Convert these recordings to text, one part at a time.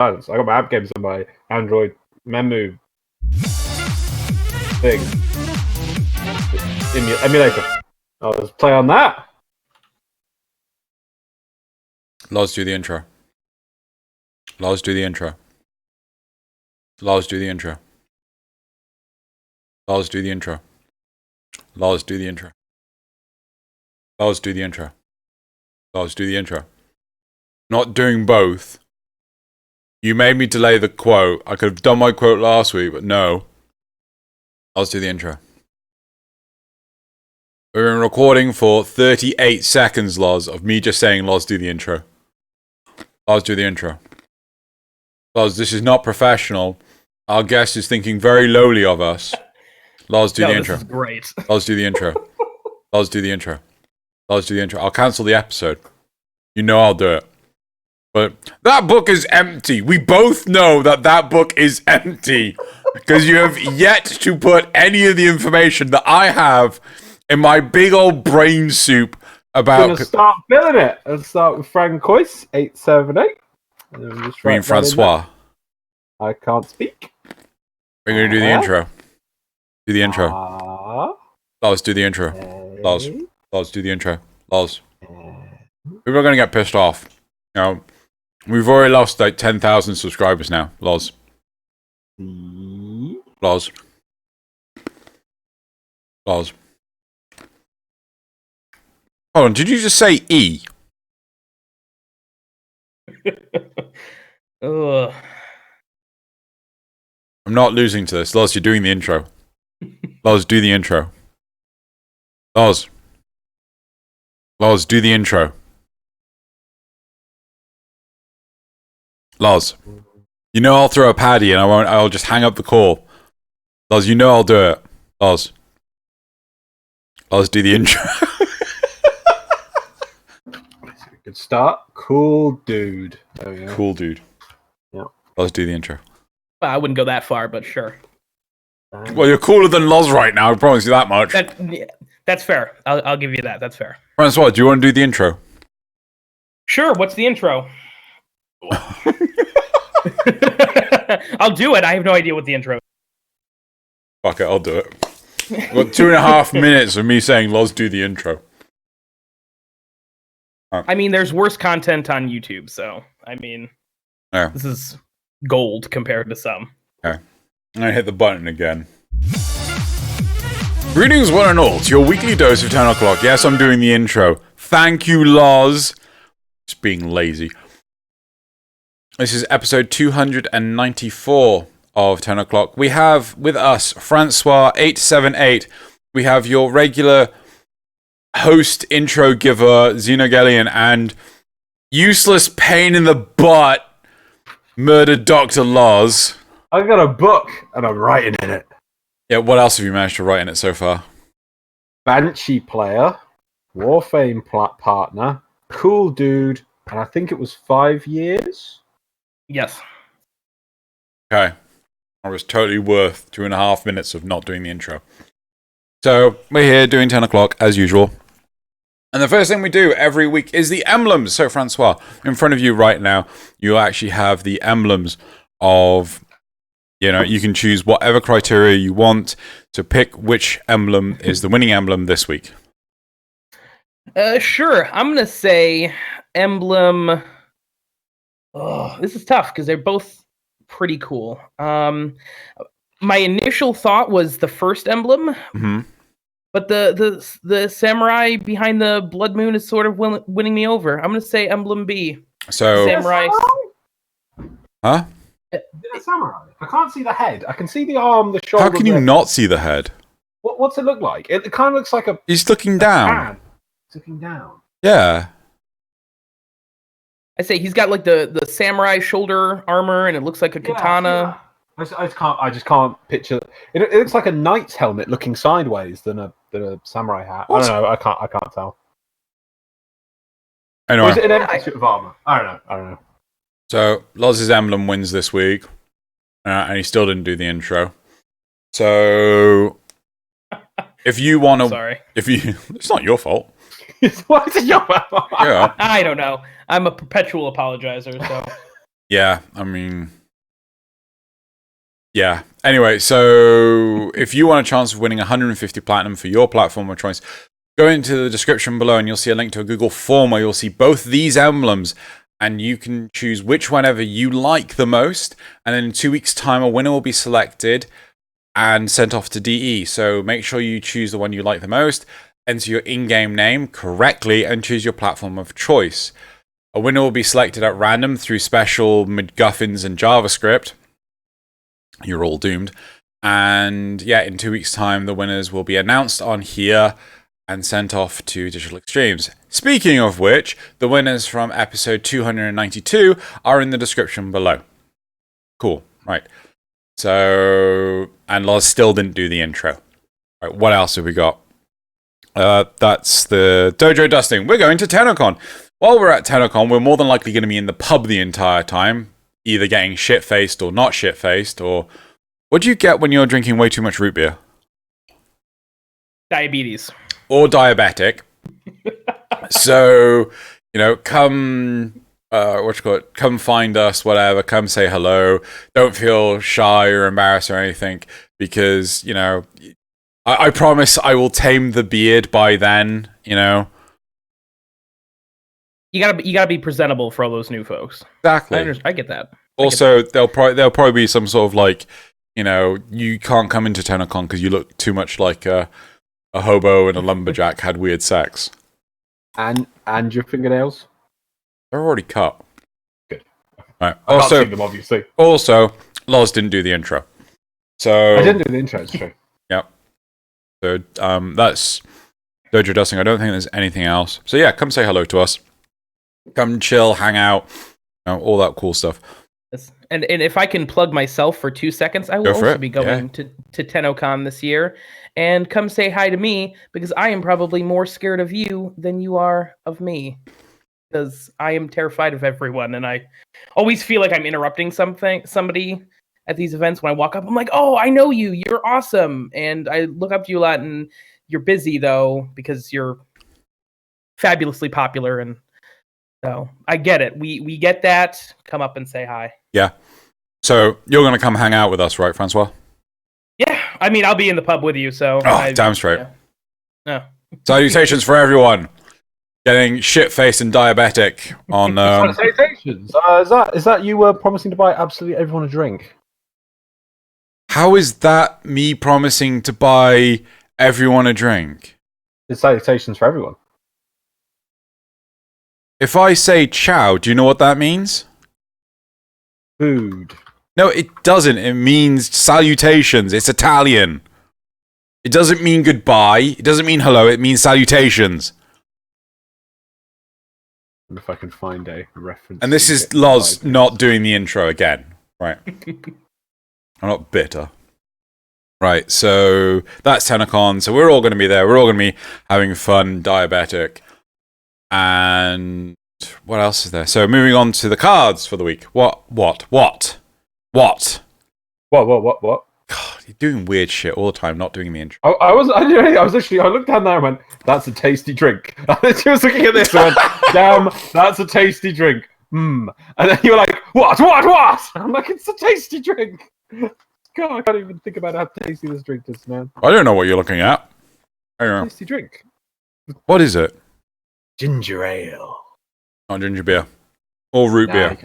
silence. I got my app games on my Android menu thing. Emulator. I'll just play on that. Loz, do the intro. Loz, do the intro. Loz, do the intro. Loz, do the intro. Loz, do the intro. Loz, do the intro. Loz, do the intro. Not doing both. You made me delay the quote. I could have done my quote last week, but no. Loz, do the intro. We've been recording for 38 seconds, Loz, of me just saying, Loz, do the intro. Loz, do the intro. Loz, this is not professional. Our guest is thinking very lowly of us. Loz, do the intro. This is great. Loz, do the intro. Loz, do the intro. Loz, do the intro. I'll cancel the episode. You know I'll do it. But that book is empty. We both know that that book is empty. Because you have yet to put any of the information that I have in my big old brain soup about... I'm going to start filling it. I'll start with Francois878. You mean Francois? I can't speak. We're going to do the intro. Do the intro. Loz, do the intro. Loz. Loz, do the intro. Loz. People are going to get pissed off. You know, we've already lost like 10,000 subscribers now. Loz. Loz. Loz. Hold on, did you just say E? Ugh. I'm not losing to this. Loz, you're doing the intro. Loz, do the intro. Loz. Loz, do the intro. Loz. You know I'll throw a paddy and I'll just hang up the call. Loz, you know I'll do it. Loz. Loz, do the intro. Good start. Cool dude. There we go. Cool dude. Yeah. Loz, do the intro. Well, I wouldn't go that far, but sure. Well, you're cooler than Loz right now, I promise you that much. That's fair. I'll give you that. That's fair. Francois, do you want to do the intro? Sure, what's the intro? I'll do it. I have no idea what the intro is. Fuck it, I'll do it. I've got 2.5 minutes of me saying, Loz, do the intro. I mean, there's worse content on YouTube, so, I mean, This is gold compared to some. Okay. I'm going to hit the button again. Greetings, one and all, to your weekly dose of Tenno Clock. Yes, I'm doing the intro. Thank you, Loz. Just being lazy. This is episode 294 of Tenno Clock. We have with us Francois878. We have your regular host intro giver, Xeno and useless pain in the butt, murdered Dr. Loz. I got a book and I'm writing in it. Yeah, what else have you managed to write in it so far? Banshee player, Warframe Plat partner, cool dude, and I think it was 5 years. Yes. Okay. It was totally worth 2.5 minutes of not doing the intro. So, we're here doing 10 o'clock, as usual. And the first thing we do every week is the emblems. So, Francois, in front of you right now, you actually have the emblems of, you know, you can choose whatever criteria you want to pick which emblem is the winning emblem this week. Sure. I'm going to say emblem... Oh, this is tough because they're both pretty cool. My initial thought was the first emblem, but the samurai behind the blood moon is sort of winning me over. I'm going to say emblem B. So samurai. Huh? Is it a samurai? I can't see the head. I can see the arm, the shoulder. How can you not see the head? What's it look like? It kind of looks like a... He's looking down. Hand. He's looking down. Yeah. I say he's got like the samurai shoulder armor, and it looks like a katana. I just can't picture. It looks like a knight's helmet looking sideways than a samurai hat. What? I don't know. I can't tell. Anyway. Or is it an empty suit of armor? I don't know. So Loz's emblem wins this week, and he still didn't do the intro. So if you want to, Sorry. It's not your fault. Why is it your fault? Yeah. I don't know. I'm a perpetual apologizer, so Yeah, I mean, yeah. Anyway, so if you want a chance of winning 150 platinum for your platform of choice, go into the description below and you'll see a link to a Google form where you'll see both these emblems and you can choose which whenever you like the most. And then in 2 weeks' time, a winner will be selected and sent off to DE. So make sure you choose the one you like the most, enter your in-game name correctly, and choose your platform of choice. A winner will be selected at random through special MacGuffins and JavaScript. You're all doomed. And yeah, in 2 weeks' time, the winners will be announced on here and sent off to Digital Extremes. Speaking of which, the winners from episode 292 are in the description below. Cool. Right. So, and Loz still didn't do the intro. Right, what else have we got? That's the dojo dusting. We're going to TennoCon. While we're at TennoCon, we're more than likely going to be in the pub the entire time, either getting shit-faced or not shit-faced, or... What do you get when you're drinking way too much root beer? Diabetes. Or diabetic. So, you know, come... come find us, whatever, come say hello. Don't feel shy or embarrassed or anything, because, you know, I promise I will tame the beard by then, you know. You gotta be presentable for all those new folks. Exactly. I get that. Also, there'll probably be some sort of like, you know, you can't come into TennoCon because you look too much like a hobo and a lumberjack had weird sex. And your fingernails? They're already cut. Good. Right. I can't see them, obviously. Also, Loz didn't do the intro. So I didn't do the intro, it's true. Yep. So that's dojo dusting. I don't think there's anything else. So yeah, come say hello to us. Come chill, hang out, you know, all that cool stuff. And if I can plug myself for 2 seconds, I will also be going to TennoCon this year. And come say hi to me, because I am probably more scared of you than you are of me. Because I am terrified of everyone, and I always feel like I'm interrupting somebody at these events. When I walk up, I'm like, oh, I know you. You're awesome. And I look up to you a lot, and you're busy, though, because you're fabulously popular. And so I get it. We get that. Come up and say hi. Yeah. So you're going to come hang out with us, right, Francois? Yeah. I mean, I'll be in the pub with you, so... damn straight. Yeah. No. Salutations for everyone. Getting shit-faced and diabetic on... Salutations. Is that you promising to buy absolutely everyone a drink? How is that me promising to buy everyone a drink? It's salutations for everyone. If I say ciao, do you know what that means? Food. No, it doesn't. It means salutations. It's Italian. It doesn't mean goodbye. It doesn't mean hello. It means salutations. If I can find a reference. And this is Loz not doing the intro again. Right. I'm not bitter. Right, so that's TennoCon. So we're all going to be there. We're all going to be having fun, diabetic. And what else is there? So moving on to the cards for the week. What? What? God, you're doing weird shit all the time, not doing the intro. I looked down there and went, that's a tasty drink. And she was looking at this and went, damn, that's a tasty drink. And then you were like, what? And I'm like, it's a tasty drink. God, I can't even think about how tasty this drink is, man. I don't know what you're looking at. I don't know. Tasty drink. What is it? Ginger ale. Not ginger beer. Or root beer.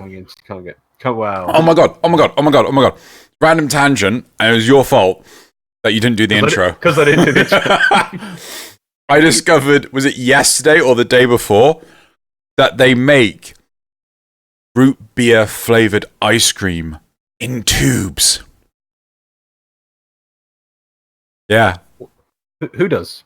Wow. Oh my god. Random tangent, and it was your fault that you didn't do the intro. Because I didn't do the intro. I discovered, was it yesterday or the day before, that they make root beer flavored ice cream in tubes. Yeah. Who does?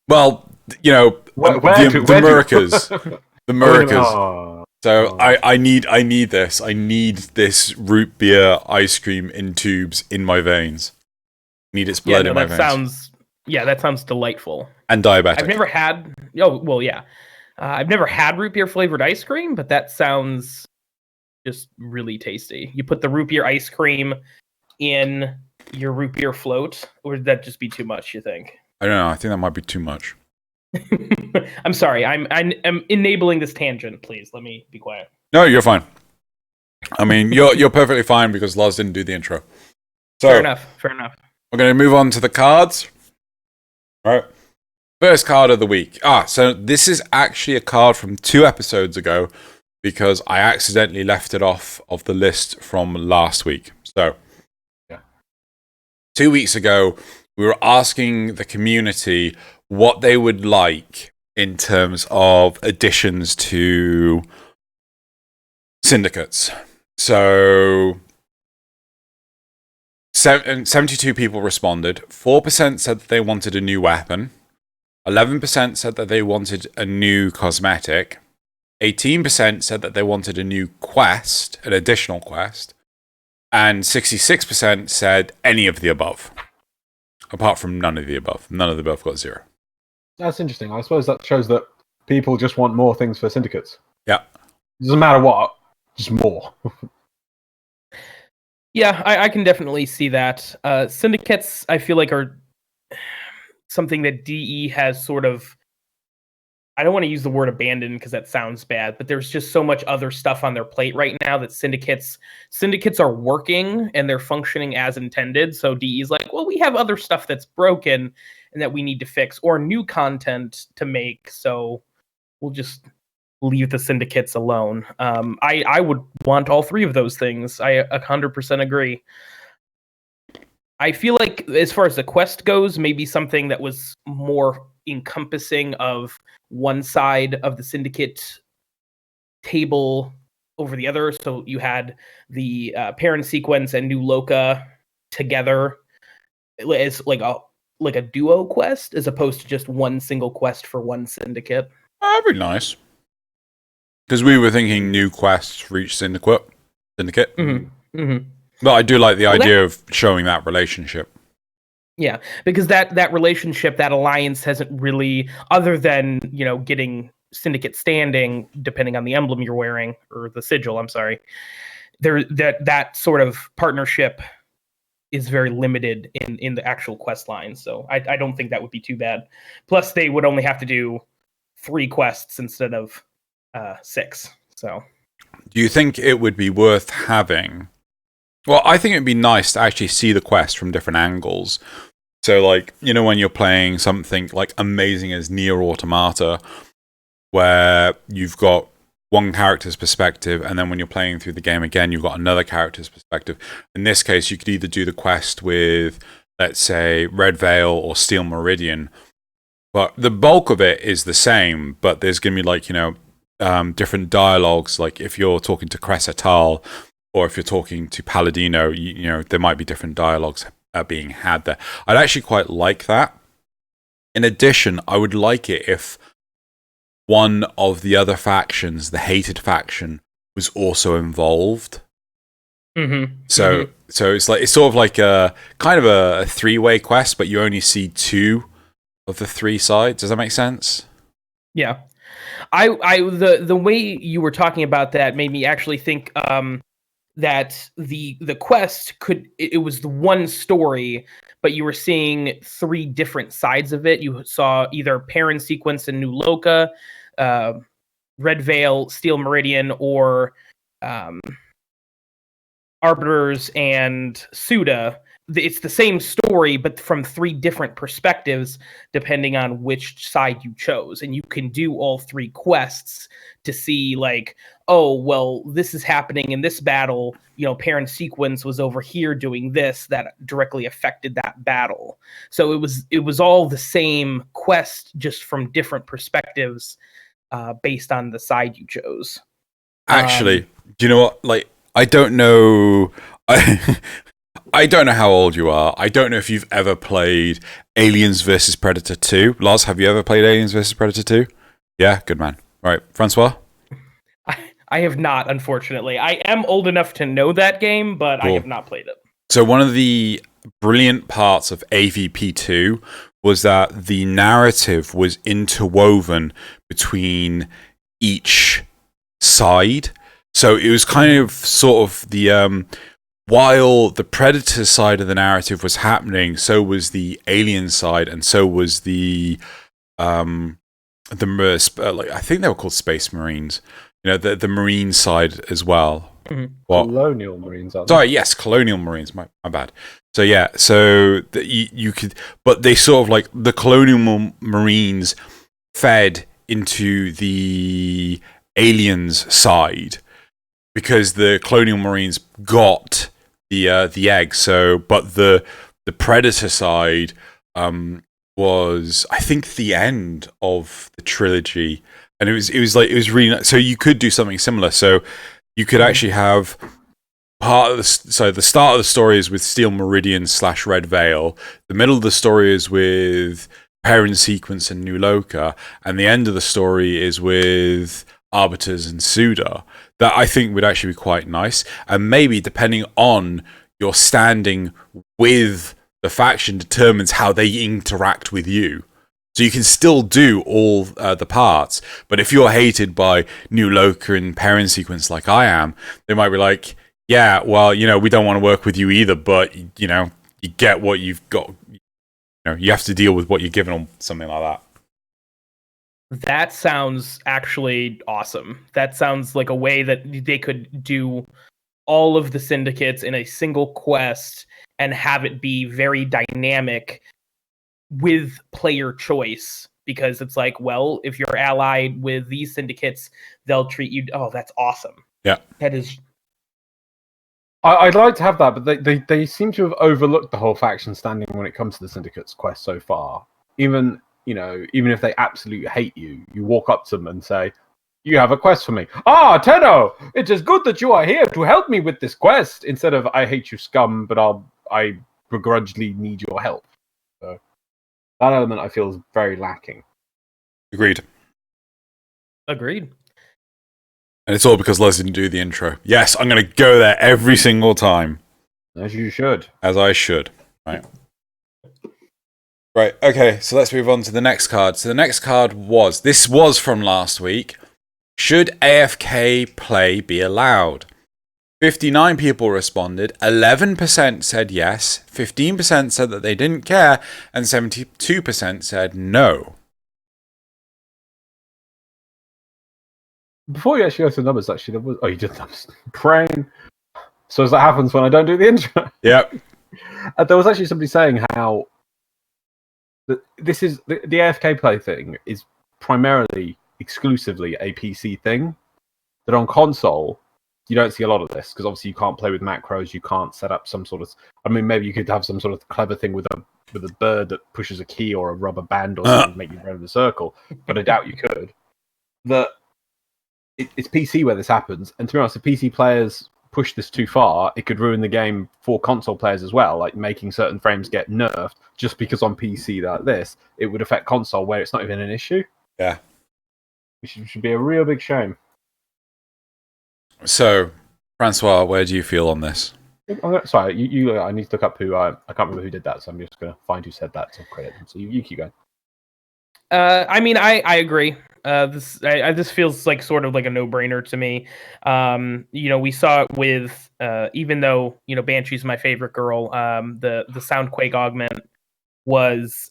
Well, you know, the Americas. The Americas. So I need this. I need this root beer ice cream in tubes in my veins. Need its blood in my veins. That sounds delightful. And diabetic. I've never had. I've never had root beer flavored ice cream, but that sounds just really tasty. You put the root beer ice cream in your root beer float, or would that just be too much, you think? I don't know. I think that might be too much. I'm sorry. I'm enabling this tangent. Please let me be quiet. No, you're fine. I mean, you're perfectly fine because Loz didn't do the intro. So, Fair enough. we're going to move on to the cards. All right. First card of the week. So this is actually a card from 2 episodes ago because I accidentally left it off of the list from last week. So, 2 weeks ago, we were asking the community what they would like in terms of additions to syndicates. So 72 people responded. 4% said that they wanted a new weapon. 11% said that they wanted a new cosmetic. 18% said that they wanted a new quest, an additional quest. And 66% said any of the above. Apart from none of the above. None of the above got 0. That's interesting. I suppose that shows that people just want more things for syndicates. Yeah. It doesn't matter what, just more. Yeah, I can definitely see that. Syndicates, I feel like, are something that DE has sort of... I don't want to use the word abandoned because that sounds bad, but there's just so much other stuff on their plate right now that syndicates are working and they're functioning as intended. So DE is like, well, we have other stuff that's broken and that we need to fix, or new content to make. So we'll just leave the syndicates alone. I would want all 3 of those things. I 100% agree. I feel like as far as the quest goes, maybe something that was more encompassing of one side of the syndicate table over the other. So you had the parent sequence and New Loka together as like a duo quest, as opposed to just one single quest for one syndicate. That'd be nice. Because we were thinking new quests for each syndicate. Mm-hmm. Mm-hmm. But I do like the idea of showing that relationship. Yeah, because that relationship, that alliance hasn't really, other than, getting syndicate standing, depending on the emblem you're wearing, or the sigil, I'm sorry, that sort of partnership is very limited in the actual quest line. So I don't think that would be too bad. Plus, they would only have to do 3 quests instead of 6. So, do you think it would be worth having? Well, I think it'd be nice to actually see the quest from different angles. So, like, when you're playing something like amazing as Nier Automata, where you've got one character's perspective, and then when you're playing through the game again, you've got another character's perspective. In this case, you could either do the quest with, let's say, Red Veil or Steel Meridian, but the bulk of it is the same, but there's going to be, like, different dialogues. Like, if you're talking to Cressa Tal, or if you're talking to Palladino, there might be different dialogues being had there. I'd actually quite like that. In addition, I would like it if one of the other factions, the hated faction, was also involved. Mm-hmm. So it's sort of like a kind of a 3-way quest, but you only see 2 of the 3 sides. Does that make sense? Yeah. The way you were talking about that made me actually think that the quest it was the one story, but you were seeing 3 different sides of it. You saw either Parent Sequence and New Loka, Red Veil, Steel Meridian, or Arbiters and Suda. It's the same story, but from 3 different perspectives, depending on which side you chose. And you can do all 3 quests to see, like, oh, well, this is happening in this battle. Parent Sequence was over here doing this that directly affected that battle. So it was all the same quest, just from different perspectives, based on the side you chose. Actually, do you know what? Like, I don't know. I don't know how old you are. I don't know if you've ever played Aliens vs. Predator 2. Loz, have you ever played Aliens vs. Predator 2? Yeah, good man. All right, Francois? I have not, unfortunately. I am old enough to know that game, but cool. I have not played it. So one of the brilliant parts of AVP2 was that the narrative was interwoven between each side. So it was kind of sort of the... while the Predator side of the narrative was happening, so was the Alien side, and so was the I think they were called Space Marines. The Marine side as well. What? Colonial Marines, are Sorry, yes, Colonial Marines. My bad. So yeah, so you could, but they sort of like the Colonial Marines fed into the aliens side because the Colonial Marines got the egg. So, but the Predator side was, I think, the end of the trilogy, and it was really, so you could do something similar. So you could actually have part of the start of the story is with Steel Meridian / Red Veil. The middle of the story is with Parent Sequence and New Loka, and the end of the story is with Arbiters and Suda. That I think would actually be quite nice, and maybe depending on your standing with the faction determines how they interact with you. So you can still do all the parts, but if you're hated by New Loka and Parent Sequence like I am, they might be like, yeah, well, we don't want to work with you either, but, you get what you've got. You have to deal with what you're given on, something like that. That sounds actually awesome. That sounds like a way that they could do all of the syndicates in a single quest and have it be very dynamic with player choice, because it's like, well, if you're allied with these syndicates, they'll treat you. Oh, that's awesome. Yeah. That is. I'd like to have that, but they seem to have overlooked the whole faction standing when it comes to the syndicate's quest so far. Even if they absolutely hate you, you walk up to them and say, "You have a quest for me." "Ah, Tenno, it is good that you are here to help me with this quest." Instead of "I hate you, scum, but I begrudgingly need your help." So that element I feel is very lacking. Agreed. And it's all because Les didn't do the intro. Yes, I'm going to go there every single time. As you should. As I should. Right, okay, so let's move on to the next card. So the next card was from last week. Should AFK play be allowed? 59 people responded, 11% said yes, 15% said that they didn't care, and 72% said no. Before you actually go to the numbers, actually, there was... Oh, you did numbers. Brain. So as that happens when I don't do the intro. Yep. There was actually somebody saying how this is the AFK play thing is primarily, exclusively a PC thing. That on console, you don't see a lot of this, because obviously you can't play with macros, you can't set up some sort of... I mean, maybe you could have some sort of clever thing with a bird that pushes a key or a rubber band or something to make you run in a circle, but I doubt you could. It's PC where this happens, and to be honest, if PC players push this too far, it could ruin the game for console players as well, like making certain frames get nerfed just because on PC like this, it would affect console where it's not even an issue. Yeah. Which should be a real big shame. So, Francois, where do you feel on this? Sorry, you I need to look up who... I can't remember who did that, so I'm just going to find who said that to credit them. So you keep going. I mean, I agree. This feels like sort of like a no-brainer to me. We saw it with even though Banshee's my favorite girl. The Soundquake augment was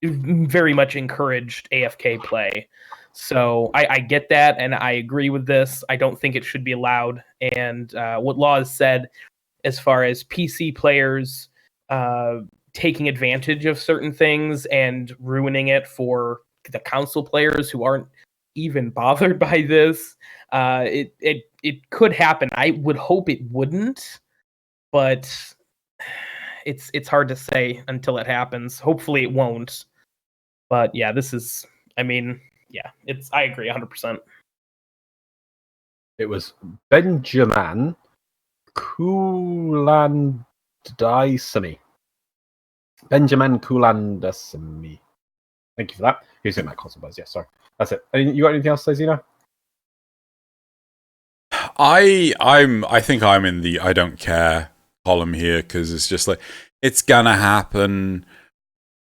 very much encouraged AFK play. So I get that, and I agree with this. I don't think it should be allowed. And what Laws said, as far as PC players taking advantage of certain things and ruining it for the console players who aren't even bothered by this, it could happen. I would hope it wouldn't, but it's hard to say until it happens. Hopefully it won't. But yeah, this is... I mean, yeah, I agree 100%. It was Benjamin Kulandasamy. Benjamin Kulandasamy. Thank you for that. He's in that console buzz. Yeah, sorry. That's it. You got anything else to say, Xeno? I think I'm in the I don't care column here, because it's just like, it's gonna happen.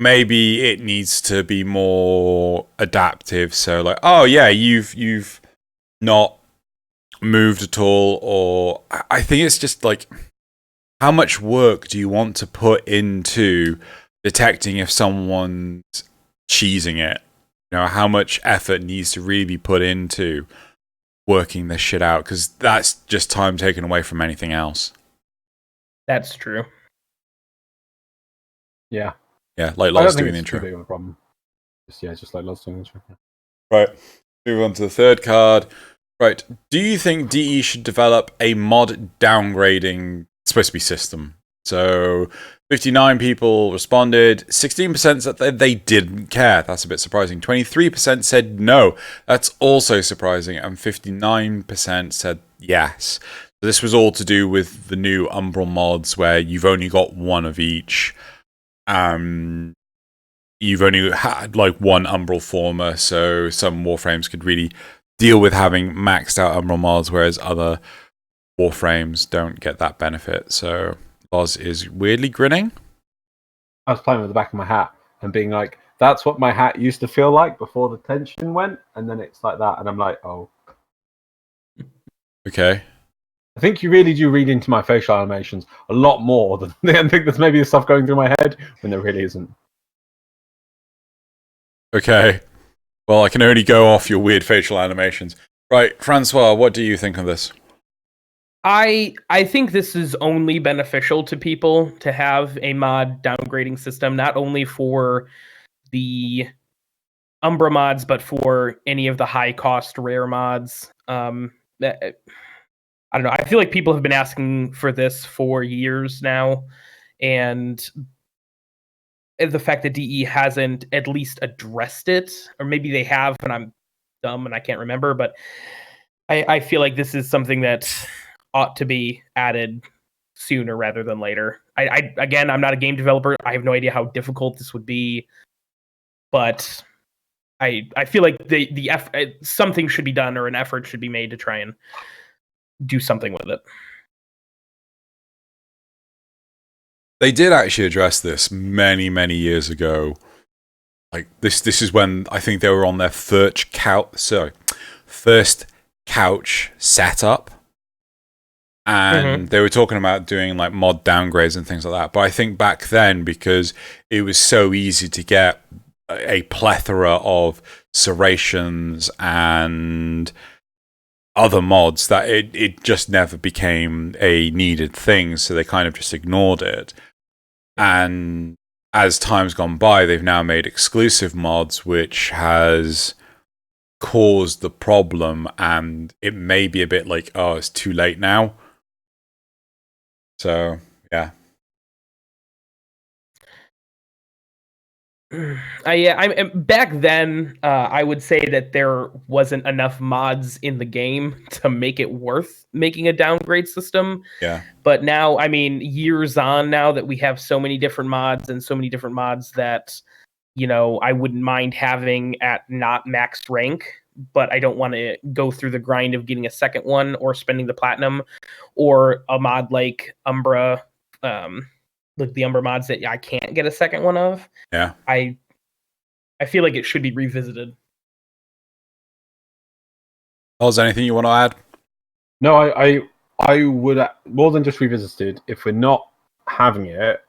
Maybe it needs to be more adaptive. So like, oh yeah, you've not moved at all, or I think it's just like, how much work do you want to put into detecting if someone's cheesing it? How much effort needs to really be put into working this shit out, because that's just time taken away from anything else. That's true. Yeah. Yeah, like I don't Loz think doing the it's too intro. big of a problem. Just like Loz doing the intro. Right, move on to the third card. Right, do you think DE should develop a mod downgrading, it's supposed to be system? So 59 people responded, 16% said that they didn't care. That's a bit surprising. 23% said no. That's also surprising. And 59% said yes. So this was all to do with the new Umbral mods where you've only got one of each. You've only had like one Umbral former, so some Warframes could really deal with having maxed out Umbral mods, whereas other Warframes don't get that benefit. So Loz is weirdly grinning. I was playing with the back of my hat and being like, that's what my hat used to feel like before the tension went, and then it's like that, and I'm like, oh. Okay. I think you really do read into my facial animations a lot more than I think there's maybe stuff going through my head when there really isn't. Okay. Well, I can only go off your weird facial animations. Right, Francois, what do you think of this? I think this is only beneficial to people to have a mod downgrading system, not only for the Umbra mods, but for any of the high cost rare mods. I don't know. I feel like people have been asking for this for years now, and the fact that DE hasn't at least addressed it, or maybe they have, and I'm dumb and I can't remember, but I feel like this is something that ought to be added sooner rather than later. Again, I'm not a game developer. I have no idea how difficult this would be, but I feel like something should be done, or an effort should be made to try and do something with it. They did actually address this many, many years ago. Like this is when I think they were on their first couch setup. And they were talking about doing like mod downgrades and things like that. But I think back then, because it was so easy to get a plethora of serrations and other mods, that it just never became a needed thing. So they kind of just ignored it. And as time's gone by, they've now made exclusive mods, which has caused the problem. And it may be a bit like, oh, it's too late now. So, yeah. Back then, I would say that there wasn't enough mods in the game to make it worth making a downgrade system. Yeah. But now, I mean, years on now that we have so many different mods that, you know, I wouldn't mind having at not maxed rank, but I don't want to go through the grind of getting a second one or spending the platinum, or a mod like Umbra, like the Umbra mods that I can't get a second one of. Yeah. I feel like it should be revisited. Is there anything you want to add? No, I would, more than just revisited, if we're not having it,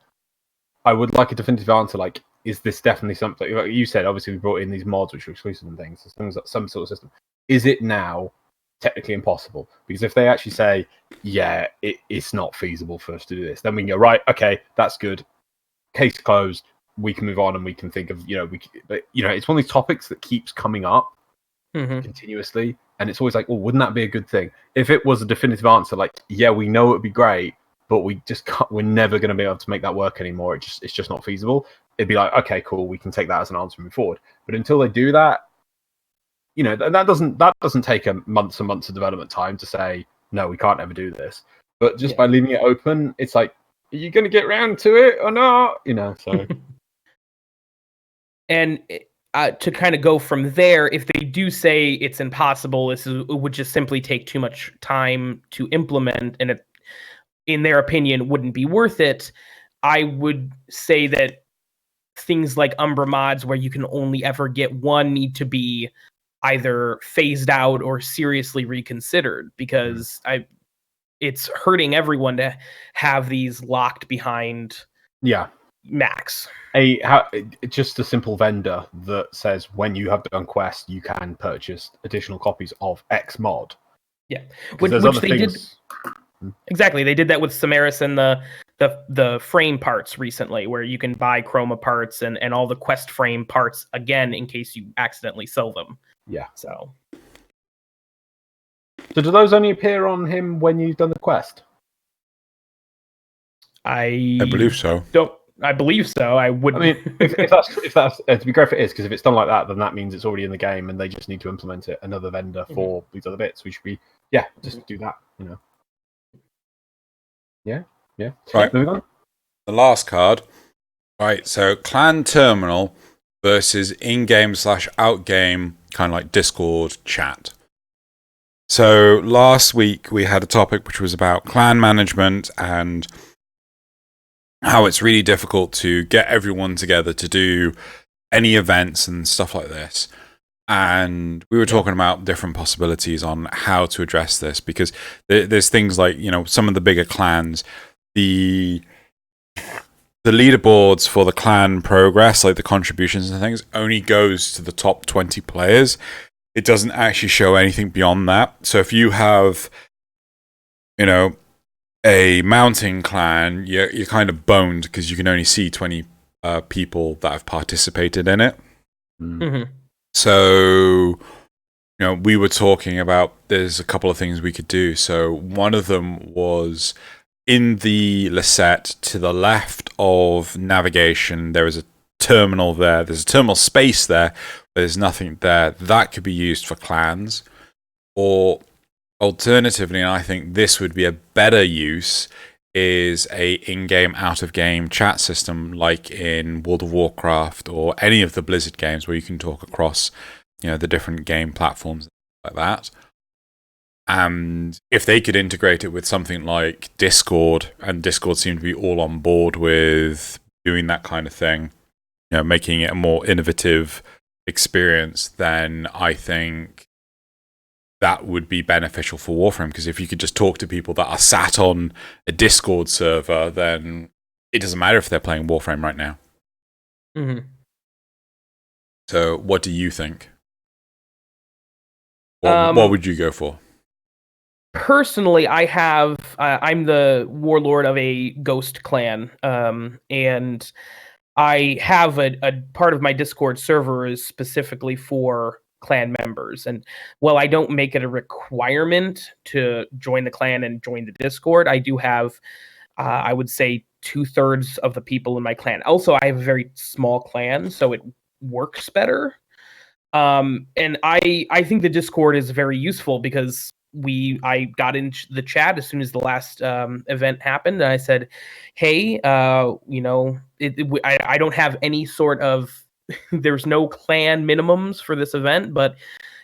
I would like a definitive answer, like, is this definitely something? Like you said, obviously we brought in these mods which are exclusive and things, some sort of system. Is it now technically impossible? Because if they actually say, yeah, it's not feasible for us to do this, then we can go, right, okay, that's good. Case closed. We can move on and we can think of, but it's one of these topics that keeps coming up continuously. And it's always like, well, wouldn't that be a good thing? If it was a definitive answer, like, yeah, we know it would be great, but we just can't, we're never going to be able to make that work anymore. It's just not feasible. It'd be like, okay, cool, we can take that as an answer moving forward. But until they do that, that doesn't take months and months of development time to say, no, we can't ever do this. But just by leaving it open, it's like, are you going to get round to it or not? So. And to kind of go from there, if they do say it's impossible, it would just simply take too much time to implement, and it, in their opinion, wouldn't be worth it. I would say that things like Umbra mods, where you can only ever get one, need to be either phased out or seriously reconsidered, because it's hurting everyone to have these locked behind max. Just a simple vendor that says when you have done quest, you can purchase additional copies of X mod. Yeah, Because there's which other they did things. exactly. They did that with Samaris and the frame parts recently, where you can buy chroma parts and all the quest frame parts again in case you accidentally sell them. Yeah. So do those only appear on him when you've done the quest? I believe so. I believe so. I wouldn't. I mean, if that's to be great if it is, because if it's done like that, then that means it's already in the game, and they just need to implement it. Another vendor for these other bits. We should be, just do that. Yeah. Right. Moving on. The last card. Right. So clan terminal versus in-game / out-game kind of like Discord chat. So last week we had a topic which was about clan management and how it's really difficult to get everyone together to do any events and stuff like this. And we were talking about different possibilities on how to address this, because there's things like, some of the bigger clans, the leaderboards for the clan progress, like the contributions and things, only goes to the top 20 players. It doesn't actually show anything beyond that. So if you have, a mountain clan, you're kind of boned because you can only see 20 people that have participated in it. Mm-hmm. So, we were talking about there's a couple of things we could do. So one of them was in the Lisette to the left of navigation, there is a terminal there. There's a terminal space there, but there's nothing there. That could be used for clans. Or alternatively, and I think this would be a better use, is a in-game, out-of-game chat system like in World of Warcraft or any of the Blizzard games where you can talk across, the different game platforms like that. And if they could integrate it with something like Discord, and Discord seemed to be all on board with doing that kind of thing, making it a more innovative experience, then I think that would be beneficial for Warframe, because if you could just talk to people that are sat on a Discord server, then it doesn't matter if they're playing Warframe right now. Mm-hmm. So what do you think? What would you go for? Personally, I'm the warlord of a ghost clan, and I have a part of my Discord server is specifically for clan members. And while I don't make it a requirement to join the clan and join the Discord, I do have, I would say, 2/3 of the people in my clan. Also, I have a very small clan, so it works better. And I think the Discord is very useful because I got into the chat as soon as the last event happened, and I said, "Hey, I don't have any sort of there's no clan minimums for this event, but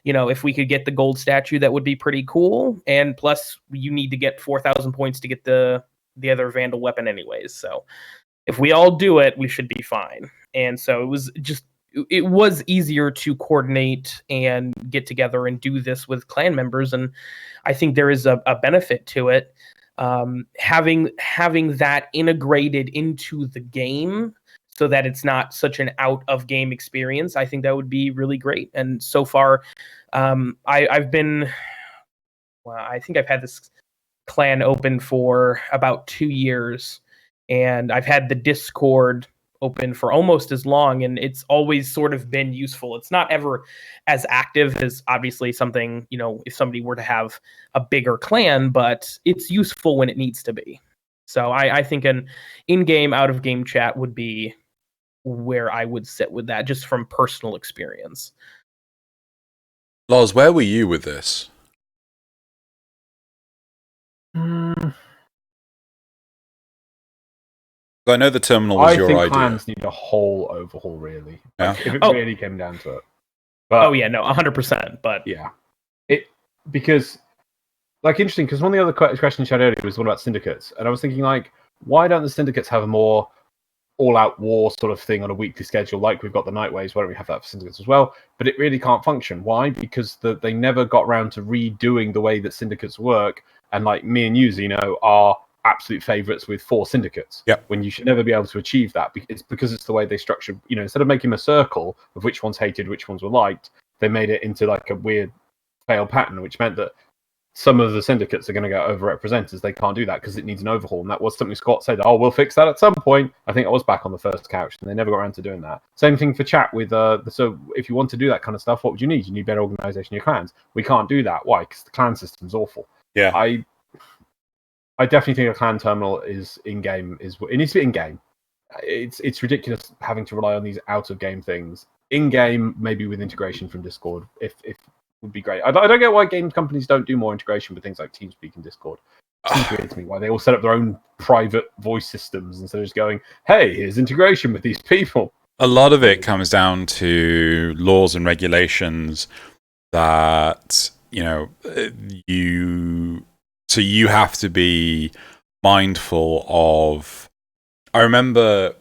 if we could get the gold statue, that would be pretty cool. And plus, you need to get 4,000 points to get the other Vandal weapon, anyways. So if we all do it, we should be fine." And so it was easier to coordinate and get together and do this with clan members, and I think there is a benefit to it. Having that integrated into the game so that it's not such an out of game experience, I think that would be really great. And so far, I think I've had this clan open for about 2 years, and I've had the Discord open for almost as long, and it's always sort of been useful. It's not ever as active as obviously something, if somebody were to have a bigger clan, but it's useful when it needs to be. So I think an in-game, out-of-game chat would be where I would sit with that, just from personal experience. Loz, where were you with this? I know the terminal was your idea. I think clans need a whole overhaul, really. Yeah. If it really came down to it. But, 100%. But yeah, because interesting, because one of the other questions you had earlier was one about syndicates, and I was thinking why don't the syndicates have a more all-out war sort of thing on a weekly schedule, like we've got the Night Waves? Why don't we have that for syndicates as well? But it really can't function. Why? Because they never got around to redoing the way that syndicates work, and me and you, Xeno, are absolute favorites with 4 syndicates. Yep. When you should never be able to achieve that. It's because it's the way they structured, instead of making a circle of which ones hated, which ones were liked, they made it into a weird fail pattern, which meant that some of the syndicates are going to get overrepresented. They can't do that because it needs an overhaul. And that was something Scott said, oh, we'll fix that at some point. I think I was back on the first couch, and they never got around to doing that. Same thing for chat with, so if you want to do that kind of stuff, what would you need? You need better organization of your clans. We can't do that. Why? Because the clan system's awful. Yeah. I definitely think a clan terminal is in-game. It needs to be in-game. It's ridiculous having to rely on these out-of-game things. In-game, maybe with integration from Discord, if would be great. I don't get why game companies don't do more integration with things like TeamSpeak and Discord. It seems weird to me why they all set up their own private voice systems instead of just going, hey, here's integration with these people. A lot of it comes down to laws and regulations that, you have to be mindful of. I remember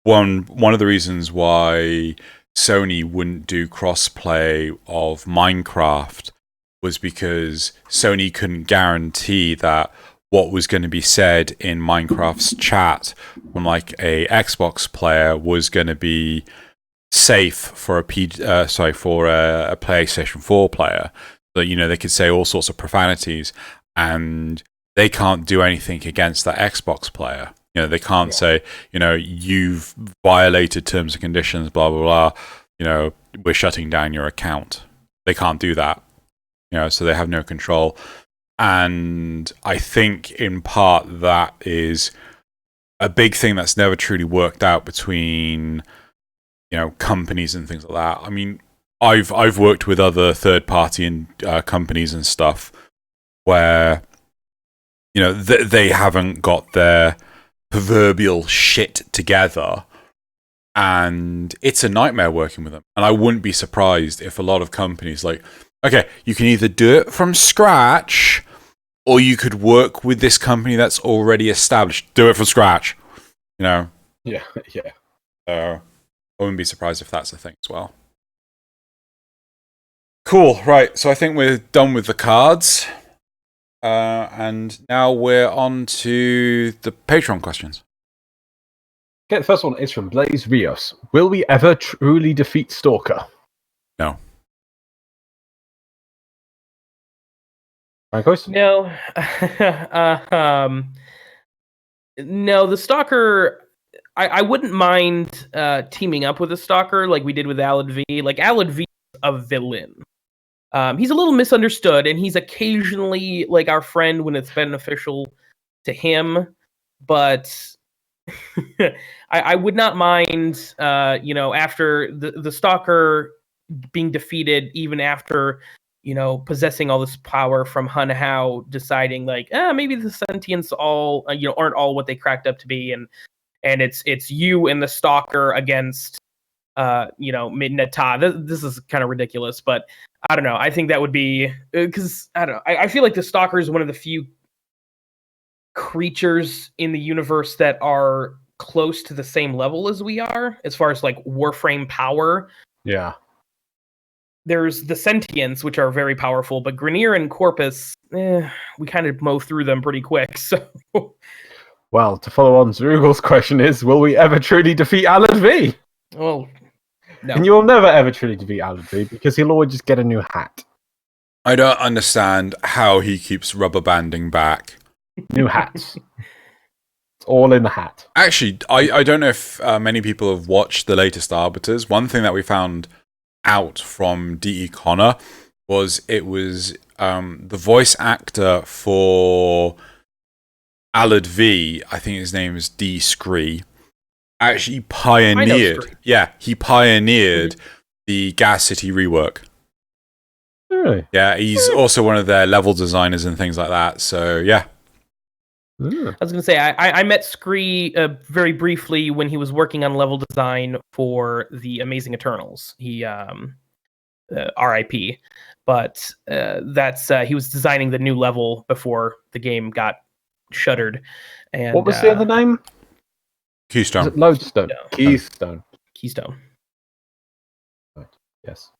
one of the reasons why Sony wouldn't do crossplay of Minecraft was because Sony couldn't guarantee that what was going to be said in Minecraft's chat from like a Xbox player was going to be safe for a PlayStation 4 player. So, they could say all sorts of profanities, and they can't do anything against that Xbox player. They can't say, you've violated terms and conditions, blah, blah, blah. We're shutting down your account. They can't do that. So they have no control. And I think in part that is a big thing that's never truly worked out between, companies and things like that. I mean, I've worked with other third-party companies and stuff where, they haven't got their proverbial shit together, and it's a nightmare working with them. And I wouldn't be surprised if a lot of companies like, okay, you can either do it from scratch or you could work with this company that's already established. Do it from scratch, Yeah. I wouldn't be surprised if that's a thing as well. Cool, right, so I think we're done with the cards. And now we're on to the Patreon questions. Okay, the first one is from Blaze Rios. Will we ever truly defeat Stalker? No. Francois? No. No, the Stalker, I wouldn't mind teaming up with a Stalker like we did with Alad V. Like, Alad V is a villain. He's a little misunderstood, and he's occasionally like our friend when it's beneficial to him. But I would not mind, after the Stalker being defeated, even after possessing all this power from Hun Hao, deciding like, maybe the sentients all aren't all what they cracked up to be, and it's you and the Stalker against Midnight Ta. This is kind of ridiculous, but I don't know. I think that would be because I don't know. I feel like the Stalker is one of the few creatures in the universe that are close to the same level as we are, as far as like Warframe power. Yeah. There's the sentients, which are very powerful, but Grineer and Corpus, we kind of mow through them pretty quick. So, well, to follow on Zerugal's question is, will we ever truly defeat Alad V? Well, no. And you will never ever truly defeat Alad V because he'll always just get a new hat. I don't understand how he keeps rubber banding back. New hats. It's all in the hat. Actually, I don't know if many people have watched the latest Arbiters. One thing that we found out from D.E. Connor was it was the voice actor for Alad V, I think his name is D. Scree, actually pioneered. Yeah, he pioneered the Gas City rework. Really? Yeah, he's also one of their level designers and things like that. So yeah. I was going to say, I met Scree very briefly when he was working on level design for the Amazing Eternals. He, RIP, but that's he was designing the new level before the game got shuttered. And what was the other name? Keystone. Was it Lodestone? No. Keystone. Keystone. Right. Yes.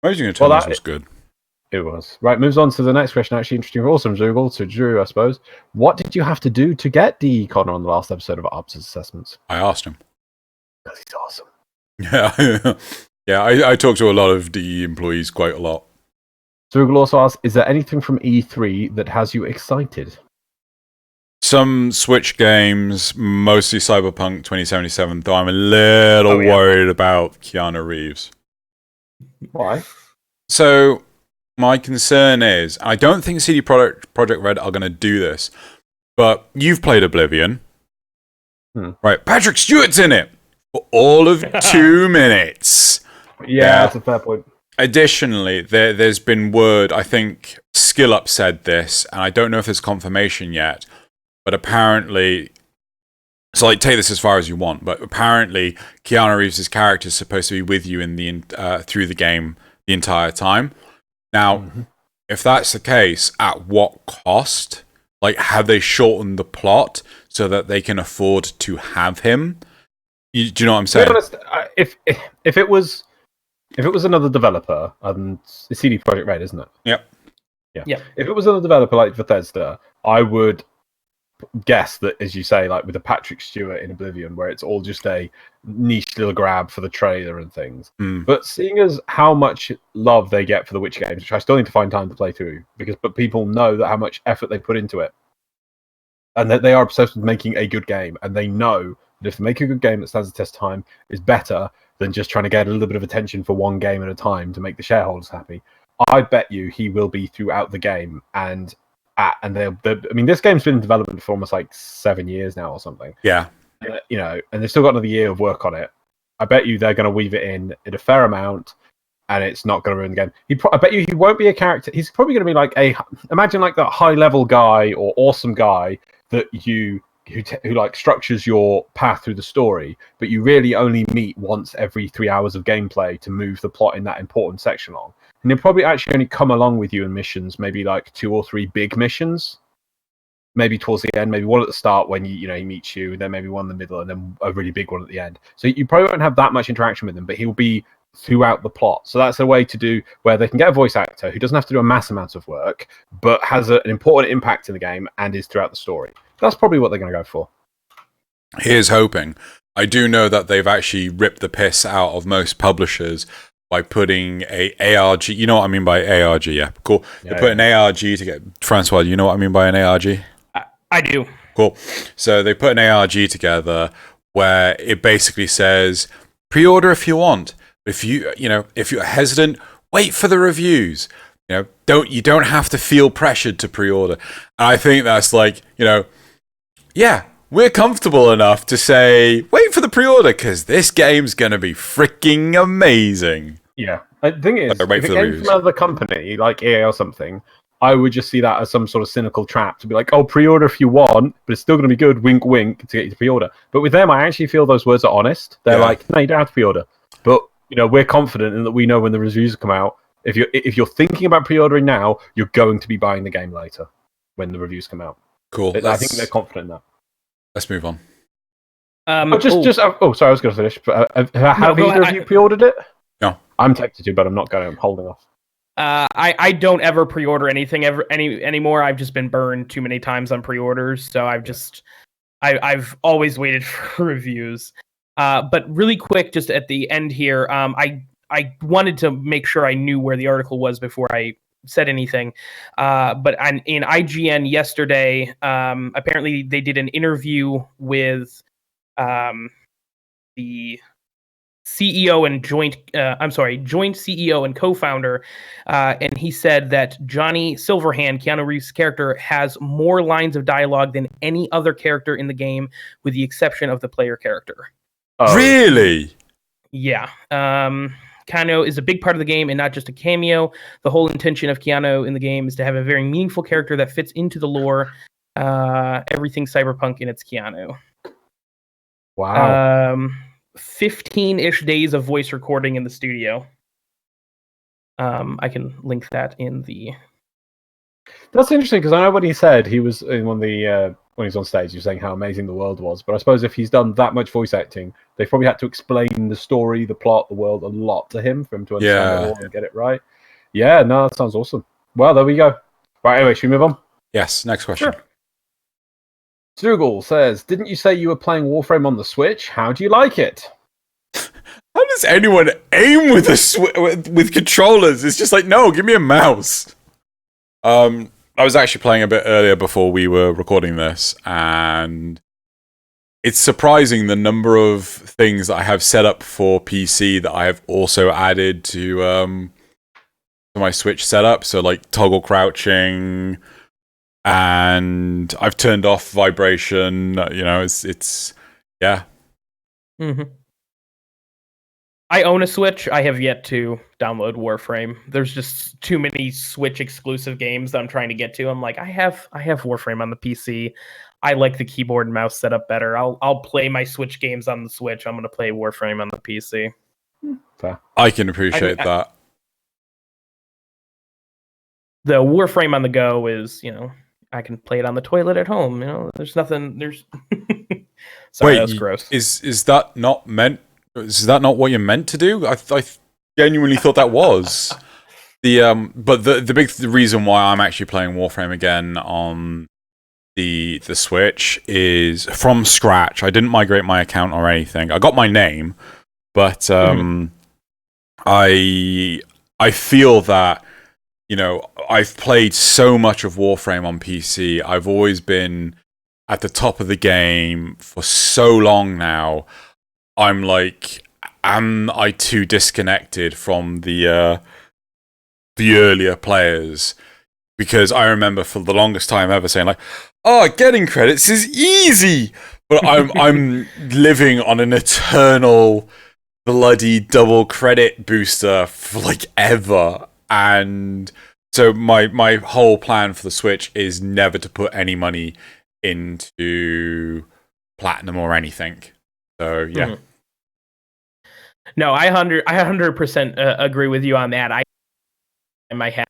Amazing Eternals was good. It was. Right, moves on to the next question. Actually, interesting also from Zoogle to Drew, I suppose. What did you have to do to get D. Connor on the last episode of Arbiter's Assessments? I asked him. Because he's awesome. Yeah, yeah. I talk to a lot of DE employees quite a lot. Strugle also asks, is there anything from E3 that has you excited? Some Switch games, mostly Cyberpunk 2077, though I'm a little worried about Keanu Reeves. Why? So, my concern is, I don't think CD Projekt Red are going to do this, but you've played Oblivion. Right, Patrick Stewart's in it for all of 2 minutes. Yeah, that's a fair point. Additionally, there's been word, I think SkillUp said this, and I don't know if there's confirmation yet, but apparently, so like take this as far as you want, but apparently Keanu Reeves' character is supposed to be with you in the through the game the entire time. Now, if that's the case, at what cost? Like, have they shortened the plot so that they can afford to have him? Do you know what I'm saying? To be honest, if it was another developer, it's CD Projekt Red, isn't it? Yep. Yeah. If it was another developer like Bethesda, I would guess that, as you say, like with the Patrick Stewart in Oblivion, where it's all just a niche little grab for the trailer and things. But seeing as how much love they get for the Witcher games, which I still need to find time to play through, but people know that how much effort they put into it, and that they are obsessed with making a good game, and they know that if they make a good game that stands the test of time is better than just trying to get a little bit of attention for one game at a time to make the shareholders happy. I bet you he will be throughout the game, and I mean, this game's been in development for almost like 7 years now or something. Yeah. You know, and they've still got another year of work on it. I bet you they're going to weave it in a fair amount, and it's not going to ruin the game. I bet you he won't be a character. He's probably going to be like imagine like that high level guy or awesome guy that who like structures your path through the story, but you really only meet once every 3 hours of gameplay to move the plot in that important section along. And he'll probably actually only come along with you in missions, maybe like 2 or 3 big missions, maybe towards the end, maybe one at the start when he meets you, and then maybe one in the middle, and then a really big one at the end. So you probably won't have that much interaction with him, but he'll be throughout the plot. So that's a way to do where they can get a voice actor who doesn't have to do a mass amount of work, but has an important impact in the game and is throughout the story. That's probably what they're going to go for. Here's hoping. I do know that they've actually ripped the piss out of most publishers by putting a ARG. You know what I mean by ARG, yeah? Cool. They put an ARG to get... Francois, you know what I mean by an ARG? I do. Cool. So they put an ARG together where it basically says, pre-order if you want. If you're hesitant, wait for the reviews. You don't have to feel pressured to pre-order. And I think that's like, yeah, we're comfortable enough to say, wait for the pre-order, because this game's going to be freaking amazing. Yeah. The thing is, if it came from another company, like EA or something, I would just see that as some sort of cynical trap to be like, oh, pre-order if you want, but it's still going to be good, wink, wink, to get you to pre-order. But with them, I actually feel those words are honest. They're like, no, you don't have to pre-order. But, we're confident in that we know when the reviews come out. If you're thinking about pre-ordering now, you're going to be buying the game later when the reviews come out. Cool. I think they're confident in that. Let's move on. Sorry, I was going to finish. But have either of you pre-ordered it? No. I'm tempted to, but I'm not going. I'm holding off. I don't ever pre-order anything anymore. I've just been burned too many times on pre-orders, so I've always waited for reviews. But really quick, just at the end here, I wanted to make sure I knew where the article was before I said anything. But in IGN yesterday, apparently they did an interview with the CEO and joint CEO and co-founder, and he said that Johnny Silverhand, Keanu Reeves' character, has more lines of dialogue than any other character in the game, with the exception of the player character. Really? Yeah. Keanu is a big part of the game and not just a cameo. The whole intention of Keanu in the game is to have a very meaningful character that fits into the lore. Everything cyberpunk in its Keanu. Wow. 15-ish days of voice recording in the studio. I can link that in the... That's interesting, because I know when he said he was in one of the... when he was on stage, he was saying how amazing the world was. But I suppose if he's done that much voice acting, they probably had to explain the story, the plot, the world a lot to him for him to understand it all and get it right. Yeah, no, that sounds awesome. Well, there we go. Right, anyway, should we move on? Yes, next question. Sure. Strugle says, didn't you say you were playing Warframe on the Switch? How do you like it? How does anyone aim with with controllers? It's just like, no, give me a mouse. I was actually playing a bit earlier before we were recording this, and it's surprising the number of things that I have set up for PC that I have also added to my Switch setup. So like toggle crouching, and I've turned off vibration. You know, it's yeah. Mm-hmm. I own a Switch. I have yet to download Warframe. There's just too many Switch exclusive games that I'm trying to get to. I'm like, I have Warframe on the PC. I like the keyboard and mouse setup better. I'll play my Switch games on the Switch. I'm going to play Warframe on the PC. Fair. I can appreciate that. The Warframe on the go is, you know, I can play it on the toilet at home. You know, there's nothing. There's. Sorry, Wait, that's gross. Is that not meant? Is that not what you're meant to do? I genuinely thought that was but the big reason why I'm actually playing Warframe again on the Switch is from scratch. I didn't migrate my account or anything. I got my name, but I feel that, you know, I've played so much of Warframe on PC. I've always been at the top of the game for so long now. I'm like, am I too disconnected from the earlier players? Because I remember for the longest time ever saying like, "Oh, getting credits is easy," but I'm living on an eternal bloody double credit booster for like ever, and so my whole plan for the Switch is never to put any money into platinum or anything. So yeah. Mm-hmm. No, I 100% agree with you on that. I might have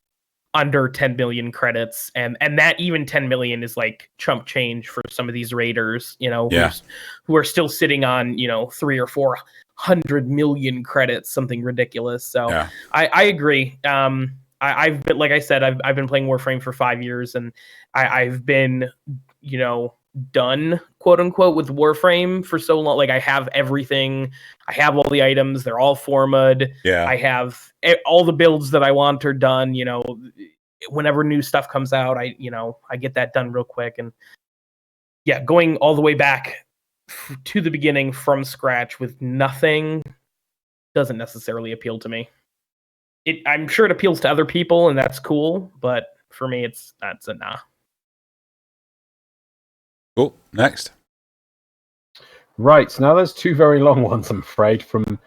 under 10 million credits, and that even 10 million is like chump change for some of these raiders, you know, who are still sitting on, you know, 300 or 400 million credits, something ridiculous. So yeah. I agree. I've been, like I said, I've been playing Warframe for 5 years, and I've been, you know, done, quote unquote, with Warframe for so long. Like, I have everything. I have all the items. They're all formed. Yeah. I have all the builds that I want are done. You know, whenever new stuff comes out, I get that done real quick. And yeah, going all the way back to the beginning from scratch with nothing doesn't necessarily appeal to me. I'm sure it appeals to other people, and that's cool. But for me, that's a nah. Cool. Next. Right, so now there's two very long ones, I'm afraid, from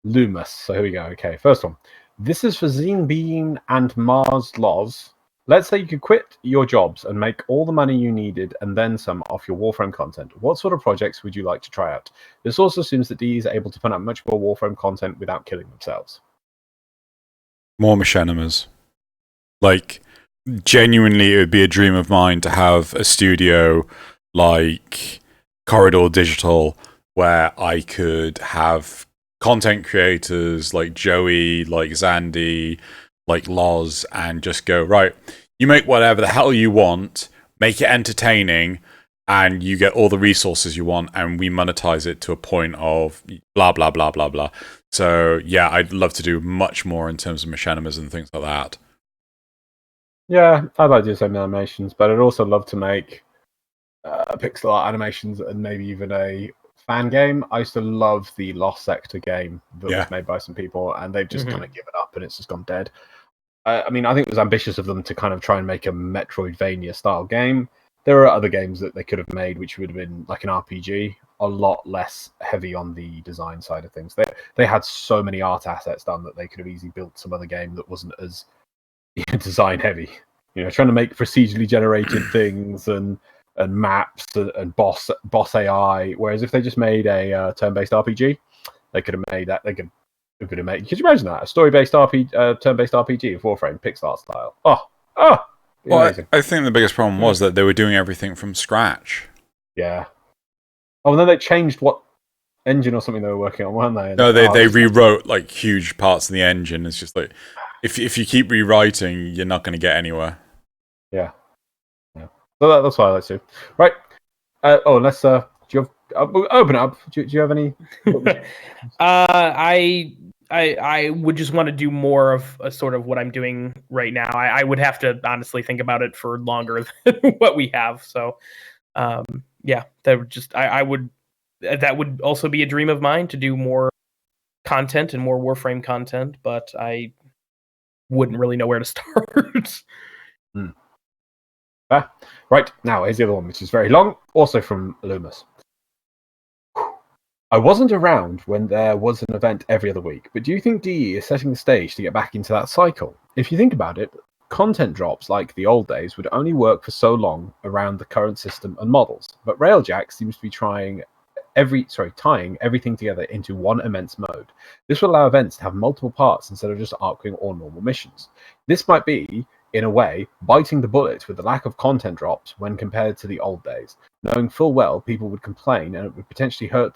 Loomis. So here we go. Okay, first one. This is for Xeno and MDRLOz. Let's say you could quit your jobs and make all the money you needed and then some off your Warframe content. What sort of projects would you like to try out? This also assumes that DE is able to put out much more Warframe content without killing themselves. More machinimas. Like, genuinely, it would be a dream of mine to have a studio like Corridor Digital where I could have content creators like Joey, like Zandy, like Loz, and just go, right, you make whatever the hell you want, make it entertaining, and you get all the resources you want, and we monetize it to a point of blah, blah, blah, blah, blah. So, yeah, I'd love to do much more in terms of machinimas and things like that. Yeah, I'd like to do some animations, but I'd also love to make pixel art animations and maybe even a fan game. I used to love the Lost Sector game that was made by some people, and they've just kind of given up and it's just gone dead. I mean, I think it was ambitious of them to kind of try and make a Metroidvania style game. There are other games that they could have made which would have been like an RPG, a lot less heavy on the design side of things. They had so many art assets done that they could have easily built some other game that wasn't as design heavy. You know, trying to make procedurally generated things and maps and boss AI. Whereas if they just made a turn-based RPG, they could have made that. Could have made. Could you imagine that, a story-based turn-based RPG of Warframe, pixel art style? Well, I think the biggest problem was that they were doing everything from scratch. Yeah. Oh, and then they changed what engine or something they were working on, weren't they? No, they rewrote like huge parts of the engine. It's just like if you keep rewriting, you're not going to get anywhere. Yeah. So that's what I like to do. Right. Let's. Do you open up. Do you have any? I would just want to do more of a sort of what I'm doing right now. I would have to honestly think about it for longer than what we have. So, yeah, that would just I would that would also be a dream of mine to do more content and more Warframe content, but I wouldn't really know where to start. Right, now here's the other one, which is very long, also from Loomis. I wasn't around when there was an event every other week, but do you think DE is setting the stage to get back into that cycle? If you think about it, content drops like the old days would only work for so long around the current system and models, but Railjack seems to be tying everything together into one immense mode. This will allow events to have multiple parts instead of just arcing or normal missions. This might be, in a way, biting the bullet with the lack of content drops when compared to the old days, knowing full well people would complain and it would potentially hurt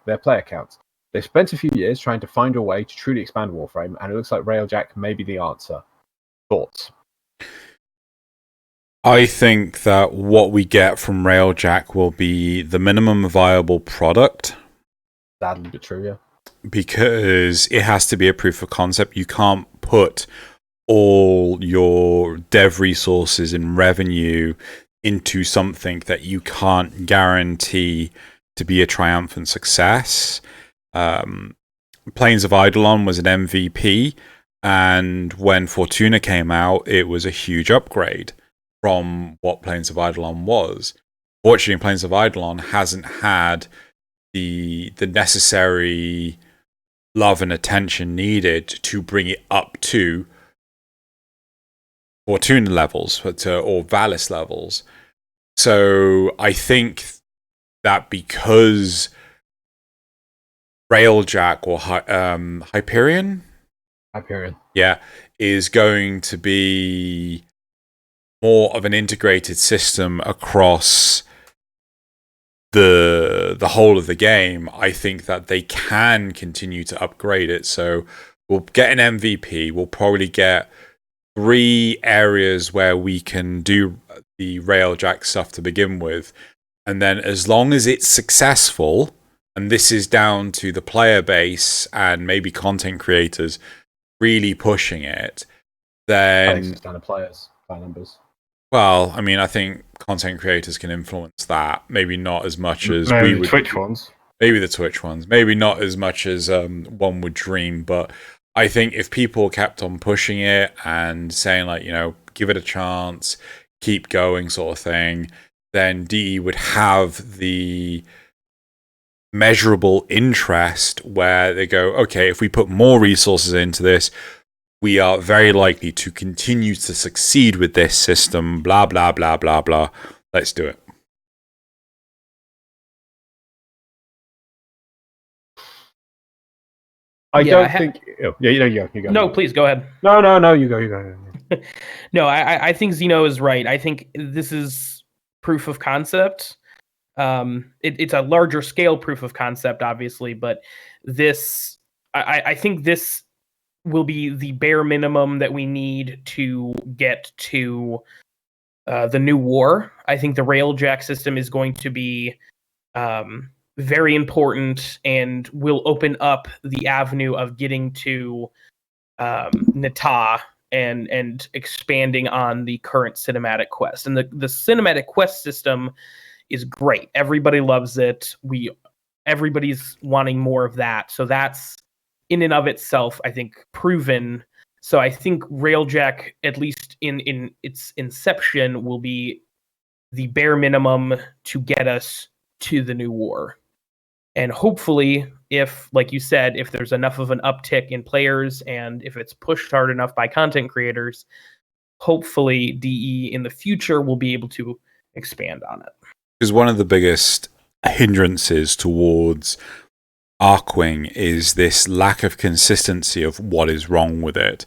their player counts. They've spent a few years trying to find a way to truly expand Warframe, and it looks like Railjack may be the answer. Thoughts? I think that what we get from Railjack will be the minimum viable product. Sadly but true, yeah. Because it has to be a proof of concept. You can't put all your dev resources and revenue into something that you can't guarantee to be a triumphant success. Plains of Eidolon was an MVP, and when Fortuna came out, it was a huge upgrade from what Plains of Eidolon was. Fortunately, Plains of Eidolon hasn't had the necessary love and attention needed to bring it up to Fortuna levels or Valis levels. So I think that because Railjack or Hyperion, yeah, is going to be more of an integrated system across the whole of the game, I think that they can continue to upgrade it. So we'll get an MVP. We'll probably get 3 areas where we can do the Railjack stuff to begin with. And then as long as it's successful, and this is down to the player base and maybe content creators really pushing it, then... down to players, by numbers. Well, I mean, I think content creators can influence that. Maybe not as much as maybe we would. Twitch ones. Maybe the Twitch ones. Maybe not as much as one would dream. But I think if people kept on pushing it and saying, like, you know, give it a chance, keep going sort of thing, then DE would have the measurable interest where they go, okay, if we put more resources into this, we are very likely to continue to succeed with this system, blah, blah, blah, blah, blah. Let's do it. I don't think... Oh, yeah, you go. No, please, go ahead. No, you go. No, I think Xeno is right. I think this is proof of concept. It's a larger scale proof of concept, obviously, but this... I think this will be the bare minimum that we need to get to the new war. I think the Railjack system is going to be very important and will open up the avenue of getting to Nata and expanding on the current cinematic quest. And the cinematic quest system is great. Everybody loves it. Everybody's wanting more of that. So that's in and of itself, I think, proven. So I think Railjack, at least in its inception, will be the bare minimum to get us to the new war. And hopefully, if, like you said, if there's enough of an uptick in players and if it's pushed hard enough by content creators, hopefully DE in the future will be able to expand on it. Because one of the biggest hindrances towards Arcwing is this lack of consistency of what is wrong with it.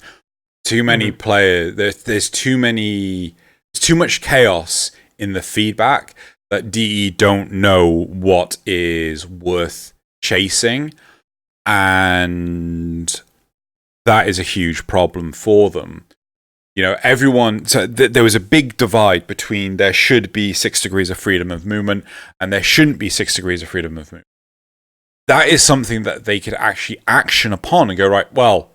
Too many players, there's too much chaos in the feedback that DE don't know what is worth chasing, and that is a huge problem for them. You know, everyone. So there was a big divide between there should be 6 degrees of freedom of movement and there shouldn't be 6 degrees of freedom of movement. That is something that they could actually action upon and go, right, well,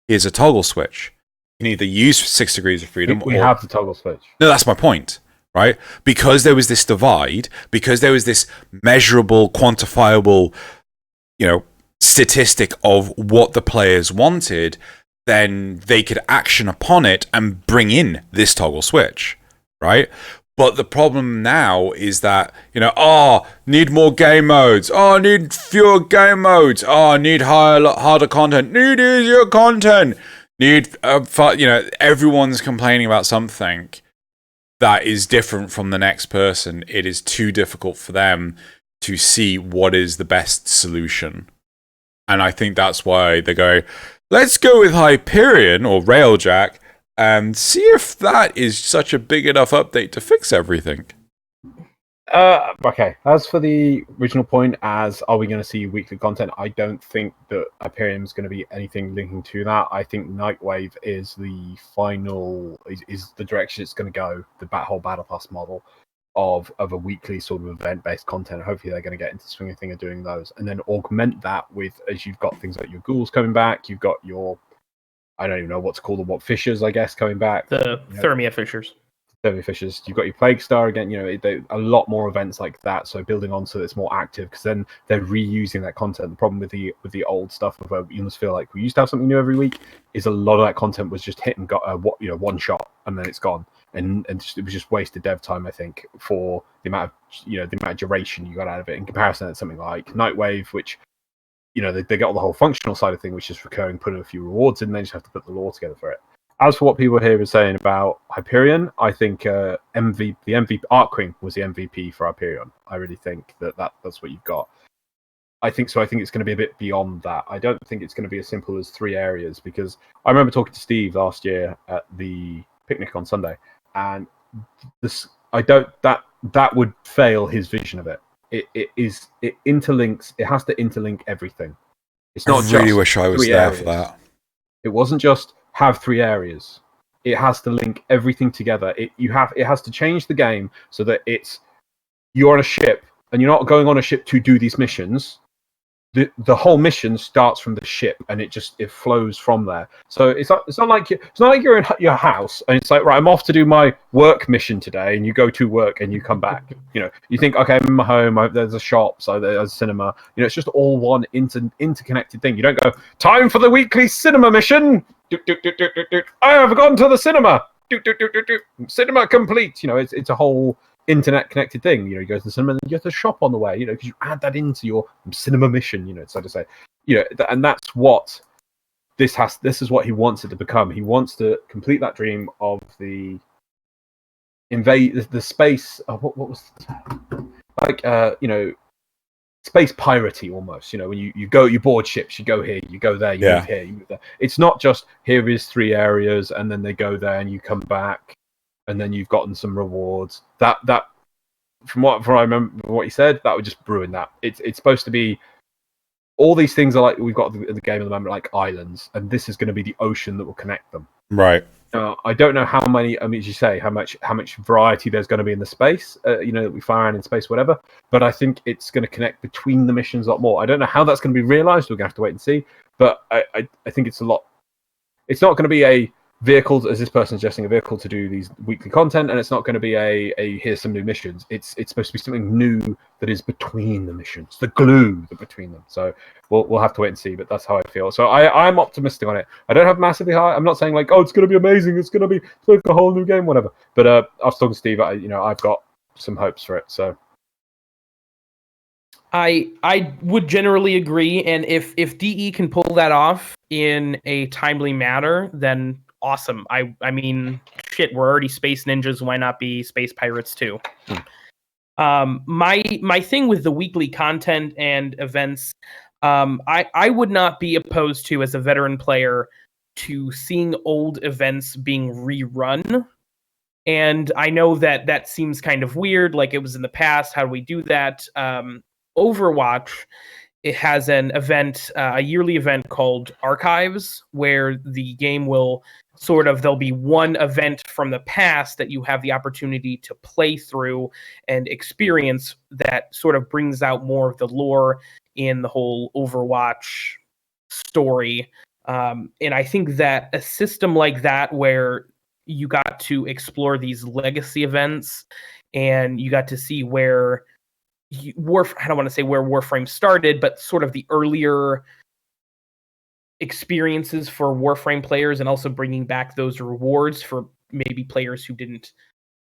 here's a toggle switch. You can either use 6 degrees of freedom. We have the toggle switch. No, that's my point, right? Because there was this divide, because there was this measurable, quantifiable, you know, statistic of what the players wanted, then they could action upon it and bring in this toggle switch, right? But the problem now is that, you know, need more game modes. Need fewer game modes. Need harder content. Need easier content. Need, you know, everyone's complaining about something that is different from the next person. It is too difficult for them to see what is the best solution. And I think that's why they go, let's go with Hyperion or Railjack and see if that is such a big enough update to fix everything. Okay, as for the original point, as are we going to see weekly content, I don't think that Hyperion is going to be anything linking to that. I think Nightwave is the final, is the direction it's going to go, the whole Battle Pass model of a weekly sort of event-based content. Hopefully they're going to get into the swing of thing of doing those, and then augment that with, as you've got things like your ghouls coming back, you've got your, I don't even know what to call them, what fishers, I guess, coming back. The Thermia fishers. Thermia fishers. You've got your Plague Star again, you know, a lot more events like that, so building on so it's more active, because then they're reusing that content. The problem with the old stuff of you almost feel like we used to have something new every week, is a lot of that content was just hit and got one shot and then it's gone. And it was just wasted dev time, I think, for the amount of duration you got out of it in comparison to something like Nightwave, which, you know, they got the whole functional side of thing, which is recurring, putting a few rewards in, they just have to put the lore together for it. As for what people here are saying about Hyperion, I think the MVP Arc-Queen was the MVP for Hyperion. I really think that's what you've got. I think so. I think it's going to be a bit beyond that. I don't think it's going to be as simple as 3 areas, because I remember talking to Steve last year at the picnic on Sunday, and that would fail his vision of it. It interlinks. It has to interlink everything. It's not. I really wish I was there areas. for that. It wasn't just have 3 areas. It has to link everything together. It has to change the game so that you're on a ship and you're not going on a ship to do these missions. The whole mission starts from the ship and it flows from there. So it's not like you're in your house and it's like, right, I'm off to do my work mission today, and you go to work and you come back. You know, you think, okay, I'm in my home, there's a shop, so there's a cinema. You know, it's just all one interconnected thing. You don't go, time for the weekly cinema mission. I have gone to the cinema. Cinema complete. You know, it's a whole internet connected thing. You know, you go to the cinema and you have to shop on the way, you know, because you add that into your cinema mission, you know, so to say, you know, and that's what this is what he wants it to become. He wants to complete that dream of the invade the space. What was like you know, space piratey almost. You know, when you board ships, you go here, you go there, you move here, you move there. It's not just here is 3 areas and then they go there and you come back and then you've gotten some rewards. That from what I remember what he said, that would just ruin that. It's supposed to be, all these things are like, we've got the game at the moment, like islands, and this is going to be the ocean that will connect them. Right. I don't know how many. I mean, as you say, how much variety there's going to be in the space. You know, that we fly around in space, whatever. But I think it's going to connect between the missions a lot more. I don't know how that's going to be realized. We're going to have to wait and see. But I think it's a lot. It's not going to be a vehicle, as this person's suggesting, a vehicle to do these weekly content, and it's not going to be a here's some new missions. It's supposed to be something new that is between the missions, the glue between them. So we'll have to wait and see, but that's how I feel. So I'm optimistic on it. I don't have massively high. I'm not saying like, oh, it's going to be amazing, it's going to be like a whole new game, whatever. But I was talking to Steve. I've got some hopes for it. So I would generally agree, and if DE can pull that off in a timely manner, then awesome. I mean, shit, we're already space ninjas. Why not be space pirates too? My thing with the weekly content and events, I would not be opposed to, as a veteran player, to seeing old events being rerun. And I know that seems kind of weird, like it was in the past. How do we do that? Overwatch, it has an event, a yearly event called Archives, where the game will sort of there'll be one event from the past that you have the opportunity to play through and experience that sort of brings out more of the lore in the whole Overwatch story. And I think that a system like that, where you got to explore these legacy events and you got to see where I don't want to say where Warframe started, but sort of the earlier experiences for Warframe players, and also bringing back those rewards for maybe players who didn't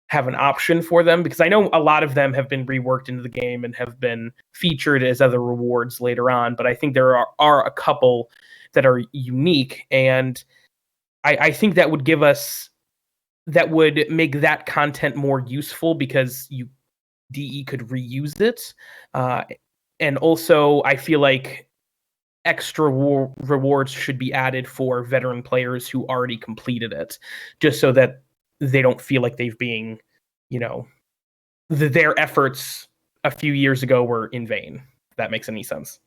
have an option for them, because I know a lot of them have been reworked into the game and have been featured as other rewards later on, but I think there are a couple that are unique, and I think that would make that content more useful, because DE could reuse it, and also I feel like extra rewards should be added for veteran players who already completed it, just so that they don't feel like they've been, their efforts a few years ago were in vain. If that makes any sense.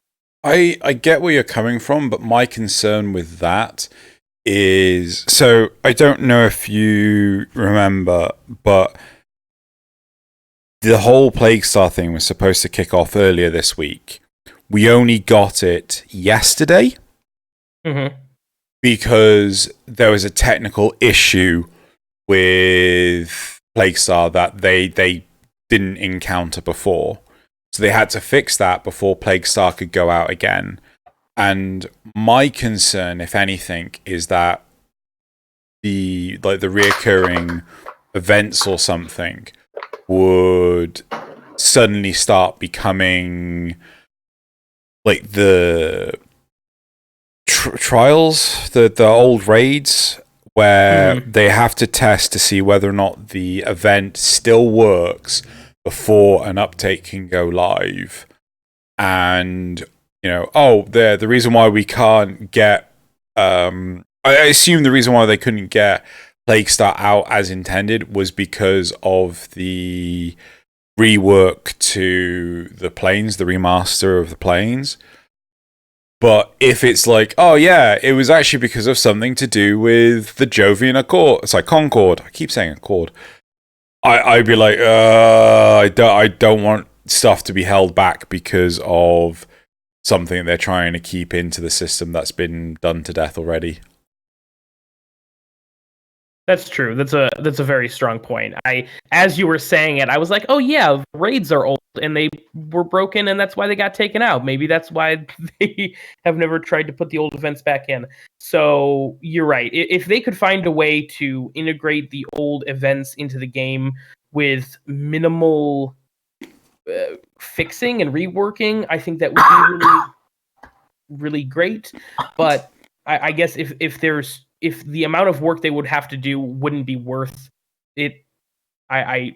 I get where you're coming from, but my concern with that is, so I don't know if you remember, but the whole Plague Star thing was supposed to kick off earlier this week. We only got it yesterday because there was a technical issue with Plague Star that they didn't encounter before. So they had to fix that before Plague Star could go out again. And my concern, if anything, is that the reoccurring events or something would suddenly start becoming like the trials, the old raids, where they have to test to see whether or not the event still works before an update can go live. And, the reason why we can't get... I assume the reason why they couldn't get Plague Star out as intended was because of the rework to the planes, the remaster of the planes. But if it's like, oh yeah, it was actually because of something to do with the Jovian Accord, it's like Concord. I keep saying Accord. I'd be like, I don't want stuff to be held back because of something they're trying to keep into the system that's been done to death already. That's true. That's a very strong point. As you were saying it, I was like, oh yeah, raids are old and they were broken, and that's why they got taken out. Maybe that's why they have never tried to put the old events back in. So you're right. If they could find a way to integrate the old events into the game with minimal fixing and reworking, I think that would be really, really great. But I guess if the amount of work they would have to do wouldn't be worth it, I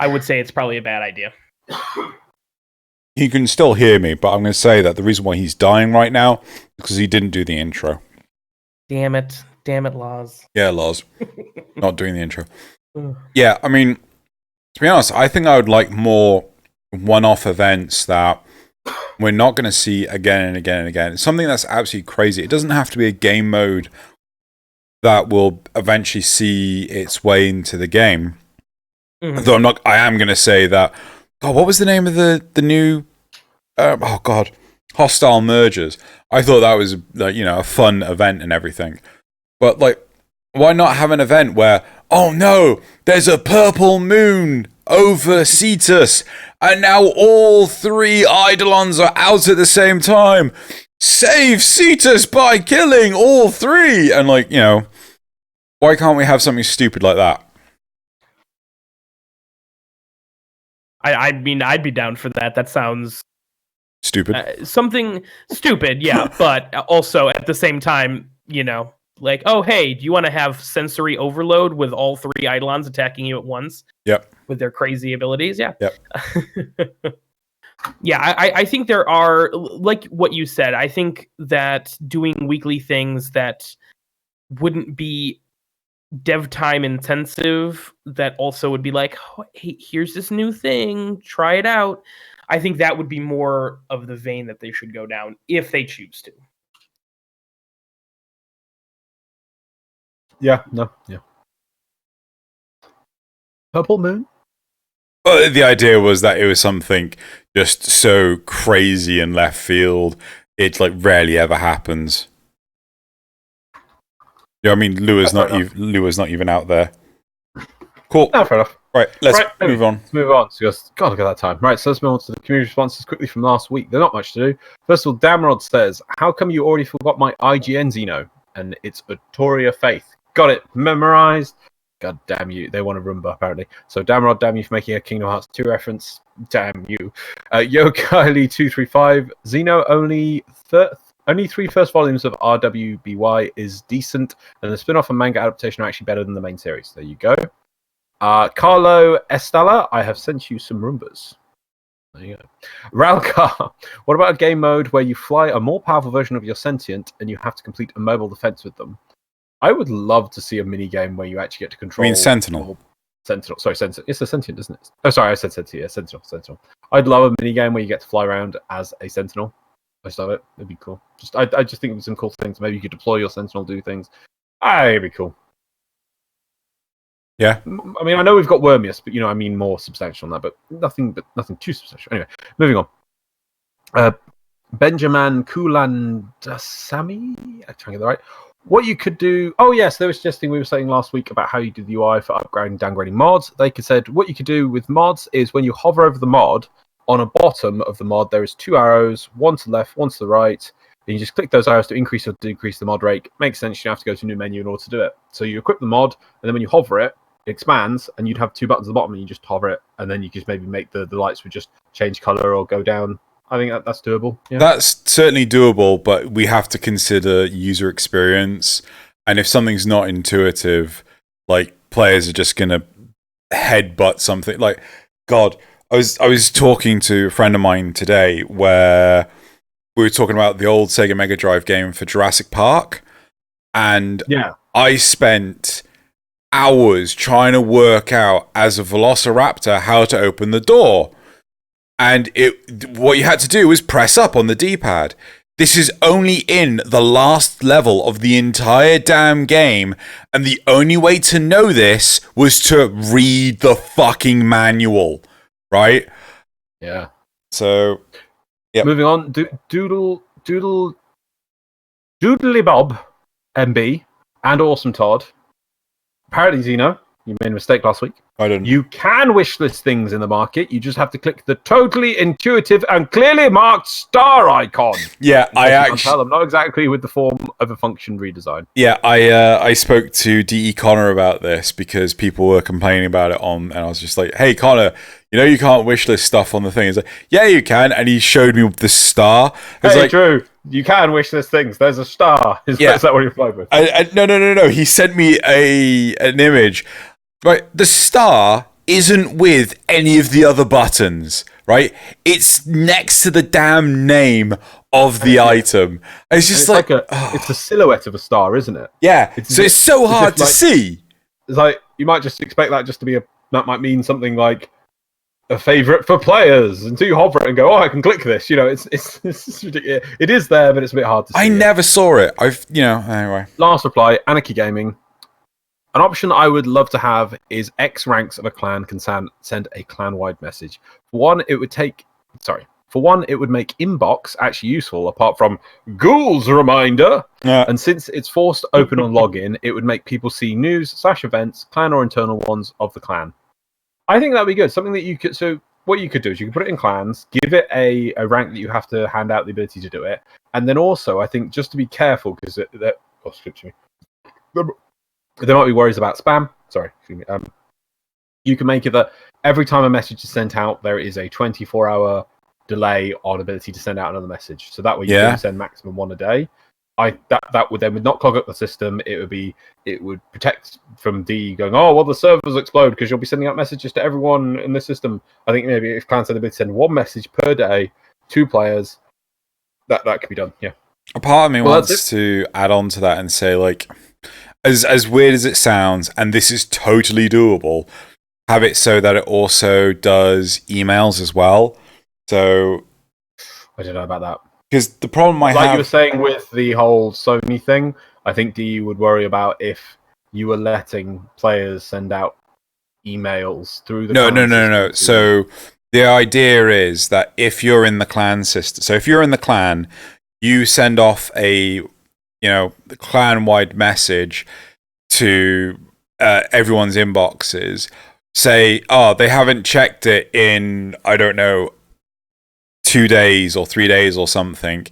would say it's probably a bad idea. You can still hear me, but I'm going to say that the reason why he's dying right now is because he didn't do the intro. Damn it, Loz. Yeah, Loz. Not doing the intro. Yeah, I mean, to be honest, I think I would like more one-off events that we're not going to see again and again and again. It's something that's absolutely crazy. It doesn't have to be a game mode that will eventually see its way into the game. Though I am going to say that, God, what was the name of the new, Hostile Mergers? I thought that was, a fun event and everything. But, why not have an event where, oh no, there's a purple moon over Cetus, and now all 3 Eidolons are out at the same time. Save Cetus by killing all 3! And, why can't we have something stupid like that? I mean, I'd be down for that. That sounds... Stupid? Something stupid, yeah, but also at the same time, oh, hey, do you want to have sensory overload with all 3 Eidolons attacking you at once? Yep. With their crazy abilities? Yeah. Yep. Yeah, I think there are, like what you said, I think that doing weekly things that wouldn't be dev time intensive, that also would be like, oh, hey, here's this new thing, try it out. I think that would be more of the vein that they should go down if they choose to. Yeah, no, yeah. Purple Moon? Well, the idea was that it was something just so crazy and left field. It like rarely ever happens. Yeah, I mean, Lua's not even out there. Cool. No, fair enough. Right, let's move on. Let's move on. So, God, look at that time. Right, so let's move on to the community responses quickly from last week. There's not much to do. First of all, Damrod says, "How come you already forgot my IGN Xeno?" And it's Autoria Faith. Got it memorized. God damn you. They want a Roomba, apparently. So, Damrod, damn you for making a Kingdom Hearts 2 reference. Damn you. Yo Kylie235, Xeno only 3 first volumes of RWBY is decent, and the spin-off and manga adaptation are actually better than the main series. There you go. Carlo Estella, I have sent you some Roombas. There you go. Ralcar, what about a game mode where you fly a more powerful version of your sentient and you have to complete a mobile defense with them? I would love to see a mini game where you actually get to control. I mean, Sentinel. Sentinel. Sorry, Sentinel. It's a sentient, isn't it? Oh, sorry, I said Sentinel. Yeah, Sentinel. I'd love a mini game where you get to fly around as a Sentinel. I just love it. It'd be cool. I just think of some cool things. Maybe you could deploy your Sentinel, do things. It'd be cool. Yeah. I mean, I know we've got Wormius, but I mean more substantial than that. But nothing too substantial. Anyway, moving on. Benjamin Kulandasamy. I'm trying to get that right. What you could do... Oh, yes, they were suggesting, we were saying last week about how you do the UI for upgrading and downgrading mods. They said what you could do with mods is when you hover over the mod, on the bottom of the mod, there is 2 arrows, one to the left, one to the right. And you just click those arrows to increase or decrease the mod rate. Makes sense. You don't have to go to a new menu in order to do it. So you equip the mod, and then when you hover it, it expands, and you'd have 2 buttons at the bottom, and you just hover it, and then you just maybe make the lights would just change color or go down. I think that's doable. Yeah. That's certainly doable, but we have to consider user experience. And if something's not intuitive, like players are just gonna headbutt something. Like, God, I was talking to a friend of mine today where we were talking about the old Sega Mega Drive game for Jurassic Park, and I spent hours trying to work out as a Velociraptor how to open the door. And what you had to do was press up on the D-pad. This is only in the last level of the entire damn game, and the only way to know this was to read the fucking manual, right? Yeah. So, yeah. Moving on, Doodly Bob, MB, and Awesome Todd. Apparently, Xeno, you made a mistake last week. I didn't. You can wishlist things in the market. You just have to click the totally intuitive and clearly marked star icon. Yeah, I actually tell them not exactly with the form of a function redesign. Yeah, I spoke to DE Connor about this because people were complaining about it and I was just like, "Hey Connor, you can't wishlist stuff on the thing." He's like, "Yeah, you can," and he showed me the star. Hey, like, Drew, you can wishlist things. There's a star. Is that what you applied with? No. He sent me an image. Right, the star isn't with any of the other buttons, right? It's next to the damn name of the item. And it's just it's a silhouette of a star, isn't it? Yeah. It's so hard to see. It's like you might just expect that just to be that might mean something like a favorite for players until you hover it and go, "Oh, I can click this." It's ridiculous. It is there, but it's a bit hard to see. I never saw it. Anyway. Last reply, Anarchy Gaming. An option I would love to have is X ranks of a clan can send a clan-wide message. For one, it would make inbox actually useful, apart from Ghouls reminder. Yeah. And since it's forced open on login, it would make people see news/events, clan or internal ones of the clan. I think that'd be good. Something that you could. So what you could do is you could put it in clans, give it a rank that you have to hand out the ability to do it, and then also I think just to be careful because there might be worries about spam. Sorry, excuse me. You can make it that every time a message is sent out, there is a 24-hour delay on ability to send out another message. So that way you can send maximum one a day. That would not clog up the system. It would protect from going, "Oh, well, the servers explode," because you'll be sending out messages to everyone in the system. I think maybe if clans had the ability to send one message per day, 2 players, that could be done. Yeah. A part of me wants to add on to that and say, like, as weird as it sounds, and this is totally doable, have it so that it also does emails as well. So I don't know about that. Because the problem I have... Like you were saying with the whole Sony thing, I think DE would worry about if you were letting players send out emails through the No. clan system So the idea is that if you're in the clan system, so if you're in the clan, you send off a clan-wide message to everyone's inboxes. Say, oh, they haven't checked it in, I don't know, 2 days or 3 days or something.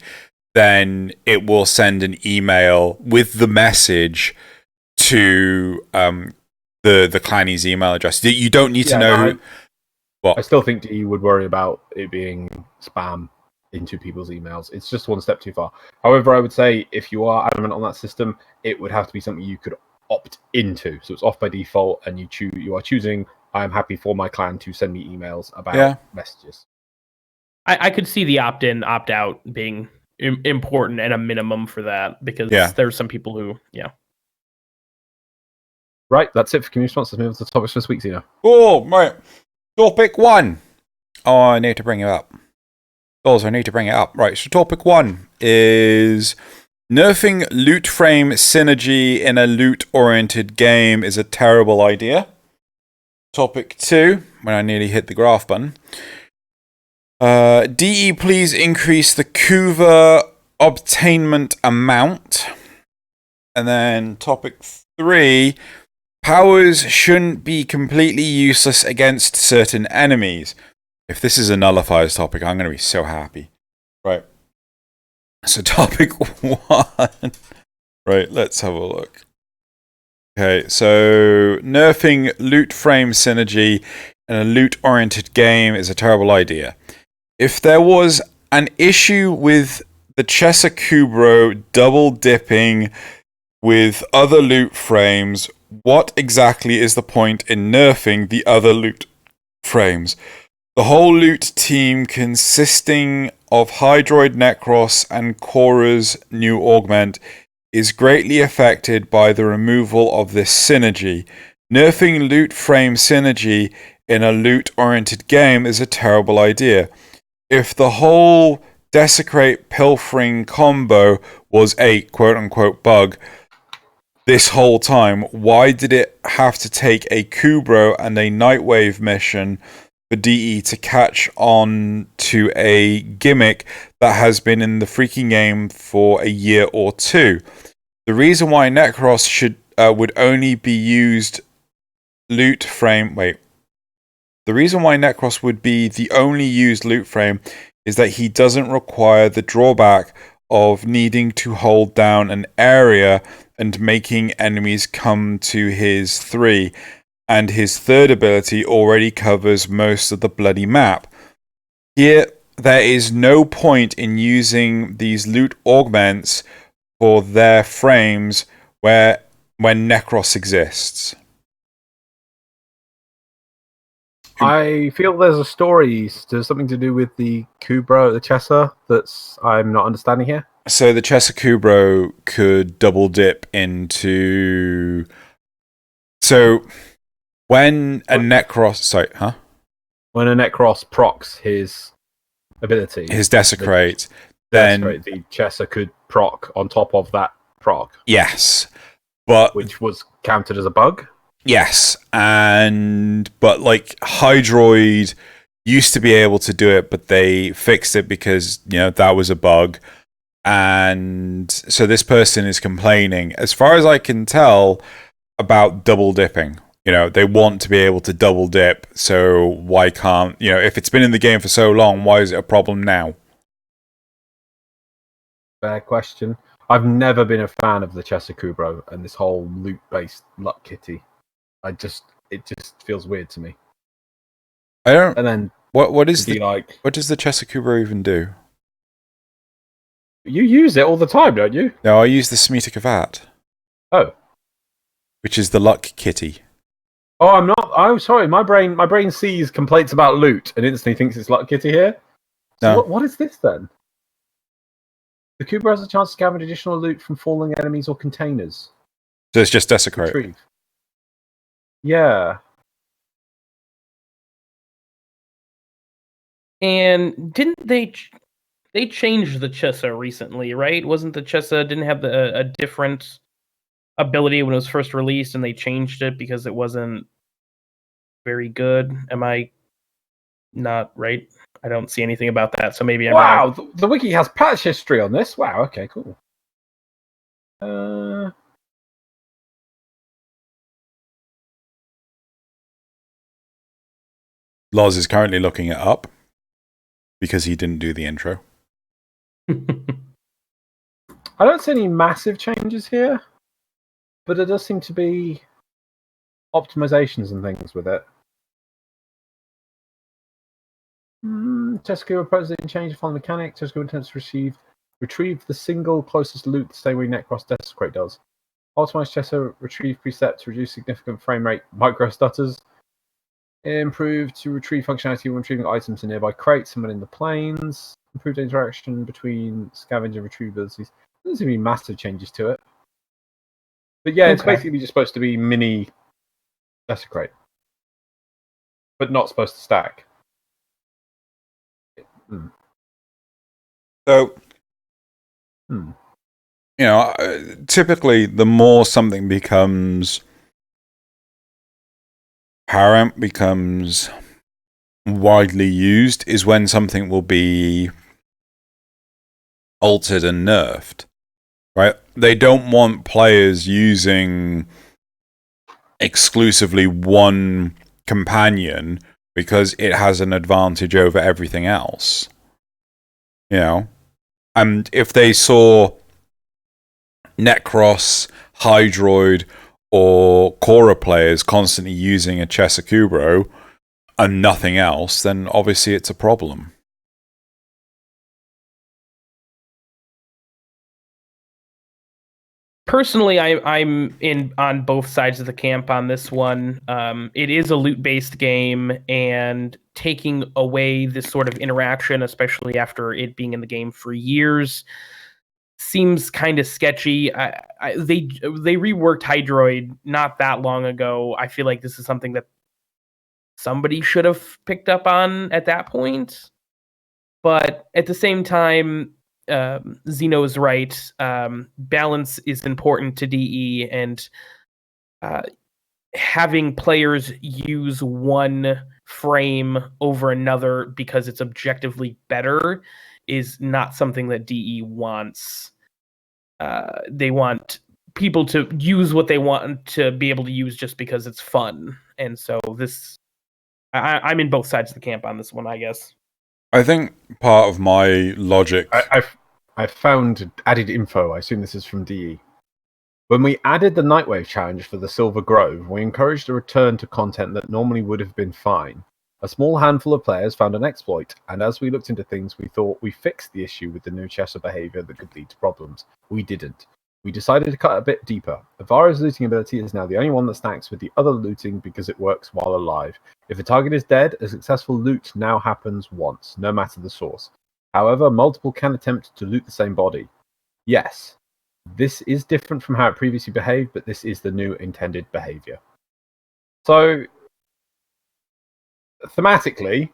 Then it will send an email with the message to the clanny's email address. You don't need to know what. I still think you would worry about it being spam into people's emails. It's just one step too far. However, I would say if you are adamant on that system, it would have to be something you could opt into. So it's off by default, and you are choosing, I am happy for my clan to send me emails about messages. I could see the opt-in, opt-out being important and a minimum for that, because there's some people who, Right, that's it for community response. Let's move on to the topics for this week, Xeno. Oh, right. Topic 1. Oh, I need to bring it up. Right, so topic 1 is nerfing loot frame synergy in a loot-oriented game is a terrible idea. Topic 2, when I nearly hit the graph button. DE, please increase the Kuva obtainment amount. And then topic 3, powers shouldn't be completely useless against certain enemies. If this is a nullifiers topic, I'm going to be so happy. Right. So topic 1. Right, let's have a look. Okay, so nerfing loot frame synergy in a loot-oriented game is a terrible idea. If there was an issue with the Chesakubro double dipping with other loot frames, what exactly is the point in nerfing the other loot frames? The whole loot team, consisting of Hydroid Necros and Korra's new augment, is greatly affected by the removal of this synergy. Nerfing loot frame synergy in a loot-oriented game is a terrible idea. If the whole Desecrate Pilfering combo was a quote-unquote bug this whole time, why did it have to take a Kubro and a Nightwave mission for DE to catch on to a gimmick that has been in the freaking game for a year or two? The reason why Necros would only be used loot frame... The reason why Necros would be the only used loot frame is that he doesn't require the drawback of needing to hold down an area and making enemies come to his 3, and his third ability already covers most of the bloody map. Here, there is no point in using these loot augments for their frames when Necros exists. I feel there's a story, there's something to do with the Kubro, the Chesa, that's I'm not understanding here. So the Chesakubro could double dip into... So when a Necros... Sorry, huh? When a Necros procs his ability... His Desecrate, then... the Chesa could proc on top of that proc. Yes, but... Which was counted as a bug? Yes, but like Hydroid used to be able to do it, but they fixed it because that was a bug, and so this person is complaining, as far as I can tell, about double dipping. They want to be able to double dip, so why can't if it's been in the game for so long, why is it a problem now? Fair question. I've never been a fan of the Chesakubro and this whole loot-based luck kitty. It just feels weird to me. I don't. And then what does the Chesakubro even do? You use it all the time, don't you? No, I use the Smeatakavat. Oh, which is the luck kitty. Oh, I'm not. Oh, sorry. My brain sees complaints about loot and instantly thinks it's luck kitty here. So No. what is this then? The Kubro has a chance to scavenge additional loot from falling enemies or containers. So it's just Desecrate. Retrieve. Yeah. And didn't they changed the Chesa recently, right? Wasn't the Chesa didn't have a different ability when it was first released, and they changed it because it wasn't very good. Am I not right? I don't see anything about that, so maybe I'm wrong. Wow, the wiki has patch history on this. Wow, okay, cool. Loz is currently looking it up because he didn't do the intro. I don't see any massive changes here, but there does seem to be optimizations and things with it. Tesco proposes a change upon the mechanic. Tesco attempts to retrieve the single closest loot the same way Necros Desecrate does. Optimized Chester retrieve preset to reduce significant frame rate micro stutters. Improved to retrieve functionality when retrieving items in nearby crates and when in the plains. Improved interaction between scavenge and retrieve abilities. There doesn't seem to be massive changes to it. But yeah, it's basically just supposed to be mini Desecrate. But not supposed to stack. So, typically the more something becomes apparent, becomes widely used, is when something will be altered and nerfed, right? They don't want players using exclusively one companion because it has an advantage over everything else. And if they saw Necros, Hydroid, or Korra players constantly using a Chesakubro and nothing else, then obviously it's a problem. Personally, I'm on both sides of the camp on this one. It is a loot-based game, and taking away this sort of interaction, especially after it being in the game for years, seems kind of sketchy. They reworked Hydroid not that long ago. I feel like this is something that somebody should have picked up on at that point. But at the same time, Xeno is right. Balance is important to DE, and having players use one frame over another because it's objectively better is not something that DE wants. They want people to use what they want to be able to use just because it's fun. And so I'm in both sides of the camp on this one, I guess. I think part of my logic... I found added info. I assume this is from DE. When we added the Nightwave challenge for the Silver Grove, we encouraged a return to content that normally would have been fine. A small handful of players found an exploit, and as we looked into things, we thought we fixed the issue with the new Chester behavior that could lead to problems. We didn't. We decided to cut a bit deeper. Avara's looting ability is now the only one that stacks with the other looting because it works while alive. If a target is dead, a successful loot now happens once, no matter the source. However, multiple can attempt to loot the same body. Yes, this is different from how it previously behaved, but this is the new intended behavior. So, thematically,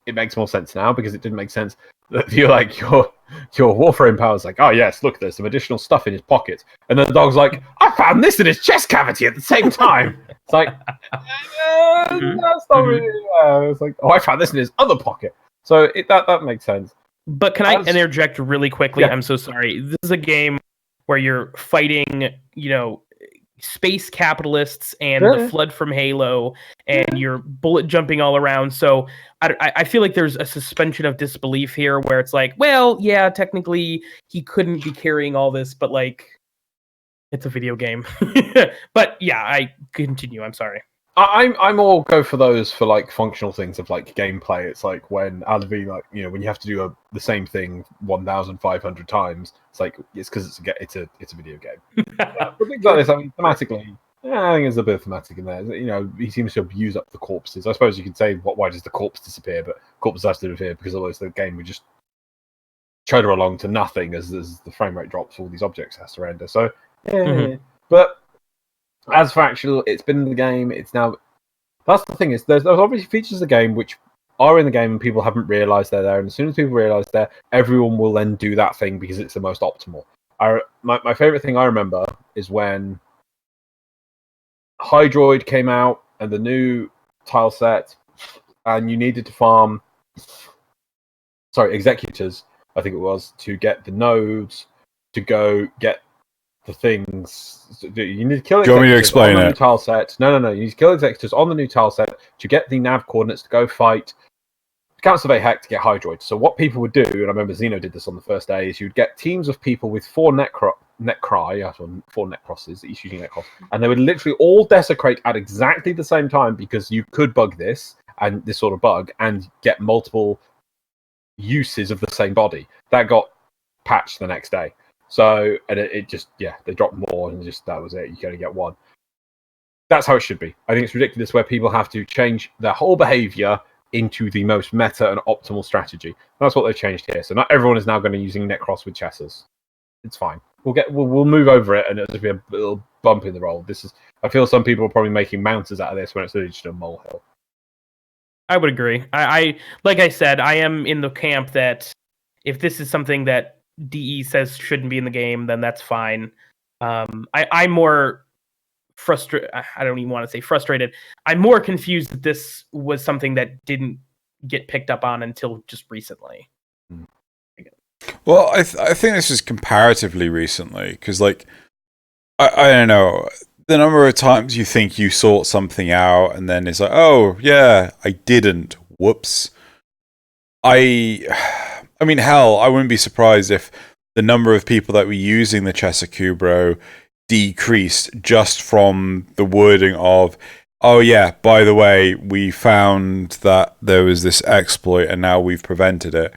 it makes more sense now because it didn't make sense that you're like your Warframe power's like, oh yes, look, there's some additional stuff in his pocket, and then the dog's like, I found this in his chest cavity at the same time. It's like, that's not really. It's like, oh, I found this in his other pocket. So that makes sense. But can I interject really quickly? Yeah. I'm so sorry. This is a game where you're fighting, space capitalists and the Flood from Halo, and you're bullet jumping all around. So I feel like there's a suspension of disbelief here where it's like, well, yeah, technically he couldn't be carrying all this, but like, it's a video game. But yeah, I continue. I'm sorry. I'm all go for those for like functional things of like gameplay. It's like when Alavi, like when you have to do the same thing 1,500 times. It's like it's because it's a video game. But things like this, I mean, thematically, I think there's a bit of thematic in there. He seems to abuse up the corpses. I suppose you could say, why does the corpse disappear? But corpses have to disappear because otherwise the game would just chutter along to nothing as the frame rate drops. All these objects has to render. So, but. As for actual, it's been in the game. It's now. That's the thing is, there's obviously features of the game which are in the game and people haven't realised they're there. And as soon as people realise they're, everyone will then do that thing because it's the most optimal. My favourite thing I remember is when Hydroid came out and the new tile set, and you needed to farm executors, I think it was, to get the nodes to go get the things. You need to kill executors. Do you want me to explain on the it? new tile set. No. You need to kill executors on the new tile set to get the nav coordinates to go fight Council of Hack to get Hydroid. So what people would do, and I remember Xeno did this on the first day, is you'd get teams of people with 4 Necrosses, it's usually Necros, and they would literally all desecrate at exactly the same time, because you could bug this and this sort of bug and get multiple uses of the same body. That got patched the next day. So, and it just, they dropped more, and just that was it. You can only get one. That's how it should be. I think it's ridiculous where people have to change their whole behavior into the most meta and optimal strategy. That's what they've changed here. So not everyone is now going to be using Necros with chesses. It's fine. We'll move over it, and it'll just be a little bump in the road. I feel some people are probably making mountains out of this when it's really just a molehill. I would agree. I like I said, I am in the camp that if this is something that DE says shouldn't be in the game, then that's fine. I'm more frustrated. I don't even want to say frustrated. I'm more confused that this was something that didn't get picked up on until just recently. Well, I think this is comparatively recently, because, like, I don't know, the number of times you think you sort something out, and then it's like, oh, yeah, I didn't. Whoops. I mean, hell, I wouldn't be surprised if the number of people that were using the Chesakubro decreased just from the wording of, oh yeah, by the way, we found that there was this exploit and now we've prevented it.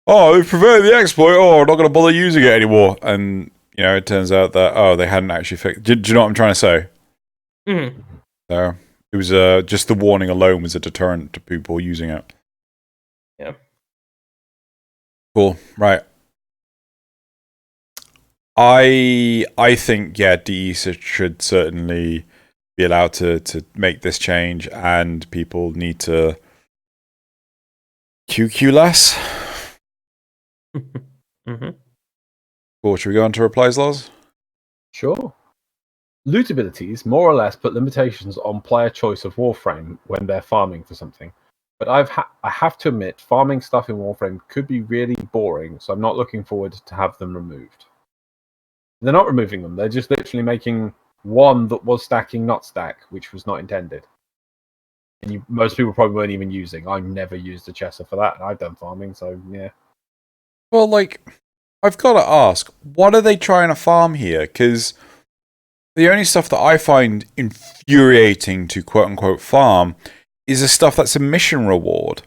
Oh, we've prevented the exploit, oh, I'm not going to bother using it anymore. And, you know, it turns out that, oh, they hadn't actually fixed. Do you know what I'm trying to say? Mm-hmm. So, it was just the warning alone was a deterrent to people using it. Yeah. Cool, right. I think, yeah, DE should certainly be allowed to make this change, and people need to QQ less. Mm-hmm. Cool, should we go on to replies, Loz? Sure. Loot abilities more or less put limitations on player choice of Warframe when they're farming for something. But I have to admit, farming stuff in Warframe could be really boring, so I'm not looking forward to have them removed. They're not removing them, they're just literally making one that was stacking not stack, which was not intended. And most people probably weren't even using. I've never used a Chesser for that, and I've done farming, so yeah. Well, like, I've got to ask, what are they trying to farm here? Because the only stuff that I find infuriating to quote-unquote farm is the stuff that's a mission reward.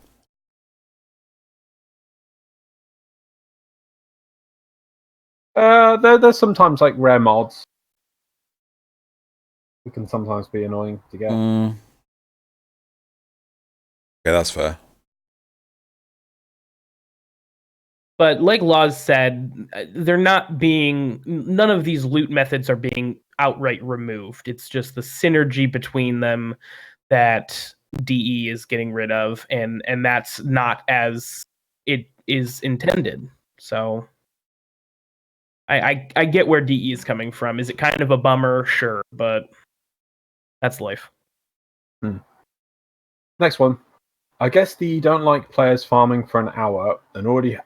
There's sometimes like rare mods. It can sometimes be annoying to get. Okay, that's fair. But like Loz said, none of these loot methods are being outright removed. It's just the synergy between them that DE is getting rid of, and that's not as it is intended. So I get where DE is coming from. Is it kind of a bummer? Sure, but that's life. Next one. I guess the don't like players farming for an hour and already...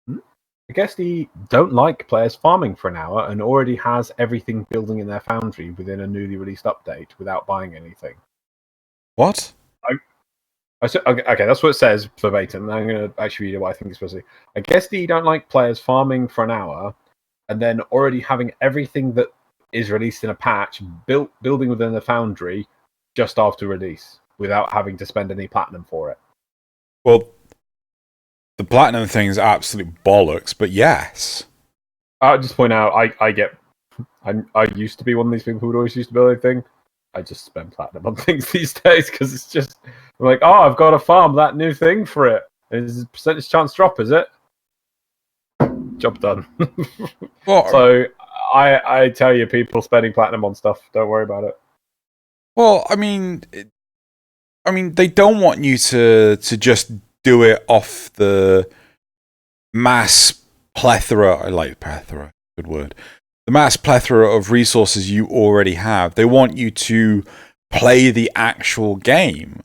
I guess the don't like players farming for an hour and already has everything building in their foundry within a newly released update without buying anything. What? Okay, that's what it says verbatim. I'm going to actually read what I think it's supposed to be. I guess the don't like players farming for an hour and then already having everything that is released in a patch building within the foundry just after release without having to spend any platinum for it. Well, the platinum thing is absolute bollocks, but yes. I'll just point out, I used to be one of these people who would always used to build anything. I just spend platinum on things these days because it's just, I'm like, oh, I've got to farm that new thing for it. Is a percentage chance drop, is it? Job done. Well, so I tell you, people spending platinum on stuff, don't worry about it. Well, I mean, they don't want you to just do it off the mass plethora. I like plethora, good word. the mass plethora of resources you already have. They want you to play the actual game.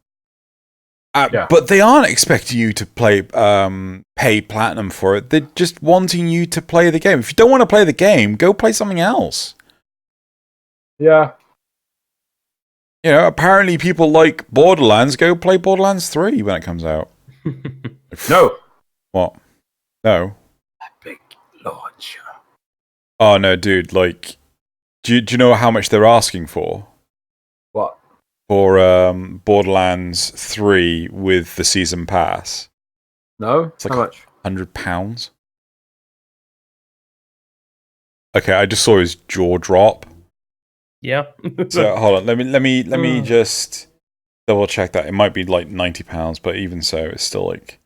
But they aren't expecting you to pay platinum for it. They're just wanting you to play the game. If you don't want to play the game, go play something else. Yeah. You know, apparently people like Borderlands. Go play Borderlands 3 when it comes out. No. What? No. Epic launcher. Oh, no, dude. Like, do you know how much they're asking for? What? For Borderlands 3 with the season pass. No? It's like how much? £100. Okay, I just saw his jaw drop. Yeah. So hold on, let me just double check that. It might be like £90, but even so, it's still like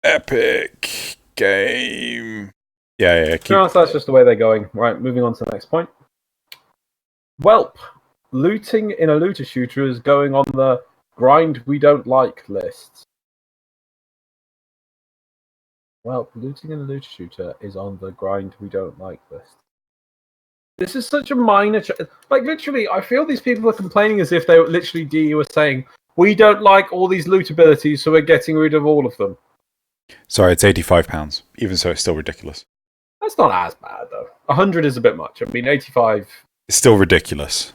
epic game. Yeah. That's just the way they're going. Right, moving on to the next point. Welp. Looting in a looter shooter is going on the grind we don't like list. Well, looting in a looter shooter is on the grind we don't like list. This is such a minor... like, literally, I feel these people are complaining as if they were literally DE were saying, we don't like all these loot abilities, so we're getting rid of all of them. Sorry, it's £85. Even so, it's still ridiculous. That's not as bad, though. 100 is a bit much. I mean, 85... It's still ridiculous.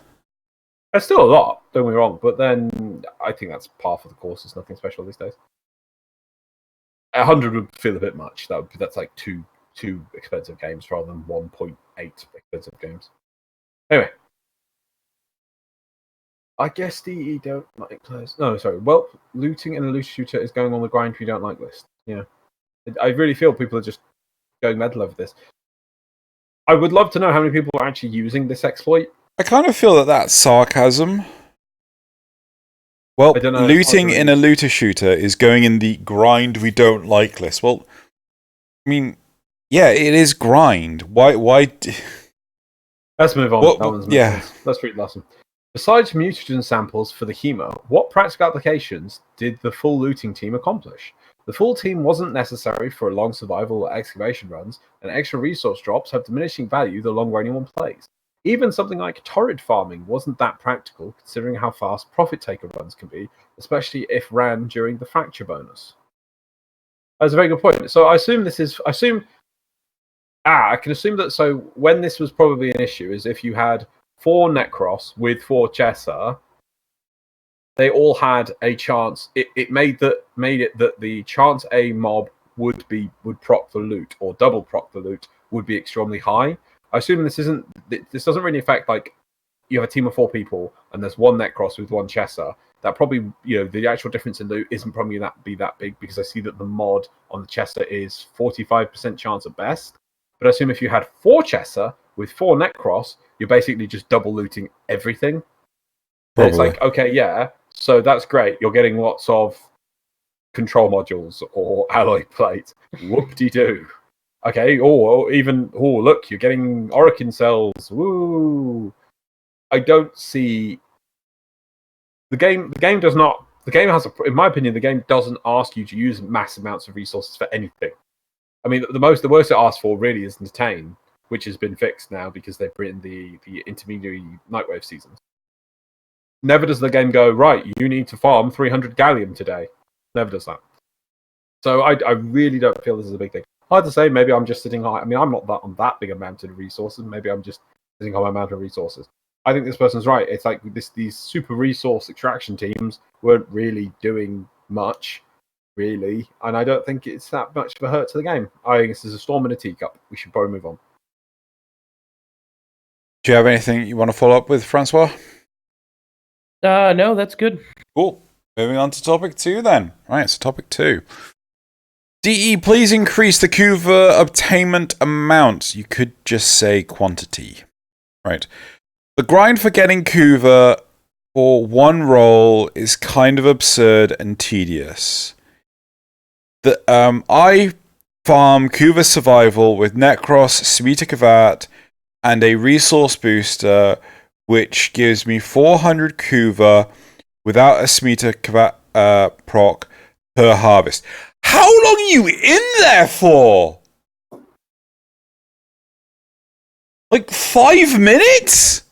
That's still a lot, don't get me wrong, but then I think that's par for the course. It's nothing special these days. 100 would feel a bit much. That's like two expensive games rather than 1.8 expensive games. Anyway. I guess DE don't like players. No, sorry. Well, looting in a looter shooter is going on the grind we don't like list. Yeah. I really feel people are just going mental over this. I would love to know how many people are actually using this exploit. I kind of feel that that's sarcasm. Well, looting in a looter shooter is going in the grind we don't like list. Well, I mean, yeah, it is grind. Why? Let's move on. Well, yeah. Let's read the last one. Besides mutagen samples for the Hemo, what practical applications did the full looting team accomplish? The full team wasn't necessary for long survival or excavation runs, and extra resource drops have diminishing value the longer anyone plays. Even something like torrid farming wasn't that practical, considering how fast profit taker runs can be, especially if ran during the fracture bonus. That's a very good point. So I assume this is... I can assume that... So when this was probably an issue is if you had 4 Necros with 4 Chesser, they all had a chance. It made it that the chance a mob would proc the loot or double proc the loot would be extremely high. I assume this doesn't really affect, like, you have a team of 4 people and there's 1 Necros with 1 Chesser. That probably, the actual difference in loot isn't probably that big, because I see that the mod on the Chesser is 45% chance at best. But I assume if you had 4 Chesser with 4 Necros, you're basically just double looting everything. It's like, okay, yeah, so that's great. You're getting lots of control modules or alloy plate. Whoop-de-doo. Okay, look, you're getting Orokin cells. Woo! I don't see... The game in my opinion, the game doesn't ask you to use mass amounts of resources for anything. I mean, the worst it asks for really is Detain, which has been fixed now because they've written the intermediary Nightwave seasons. Never does the game go, right, you need to farm 300 gallium today. Never does that. So I really don't feel this is a big thing. Hard to say, maybe I'm just sitting high. I mean, I'm not on that big amount of resources. Maybe I'm just sitting on my amount of resources. I think this person's right. It's like these super resource extraction teams weren't really doing much, really. And I don't think it's that much of a hurt to the game. I think this is a storm in a teacup. We should probably move on. Do you have anything you want to follow up with, Francois? No, that's good. Cool. Moving on to topic 2 then. Right, so topic 2. DE, please increase the Kuva obtainment amount. You could just say quantity. Right. The grind for getting Kuva for one roll is kind of absurd and tedious. I farm Kuva survival with Necros, Smita Kavat, and a resource booster, which gives me 400 Kuva without a Smita Kavat proc per harvest. How long are you in there for? Like 5 minutes?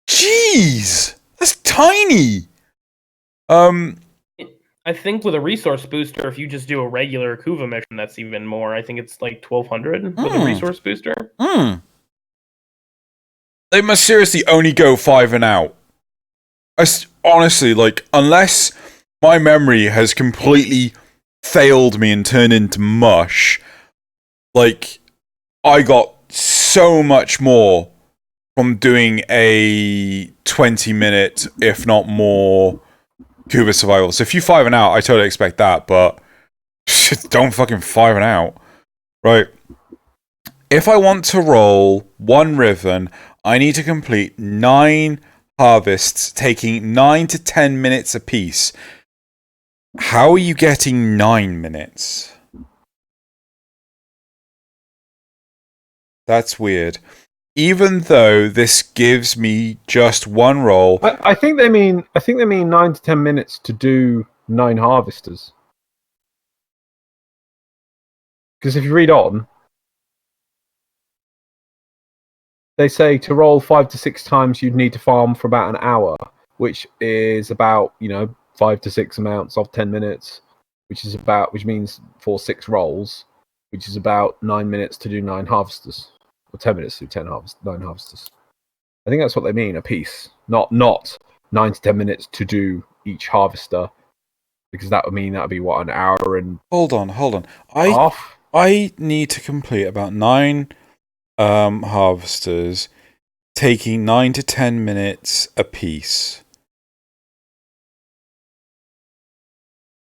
Jeez, that's tiny. I think with a resource booster, if you just do a regular Kuva mission, that's even more. I think it's like 1200 with a resource booster. They must seriously only go 5 and out. Honestly, like, unless my memory has completely failed me and turned into mush, like, I got so much more from doing a 20-minute, if not more, Kuva survival. So if you 5 and out, I totally expect that, but don't fucking 5 and out. Right. If I want to roll 1 Riven, I need to complete 9 harvests, taking 9 to 10 minutes apiece. How are you getting 9 minutes? That's weird. Even though this gives me just 1 roll. I think they mean 9 to 10 minutes to do 9 harvesters. Because if you read on, they say to roll 5 to 6 times you'd need to farm for about an hour, which is about 5 to 6 amounts of 10 minutes, which means for 6 rolls, which is about 9 minutes to do 9 harvesters. Or 10 minutes to do 9 harvesters. I think that's what they mean, a piece. Not 9 to 10 minutes to do each harvester. Because that would mean that would be, what, an hour and... Hold on. half? I need to complete about 9 harvesters, taking 9 to 10 minutes apiece.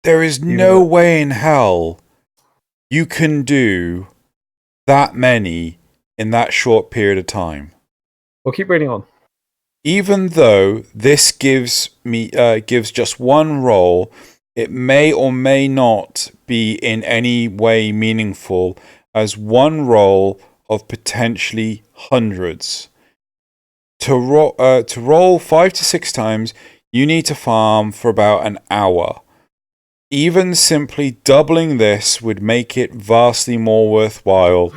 There is no way in hell you can do that many in that short period of time. Well, keep reading on. Even though this gives just 1 roll, it may or may not be in any way meaningful as 1 roll of potentially hundreds. To roll 5 to 6 times, you need to farm for about an hour. Even simply doubling this would make it vastly more worthwhile.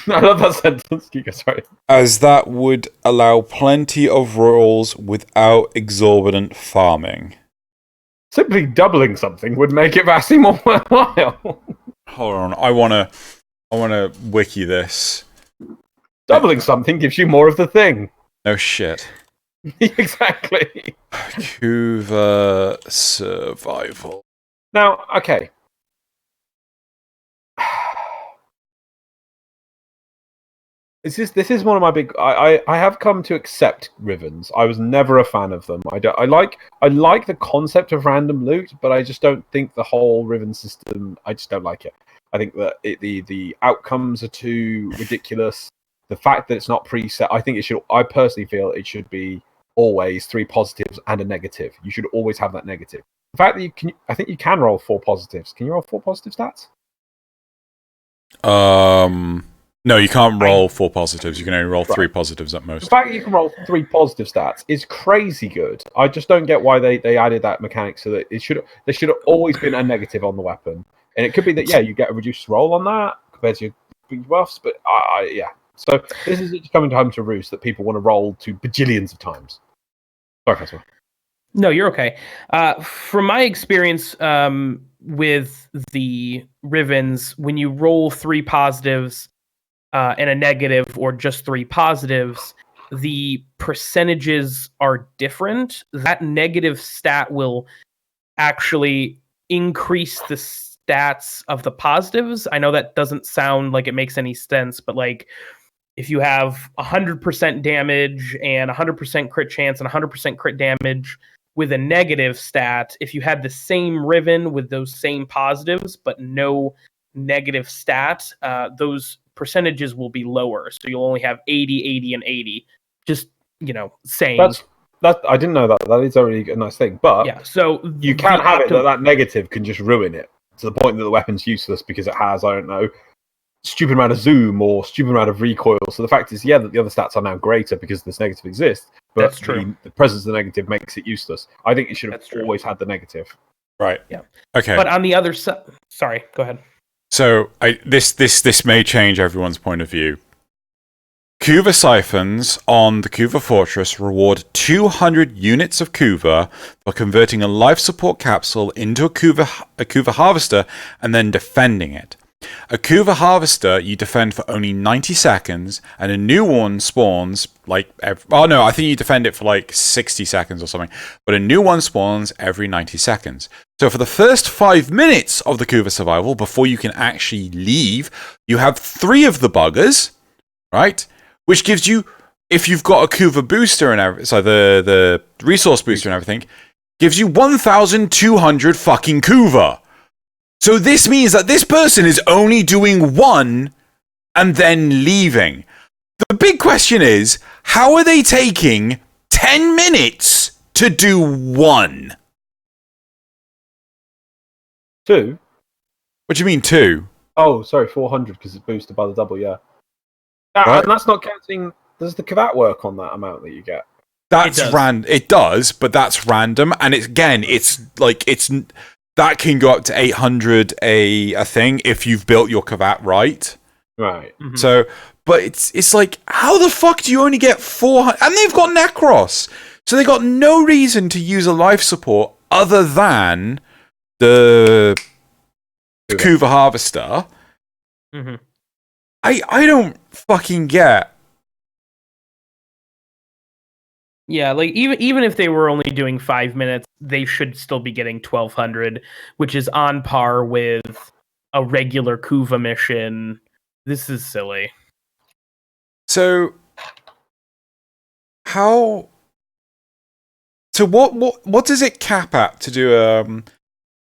I love that sentence. Sorry. As that would allow plenty of rolls without exorbitant farming. Simply doubling something would make it vastly more worthwhile. Hold on, I wanna wiki this. Doubling something gives you more of the thing. No shit. Exactly. Kuva survival. Now, okay. This is one of my big. I have come to accept Rivens. I was never a fan of them. I like the concept of random loot, but I just don't think the whole Riven system. I just don't like it. I think that the outcomes are too ridiculous. The fact that it's not preset, I think it should. I personally feel it should be always 3 positives and a negative. You should always have that negative. The fact that I think you can roll 4 positives. Can you roll 4 positive stats? No, you can't roll 4 positives. You can only roll 3 positives at most. The fact that you can roll 3 positive stats is crazy good. I just don't get why they added that mechanic so that there should have always been a negative on the weapon. And it could be that, you get a reduced roll on that compared to your buffs, but yeah. So this is just coming home to roost that people want to roll to bajillions of times. Sorry, Francois. No, you're okay. From my experience with the Rivens, when you roll 3 positives and a negative or just 3 positives, the percentages are different. That negative stat will actually increase the stats of the positives. I know that doesn't sound like it makes any sense, but like if you have 100% damage and 100% crit chance and 100% crit damage with a negative stat, if you had the same Riven with those same positives but no negative stat, those percentages will be lower. So you'll only have 80, 80, and 80. Just, saying. I didn't know that. That is already a nice thing. But yeah, so you can't have it that negative can just ruin it to the point that the weapon's useless because it has, I don't know, stupid amount of zoom or stupid amount of recoil. So the fact is, that the other stats are now greater because this negative exists. But that's true. The presence of the negative makes it useless. I think you should have always had the negative. Right. Yeah. Okay. But on the other side... Sorry, go ahead. So this may change everyone's point of view. Kuva siphons on the Kuva Fortress reward 200 units of Kuva for converting a life support capsule into a Kuva harvester and then defending it. A Kuva harvester you defend for only 90 seconds, and a new one spawns I think you defend it for like 60 seconds or something, but a new one spawns every 90 seconds. So for the first 5 minutes of the Kuva survival, before you can actually leave, you have 3 of the buggers, right? Which gives you, if you've got a Kuva booster and everything, so the resource booster and everything, gives you 1,200 fucking Kuva. So this means that this person is only doing 1 and then leaving. The big question is, how are they taking 10 minutes to do 1? 2? What do you mean 2? Oh, sorry, 400 because it's boosted by the double, yeah. Right. And that's not counting. Does the Kavat work on that amount that you get? That's random. It does, but that's random. And that can go up to 800 a thing if you've built your Kavat right. Right. Mhm. So, but it's like, how the fuck do you only get 400? And they've got Necros, so they got no reason to use a life support other than the Kuva harvester. Mhm. I don't fucking get. Yeah, like even if they were only doing 5 minutes, they should still be getting 1,200, which is on par with a regular Kuva mission. This is silly. So how? So what does it cap at to do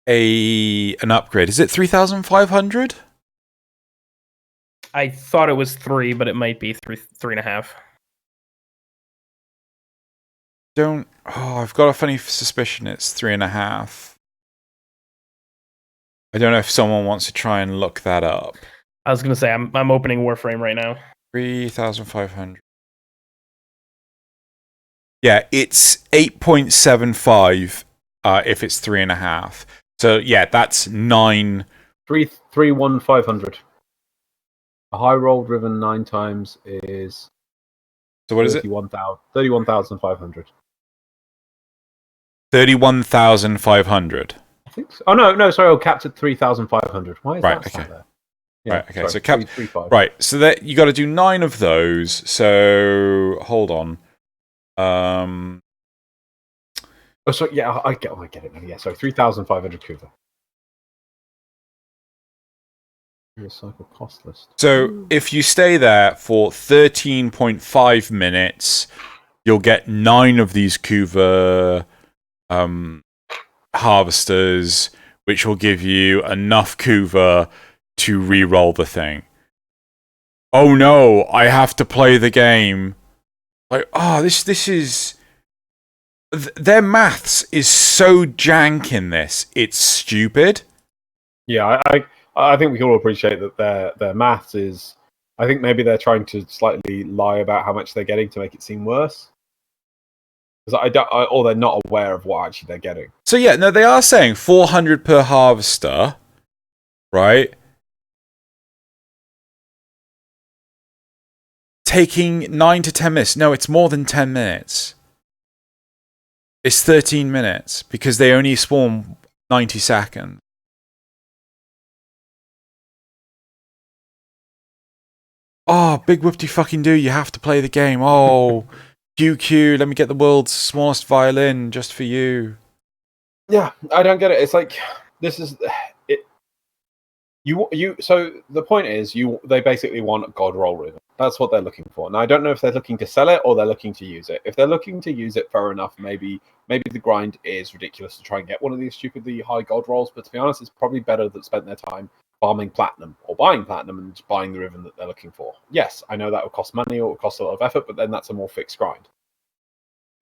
an upgrade? Is it 3,500? I thought it was 3, but it might be 3.5. I've got a funny suspicion it's 3.5. I don't know if someone wants to try and look that up. I was gonna say I'm opening Warframe right now. 3,500. Yeah, it's 8.75 if it's 3.5. So yeah, that's 9. 3,1,500. A high roll driven 9 times is. So what is it? 31,500. 31,500. I think so. Oh no, sorry, capped at 3,500. Why is Right, that okay. there? Yeah, Right, okay, sorry, so cap. 3,500. Right, so that you got to do 9 of those. So hold on. Oh, sorry, yeah, I get it now. Yeah, sorry, 3,500 Kuva. Recycle cost list. So if you stay there for 13.5 minutes, you'll get 9 of these Kuva harvesters, which will give you enough Kuva to re-roll the thing. Oh no, I have to play the game. Like, this is... Their maths is so jank in this. It's stupid. Yeah, I think we can all appreciate that their maths is. I think maybe they're trying to slightly lie about how much they're getting to make it seem worse. Because or they're not aware of what actually they're getting. So yeah, no, they are saying 400 per harvester, right? Taking 9 to 10 minutes. No, it's more than 10 minutes. It's 13 minutes because they only spawn 90 seconds. Oh, big whoop-de fucking do, you have to play the game. Oh, QQ, let me get the world's smallest violin just for you. Yeah, I don't get it. It's like, this is... So the point is, they basically want a god roll rhythm. That's what they're looking for. Now, I don't know if they're looking to sell it or they're looking to use it. If they're looking to use it, fair enough. Maybe the grind is ridiculous to try and get one of these stupidly high god rolls. But to be honest, it's probably better that spent their time farming platinum or buying platinum and just buying the rhythm that they're looking for. Yes, I know that will cost money or it will cost a lot of effort, but then that's a more fixed grind.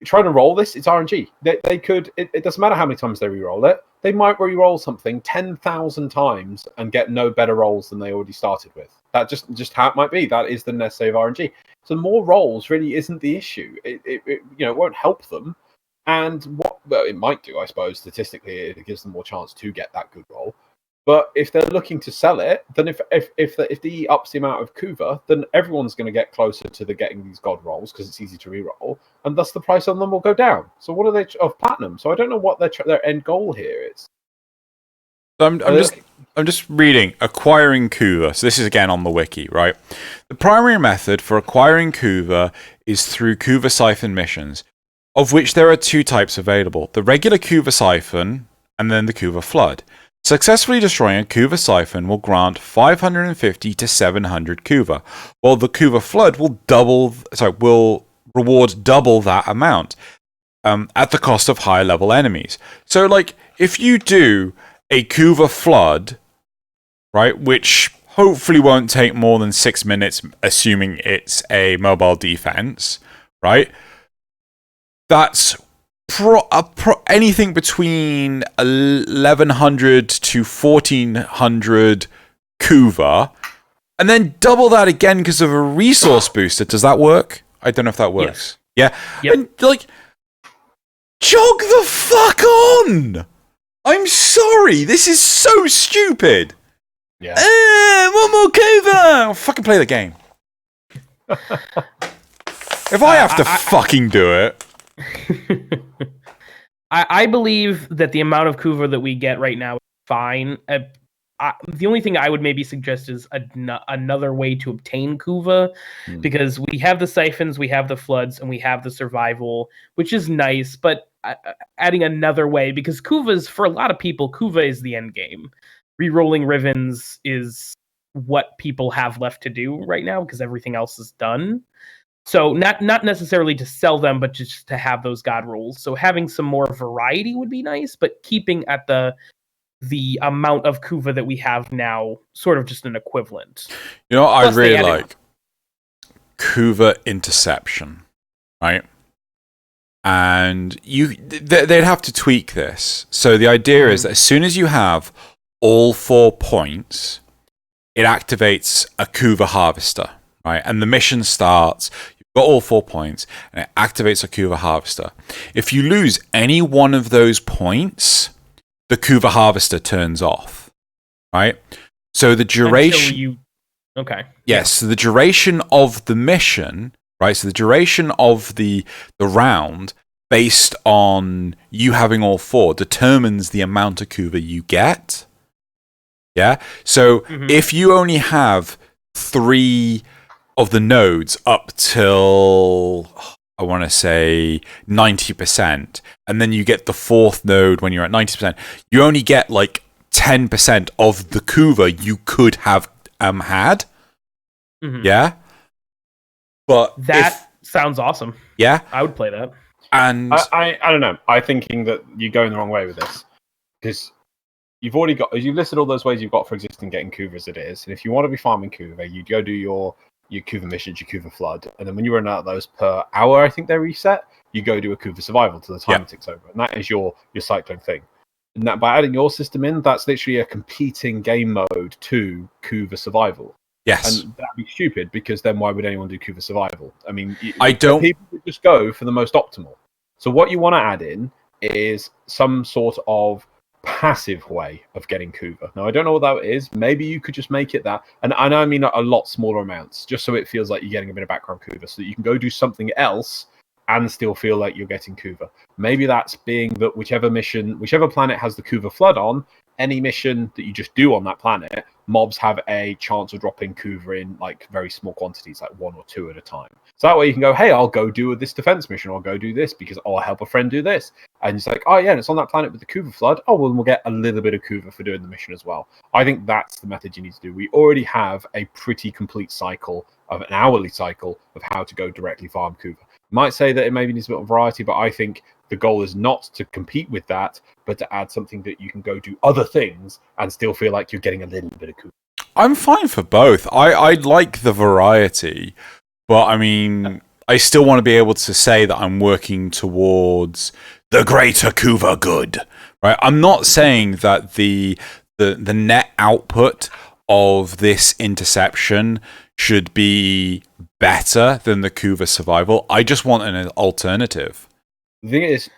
Trying to roll this, it's RNG. They could. It doesn't matter how many times they re-roll it. They might re-roll something 10,000 times and get no better rolls than they already started with. That just how it might be. That is the necessary of RNG. So more rolls really isn't the issue. It won't help them. And it might do, I suppose. Statistically, it gives them more chance to get that good roll. But if they're looking to sell it, then if the ups the amount of Kuva, then everyone's going to get closer to getting these god rolls because it's easy to reroll, and thus the price on them will go down. So what are they of platinum? So I don't know what their end goal here is. I'm just reading acquiring Kuva. So this is again on the wiki, right? The primary method for acquiring Kuva is through Kuva Siphon missions, of which there are 2 types available: the regular Kuva Siphon and then the Kuva Flood. Successfully destroying a Kuva Siphon will grant 550 to 700 Kuva, while the Kuva Flood will reward double that amount at the cost of higher level enemies. So, like, if you do a Kuva Flood, right, which hopefully won't take more than 6 minutes, assuming it's a mobile defense, right, that's anything between 1100 to 1400 Kuva, and then double that again because of a resource booster. Does that work? I don't know if that works. Yes. Yeah. Yep. And, like, jog the fuck on! I'm sorry, this is so stupid! Yeah. One more Kuva! I'll fucking play the game. If I have to fucking do it... I believe that the amount of Kuva that we get right now is fine. The only thing I would maybe suggest is another way to obtain Kuva, because we have the siphons, we have the floods, and we have the survival, which is nice, but adding another way, because Kuva's, for a lot of people, Kuva is the end game. Rerolling Rivens is what people have left to do right now, because everything else is done. So not necessarily to sell them, but just to have those god rolls. So having some more variety would be nice, but keeping at the amount of Kuva that we have now, sort of just an equivalent. You know what I really like? Kuva Interception, right? And they'd have to tweak this. So the idea is that as soon as you have all 4 points, it activates a Kuva Harvester, right? And the mission starts... got all 4 points, and it activates a Kuva Harvester. If you lose any one of those points, the Kuva Harvester turns off, right? So the duration... Okay. Yes, so the duration of the mission, right? So the duration of the round, based on you having all 4, determines the amount of Kuva you get. Yeah? So if you only have 3... of the nodes up till, I want to say, 90%, and then you get the 4th node when you're at 90%, you only get like 10% of the Kuva you could have had. Yeah? But that sounds awesome. Yeah? I would play that. And I don't know. I'm thinking that you're going the wrong way with this. Because you've already got, as you listed all those ways you've got for existing getting Kuva as it is, and if you want to be farming Kuva, you go do your Kuva missions, your Kuva Flood, and then when you run out of those per hour, I think they're reset, you go do a Kuva Survival till the timer ticks over. And that is your cycling thing. And that by adding your system in, that's literally a competing game mode to Kuva Survival. Yes. And that'd be stupid, because then why would anyone do Kuva Survival? I mean, people would just go for the most optimal. So what you want to add in is some sort of passive way of getting Kuva. Now, I don't know what that is. Maybe you could just make it that, and I mean a lot smaller amounts, just so it feels like you're getting a bit of background Kuva, so that you can go do something else and still feel like you're getting Kuva. Maybe that's being that whichever planet has the Kuva Flood on, any mission that you just do on that planet, mobs have a chance of dropping Kuva in like very small quantities, like 1 or 2 at a time. So that way you can go, hey, I'll go do this defense mission, or I'll go do this because I'll help a friend do this. And it's like, oh yeah, and it's on that planet with the Kuva Flood. Oh, well, we'll get a little bit of Kuva for doing the mission as well. I think that's the method you need to do. We already have a pretty complete cycle of an hourly cycle of how to go directly farm Kuva. Might say that it maybe needs a bit of variety, but I think the goal is not to compete with that, but to add something that you can go do other things and still feel like you're getting a little bit of Kuva. I'm fine for both. I like the variety, but I mean, I still want to be able to say that I'm working towards the greater Kuva good, right? I'm not saying that the net output of this interception should be better than the Kuva survival. I just want an alternative. The thing is,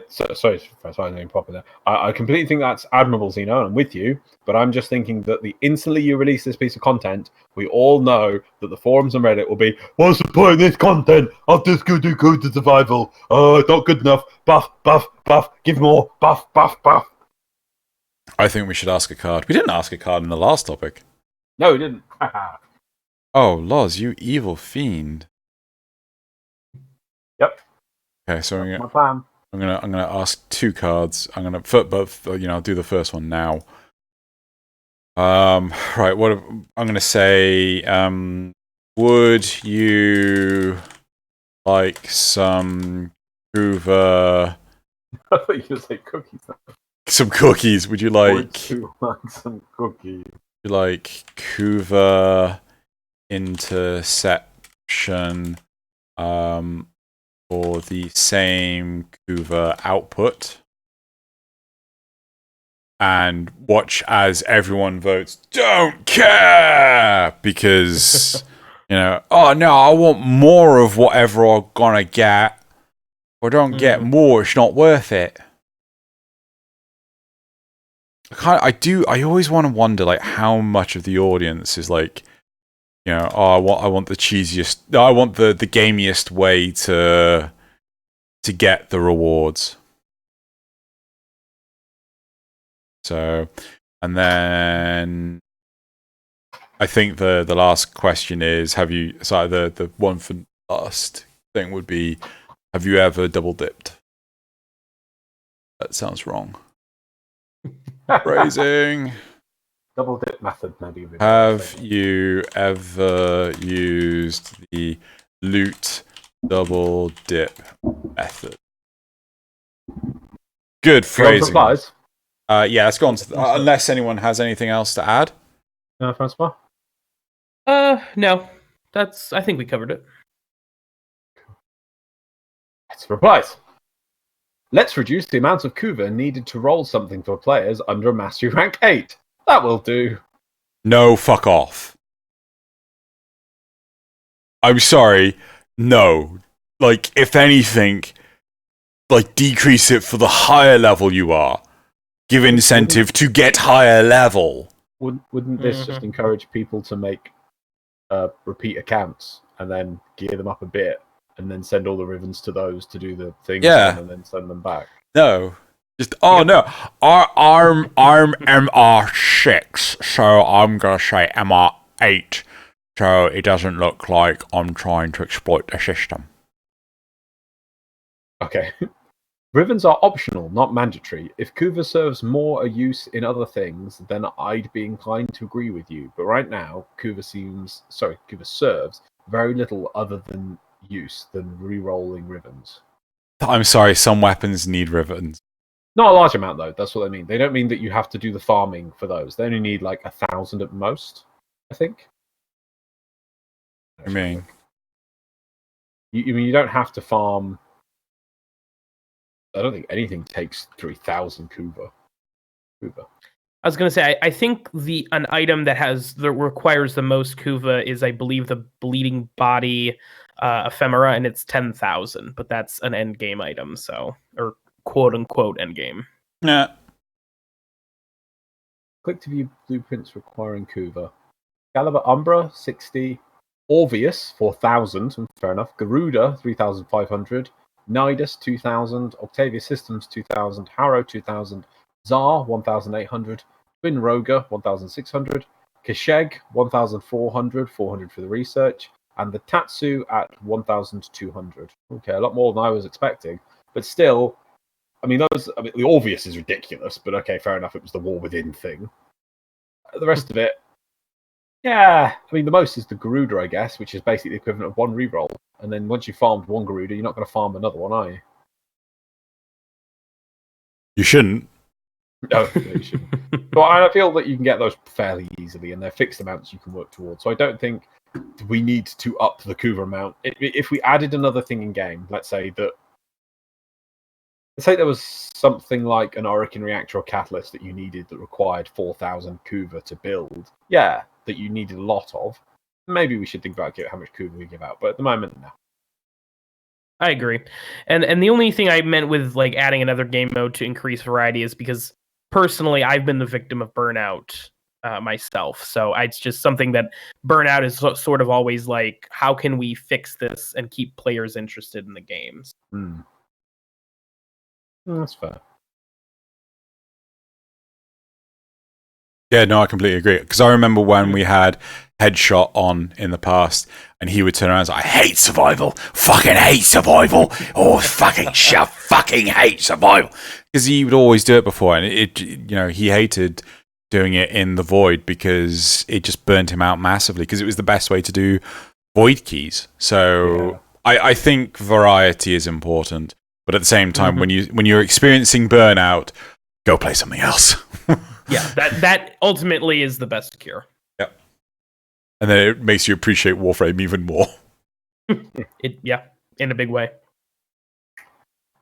sorry for finding proper there. I completely think that's admirable, Xeno, and I'm with you. But I'm just thinking that the instantly you release this piece of content, we all know that the forums and Reddit will be, "What's the point of this content? I'll just go do code to survival. Oh, not good enough. Buff, buff, buff. Give more. Buff, buff, buff." I think we should ask a card. We didn't ask a card in the last topic. No, we didn't. Oh, Loz, you evil fiend. Yep. Okay, so That's my plan. I'm gonna ask 2 cards. I'm gonna I'll do the first one now. Right. I'm gonna say. Would you like some Hoover? I thought you were going to say cookies. Some cookies. Would you like? Would you like some cookies? Would you like Hoover interception? For the same Hoover output, and watch as everyone votes "don't care" because oh no, I want more of whatever I'm gonna get. If I don't get more, it's not worth it. I always want to wonder like how much of the audience is like, I want the cheesiest. I want the gamiest way to get the rewards. So, and then I think the last question is: the one for last thing would be, have you ever double dipped? That sounds wrong. Phrasing. Double dip method, maybe. Have you ever used the loot double dip method? Good phrasing. Yeah, let's go on to unless anyone has anything else to add. Francois? No. I think we covered it. Let's replies. Let's reduce the amount of Kuva needed to roll something for players under a mastery rank 8. That will do. No, fuck off. I'm sorry. No. Like, if anything, like, decrease it for the higher level you are. Give incentive to get higher level. Wouldn't this just encourage people to make repeat accounts and then gear them up a bit and then send all the ribbons to those to do the things and then send them back? No. Just, no. I'm MR6, so I'm going to say MR8, so it doesn't look like I'm trying to exploit the system. Okay. Ribbons are optional, not mandatory. If Kuva serves more a use in other things, then I'd be inclined to agree with you. But right now, Kuva serves very little other than use than re-rolling ribbons. I'm sorry, some weapons need ribbons. Not a large amount, though. That's what I mean. They don't mean that you have to do the farming for those. They only need like 1,000 at most, I think. I mean, you don't have to farm. I don't think anything takes 3,000 Kuva. I was going to say, I think an item that requires the most Kuva is, I believe, the Bleeding Body Ephemera, and it's 10,000. But that's an end game item, or quote unquote end game. Yeah. Click to view blueprints requiring Kuva. Caliber Umbra 60, Orvius 4,000. Fair enough. Garuda 3,500. Nidus 2,000, Octavia Systems 2,000, Harrow 2,000, Tsar 1,800, Twin Roga 1,600, Kesheg 1,400, 400 for the research, and the Tatsu at 1,200. Okay, a lot more than I was expecting, but still, the Orvius is ridiculous, but okay, fair enough, it was the War Within thing. The rest of it, yeah, the most is the Garuda, I guess, which is basically the equivalent of one reroll. And then once you farmed one Garuda, you're not going to farm another one, are you? You shouldn't. No, you shouldn't. But I feel that you can get those fairly easily, and they're fixed amounts you can work towards. So I don't think we need to up the Kuva amount. If we added another thing in game, let's say there was something like an Orokin reactor or catalyst that you needed that required 4,000 Kuva to build. Yeah, that you needed a lot of. Maybe we should think about how much Kuva we give out, but at the moment, no. I agree. And the only thing I meant with like adding another game mode to increase variety is because personally I've been the victim of burnout myself. So it's just something that burnout is sort of always like, how can we fix this and keep players interested in the games? That's fair. Yeah, no, I completely agree. Because I remember when we had Headshot on in the past, and he would turn around and say, I hate survival. Fucking hate survival. Oh, fucking shit. Fucking hate survival. Because he would always do it before, and he hated doing it in the Void because it just burnt him out massively, because it was the best way to do Void keys. So I think variety is important, but at the same time, when you're experiencing burnout, go play something else. Yeah, that ultimately is the best cure. Yeah. And then it makes you appreciate Warframe even more. In a big way.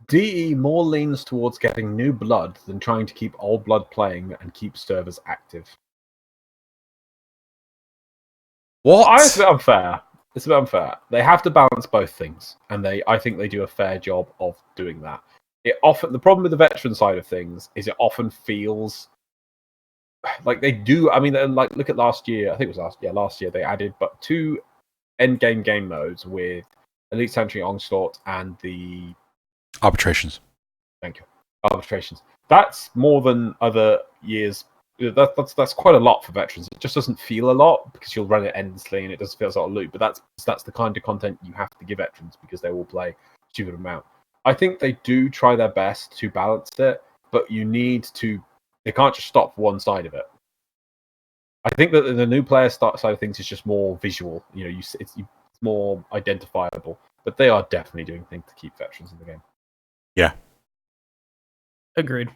DE more leans towards getting new blood than trying to keep old blood playing and keep servers active. What? It's a bit unfair. It's a bit unfair. They have to balance both things, and I think they do a fair job of doing that. The problem with the veteran side of things is it often feels like they do. I mean, like look at last year. I think it was last year they added but 2 endgame game modes with Elite Sanctuary Onslaught and the Arbitrations. Thank you. Arbitrations. That's more than other years. That's quite a lot for veterans. It just doesn't feel a lot because you'll run it endlessly and it doesn't feel sort of loot. But that's the kind of content you have to give veterans because they will play a stupid amount. I think they do try their best to balance it, but you need to. They can't just stop one side of it. I think that the new player side of things is just more visual. It's more identifiable. But they are definitely doing things to keep veterans in the game. Yeah. Agreed.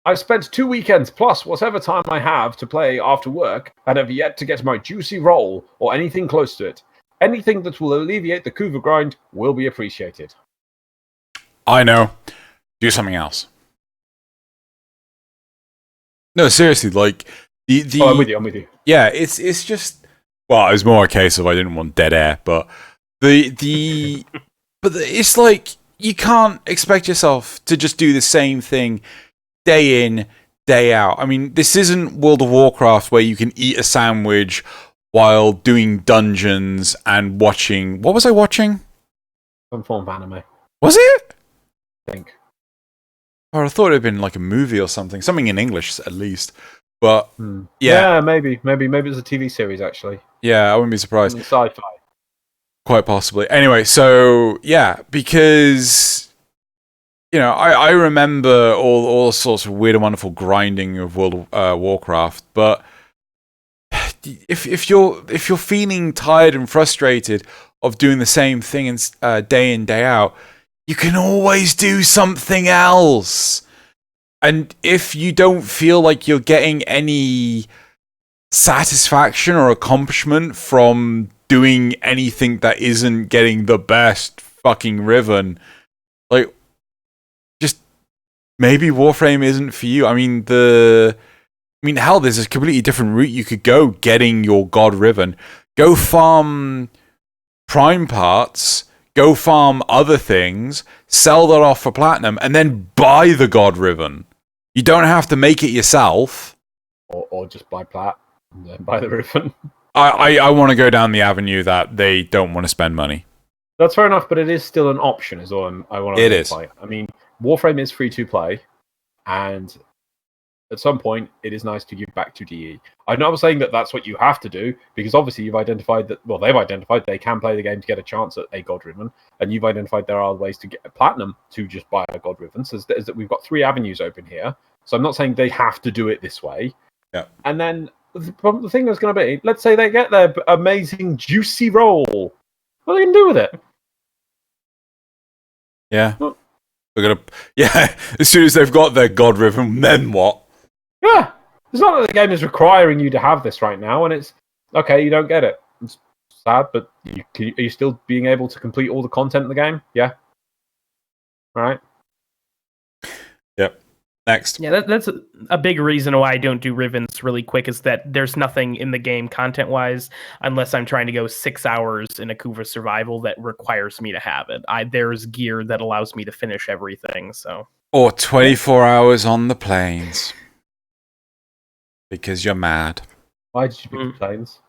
I've spent 2 weekends plus whatever time I have to play after work and have yet to get my juicy roll or anything close to it. Anything that will alleviate the Kuva grind will be appreciated. I know. Do something else. No, seriously, like I'm with you. Yeah, it's just, well, it was more a case of I didn't want dead air, but it's like you can't expect yourself to just do the same thing day in, day out. I mean, this isn't World of Warcraft where you can eat a sandwich while doing dungeons and watching. What was I watching? Some form of anime. Was it? I think. Or I thought it had been like a movie or something in English at least. But maybe it was a TV series actually. Yeah, I wouldn't be surprised. Sci-fi. Quite possibly. Anyway, so yeah, because I remember all sorts of weird and wonderful grinding of World of Warcraft, but if you're feeling tired and frustrated of doing the same thing day in, day out, you can always do something else. And if you don't feel like you're getting any satisfaction or accomplishment from doing anything that isn't getting the best fucking Riven, like, just maybe Warframe isn't for you. I mean, hell, there's a completely different route you could go getting your God Riven. Go farm Prime parts, go farm other things, sell that off for platinum, and then buy the God Riven. You don't have to make it yourself. Or just buy Plat and then buy the Riven. I want to go down the avenue that they don't want to spend money. That's fair enough, but it is still an option, is all I want to identify. I mean, Warframe is free to play, and at some point, it is nice to give back to DE. I'm not saying that that's what you have to do, because obviously you've identified that, well, they've identified they can play the game to get a chance at a God Riven, and you've identified there are ways to get a platinum to just buy a God Riven. So we've got 3 avenues open here. So I'm not saying they have to do it this way. Yeah. And then the thing is going to be, let's say they get their amazing juicy roll. What are they going to do with it? Yeah. As soon as they've got their God Riven, then what? Yeah. It's not that the game is requiring you to have this right now, and it's okay, you don't get it. It's sad, but are you still being able to complete all the content in the game? Yeah. All right. Yep. Next. Yeah, that's a big reason why I don't do Rivens really quick is that there's nothing in the game content-wise unless I'm trying to go 6 hours in a Kuva survival that requires me to have it. There's gear that allows me to finish everything, so... Or 24 hours on the plains. Because you're mad. Why did you pick the planes?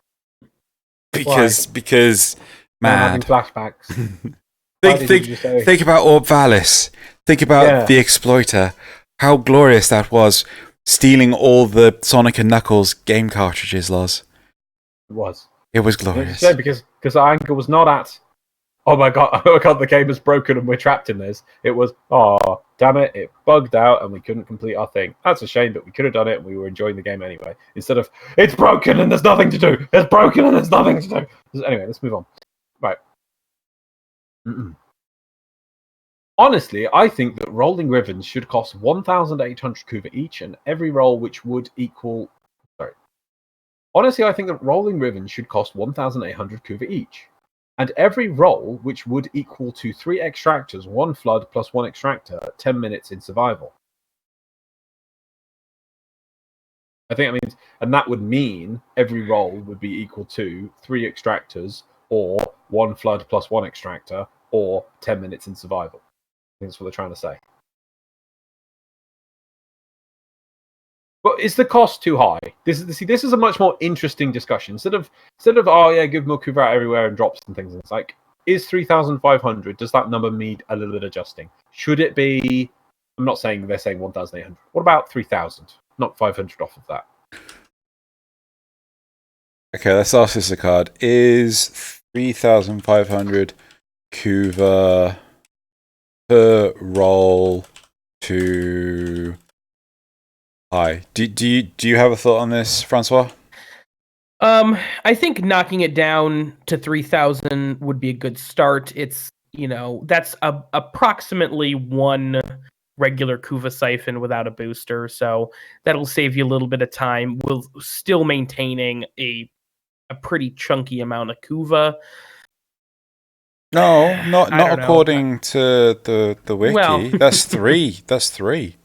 Because I'm having mad. flashbacks. Think about Orb Valis. Think about the Exploiter. How glorious that was, stealing all the Sonic and Knuckles game cartridges, Loz. It was. It was glorious. Yeah, because our angle was not at, oh my god, the game is broken and we're trapped in this. It was, oh, damn it bugged out and we couldn't complete our thing. That's a shame, but we could have done it and we were enjoying the game anyway. Instead of, it's broken and there's nothing to do. It's broken and there's nothing to do. Anyway, let's move on. Right. Honestly, I think that rolling Rivens should cost 1,800 Kuva each, and every roll which would equal... Sorry. Honestly, I think that rolling Rivens should cost 1,800 Kuva each, and every roll which would equal to 3 extractors, 1 flood plus 1 extractor, 10 minutes in survival. I think that means... And that would mean every roll would be equal to 3 extractors, or 1 flood plus 1 extractor, or 10 minutes in survival. That's what they're trying to say. But is the cost too high? This is a much more interesting discussion. Instead of oh yeah, give more Kuva out everywhere and drops and things. It's like, is 3,500? Does that number need a little bit adjusting? Should it be? I'm not saying they're saying 1,800. What about 3,000? Not 500 off of that. Okay, let's ask this a card. Is 3,500 Kuva per roll too high? Do you have a thought on this, Francois? I think knocking it down to 3,000 would be a good start. It's, that's approximately 1 regular Kuva siphon without a booster, so that'll save you a little bit of time while still maintaining a pretty chunky amount of Kuva. No, not according to the wiki. Well, That's 3. That's 3.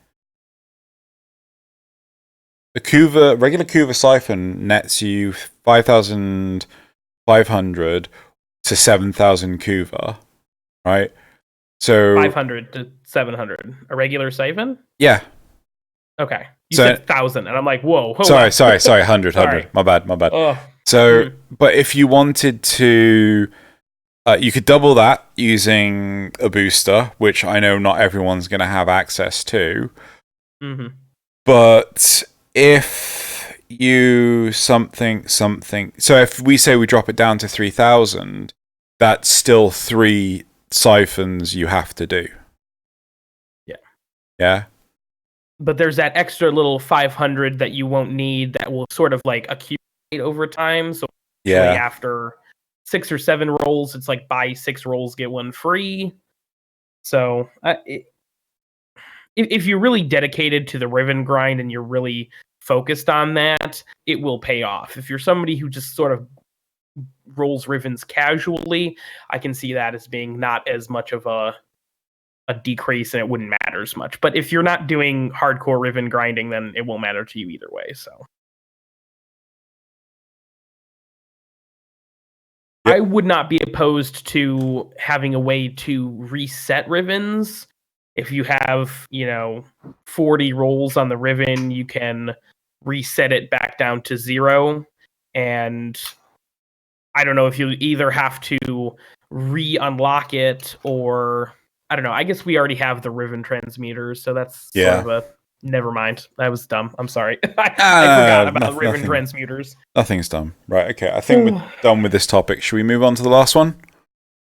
The regular Kuva siphon nets you 5,500 to 7,000 Kuva, right? So 500 to 700. A regular siphon? Yeah. Okay. You said 1,000, and I'm like, whoa. Sorry. 100. My bad. Oh. So, but if you wanted to... you could double that using a booster, which I know not everyone's going to have access to. Mm-hmm. But if you something... So if we say we drop it down to 3,000, that's still 3 siphons you have to do. Yeah. Yeah? But there's that extra little 500 that you won't need that will sort of like accumulate over time. So after 6 or 7 rolls, it's like buy 6 rolls, get 1 free. So if you're really dedicated to the Riven grind and you're really focused on that, it will pay off. If you're somebody who just sort of rolls Rivens casually, I can see that as being not as much of a decrease and it wouldn't matter as much. But if you're not doing hardcore Riven grinding, then it won't matter to you either way. So I would not be opposed to having a way to reset Rivens. If you have, 40 rolls on the Riven, you can reset it back down to 0. And I don't know if you either have to re-unlock it or... I don't know. I guess we already have the Riven transmuters, so that's sort of a... Never mind. That was dumb. I'm sorry. I forgot about the Riven transmuters. Nothing's dumb. Right, okay. I think we're done with this topic. Should we move on to the last one?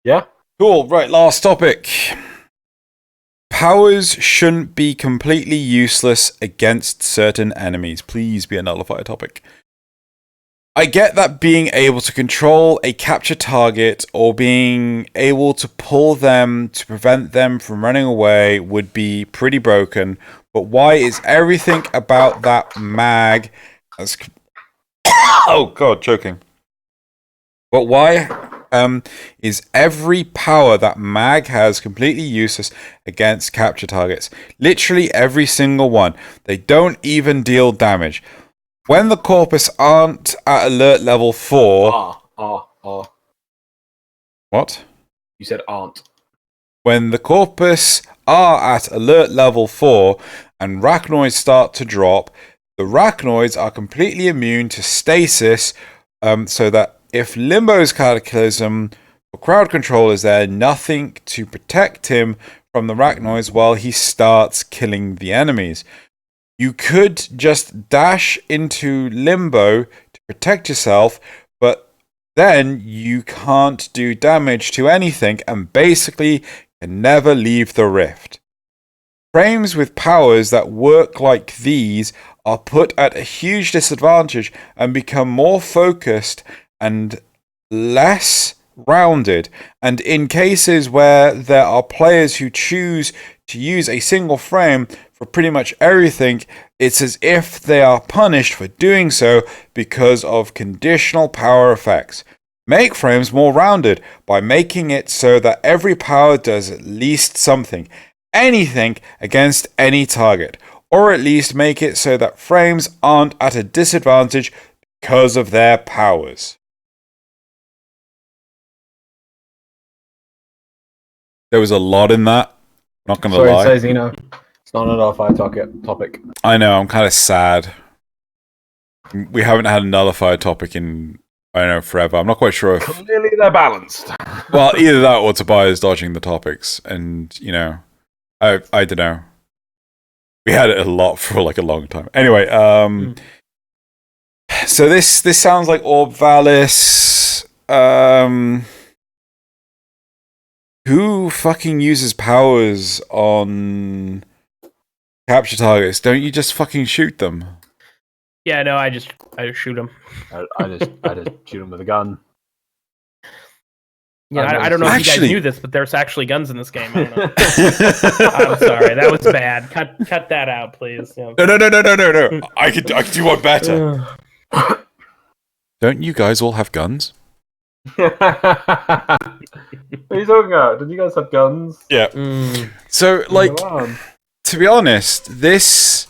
Yeah. Cool. Right, last topic. Powers shouldn't be completely useless against certain enemies. Please be a nullifier topic. I get that being able to control a capture target or being able to pull them to prevent them from running away would be pretty broken, but why is everything about that oh god, choking. But why is every power that mag has completely useless against capture targets. Literally every single one. They don't even deal damage. When the corpus aren't at alert level 4... What? You said aren't. When the corpus are at alert level 4 and Rachnoids start to drop, the Rachnoids are completely immune to stasis, so that if Limbo's Cataclysm or crowd control is there, nothing to protect him from the Rachnoids while he starts killing the enemies. You could just dash into Limbo to protect yourself, but then you can't do damage to anything and basically can never leave the rift. Frames with powers that work like these are put at a huge disadvantage and become more focused and less rounded. And in cases where there are players who choose to use a single frame for pretty much everything, it's as if they are punished for doing so because of conditional power effects. Make frames more rounded by making it so that every power does at least something, anything against any target, or at least make it so that frames aren't at a disadvantage because of their powers. There was a lot in that. Not gonna lie. Sorry, it says, it's not another fire topic. I know, I'm kind of sad. We haven't had another fire topic in, I don't know, forever. I'm not quite sure if... Clearly they're balanced. Well, either that or Tobiah's dodging the topics. And, I don't know. We had it a lot for like a long time. Anyway, so this sounds like Orb Valis. Who fucking uses powers on capture targets? Don't you just fucking shoot them? Yeah, no, I just shoot them. I just shoot them with a gun. Yeah, I don't know if you guys knew this, but there's actually guns in this game. I don't know. I'm sorry, that was bad. Cut that out, please. Yeah. No. I could do one better. Don't you guys all have guns? What are you talking about? Did you guys have guns? Yeah. So, like, to be honest, this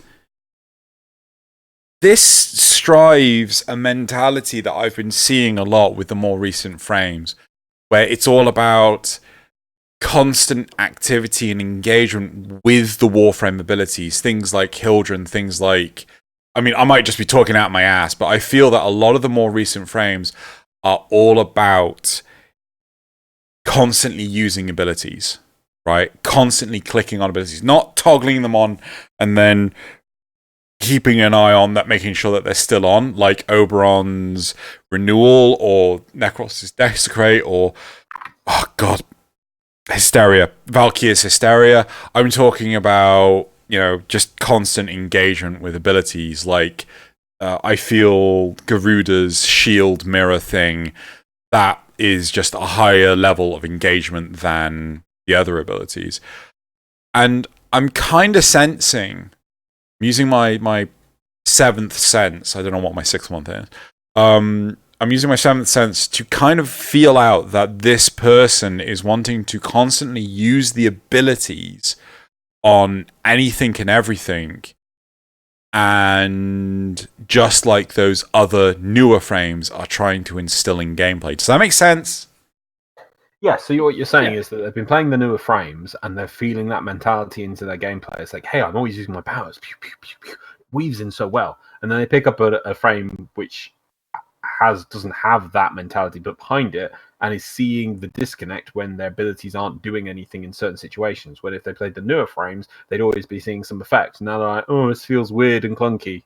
strives a mentality that I've been seeing a lot with the more recent frames, where it's all about constant activity and engagement with the Warframe abilities, things like Hildren, things like... I mean, I might just be talking out my ass, but I feel that a lot of the more recent frames are all about constantly using abilities, right? Constantly clicking on abilities, not toggling them on and then keeping an eye on that, making sure that they're still on, like Oberon's Renewal or Necros' Desecrate or, oh god, Hysteria, Valkyr's Hysteria. I'm talking about, just constant engagement with abilities, like I feel Garuda's shield mirror thing, that is just a higher level of engagement than the other abilities. And I'm kind of sensing, I'm using my seventh sense, I don't know what my 6th month is, I'm using my 7th sense to kind of feel out that this person is wanting to constantly use the abilities on anything and everything, and just like those other newer frames are trying to instill in gameplay. Does that make sense? Yeah, so what you're saying is that they've been playing the newer frames and they're feeling that mentality into their gameplay. It's like, hey, I'm always using my powers. Pew, pew, pew, pew. Weaves in so well. And then they pick up a frame which doesn't have that mentality but behind it, and is seeing the disconnect when their abilities aren't doing anything in certain situations. When if they played the newer frames, they'd always be seeing some effects. Now they're like, oh, this feels weird and clunky.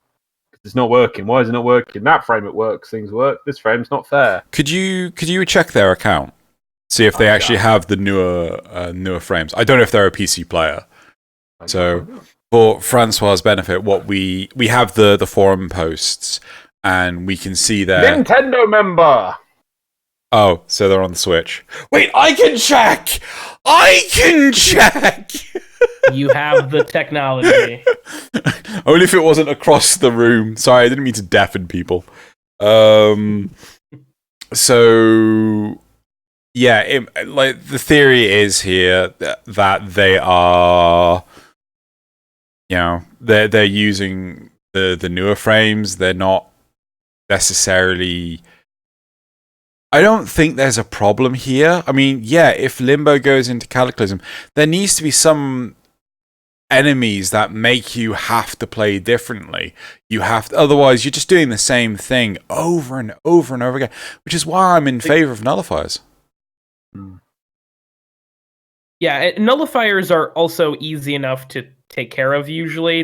It's not working. Why is it not working? That frame it works. Things work. This frame's not fair. Could you check their account? See if they actually have the newer frames. I don't know if they're a PC player. So for Francois' benefit, what we have the forum posts, and we can see their Nintendo member. Oh, so they're on the Switch. Wait, I can check. You have the technology. Only if it wasn't across the room. Sorry, I didn't mean to deafen people. So Yeah, like the theory is here that they are, they're using the newer frames. They're not necessarily. I don't think there's a problem here. I mean, yeah, if Limbo goes into Cataclysm, there needs to be some enemies that make you have to play differently. Otherwise you're just doing the same thing over and over and over again, which is why I'm in favor of nullifiers. Yeah, nullifiers are also easy enough to take care of. Usually,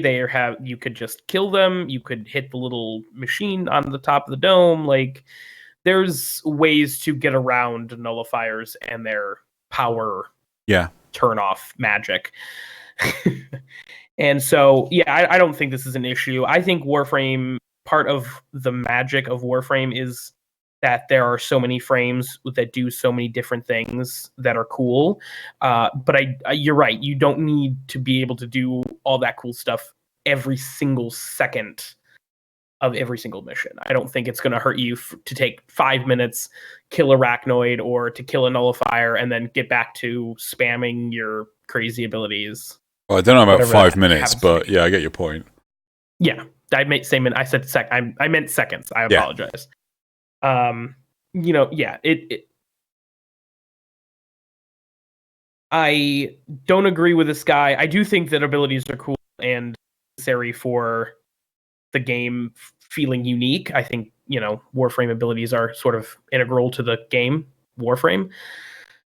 you could just kill them. You could hit the little machine on the top of the dome. Like, there's ways to get around nullifiers and their power. Turn off magic. And so, yeah, I don't think this is an issue. I think Warframe, part of the magic of Warframe is that there are so many frames that do so many different things that are cool. But you're right. You don't need to be able to do all that cool stuff every single second of every single mission. I don't think it's going to hurt you to take 5 minutes, kill Arachnoid, or to kill a nullifier, and then get back to spamming your crazy abilities. Well, I don't know about 5 minutes, but yeah, I get your point. Yeah, I meant I meant seconds. I apologize. I don't agree with this guy. I do think that abilities are cool and necessary for the game feeling unique. I think, Warframe abilities are sort of integral to the game, Warframe.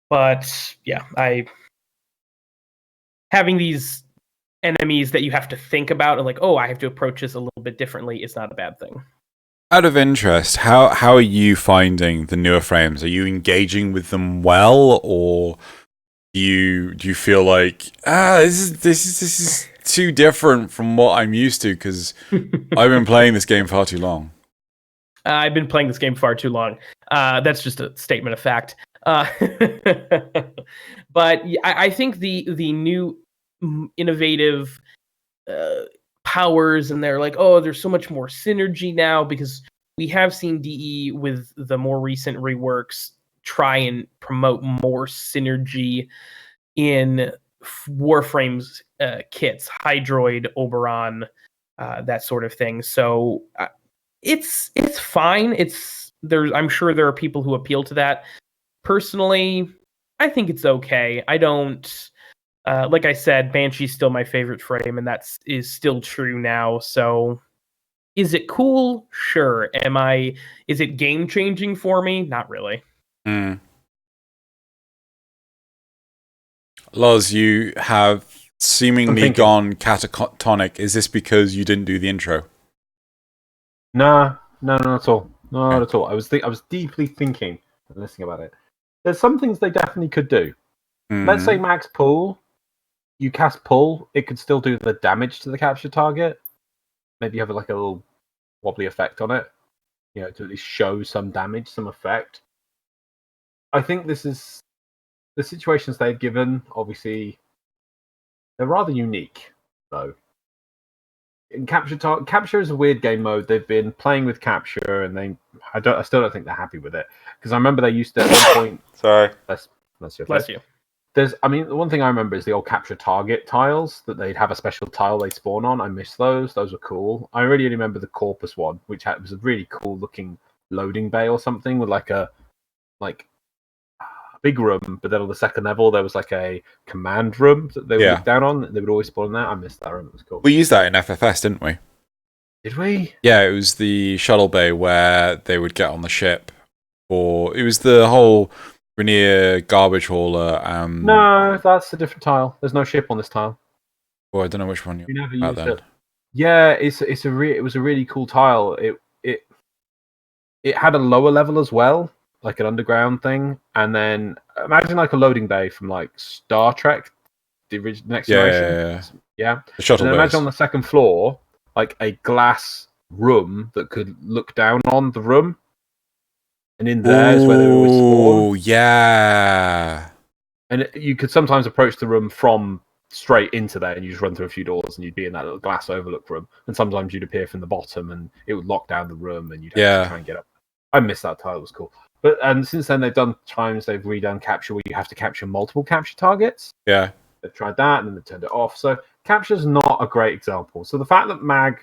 But yeah, having these enemies that you have to think about and like, oh, I have to approach this a little bit differently is not a bad thing. Out of interest, how are you finding the newer frames? Are you engaging with them well, or do you feel like this is too different from what I'm used to because I've been playing this game far too long? I've been playing this game far too long. That's just a statement of fact. But I think the new innovative powers, and they're like, oh, there's so much more synergy now, because we have seen DE with the more recent reworks try and promote more synergy in Warframe's kits, Hydroid, Oberon, that sort of thing. So it's fine. I'm sure there are people who appeal to that. Personally, I think it's okay. I don't. Like I said, Banshee's still my favorite frame, and that is still true now. So, is it cool? Sure. Is it game changing for me? Not really. Loz, you have seemingly gone catatonic. Is this because you didn't do the intro? No, not at all. Not at all. I was deeply thinking and listening about it. There's some things they definitely could do. Let's say max pull. You cast pull, it could still do the damage to the capture target. Maybe have like a little wobbly effect on it, to at least show some damage, some effect. I think this is the situations they've given. Obviously, they're rather unique, though. In capture is a weird game mode. They've been playing with capture, and I still don't think they're happy with it, because I remember they used to at one point. Sorry, bless you. The one thing I remember is the old capture target tiles, that they'd have a special tile they'd spawn on. I miss those. Those were cool. I really only remember the Corpus one, which was a really cool looking loading bay or something with like a big room, but then on the second level there was like a command room that they would look down on. They would always spawn in that. I missed that room. It was cool. We used that in FFS, didn't we? Did we? Yeah, it was the shuttle bay where they would get on the ship. Or it was the whole Rainier garbage hauler. No, that's a different tile. There's no ship on this tile. Well, I don't know which one you never used it. Yeah, it was a really cool tile. It had a lower level as well, like an underground thing, and then imagine like a loading bay from like Star Trek, the next generation. Yeah. The shuttle and imagine on the second floor, like a glass room that could look down on the room. And in there is where they always spawn. Oh, yeah. And you could sometimes approach the room from straight into there, and you just run through a few doors, and you'd be in that little glass overlook room. And sometimes you'd appear from the bottom, and it would lock down the room, and you'd have to try and get up. I missed that title. It was cool. But and since then they've done times they've redone capture where you have to capture multiple capture targets. Yeah. They've tried that and then they turned it off. So capture's not a great example. So the fact that mag,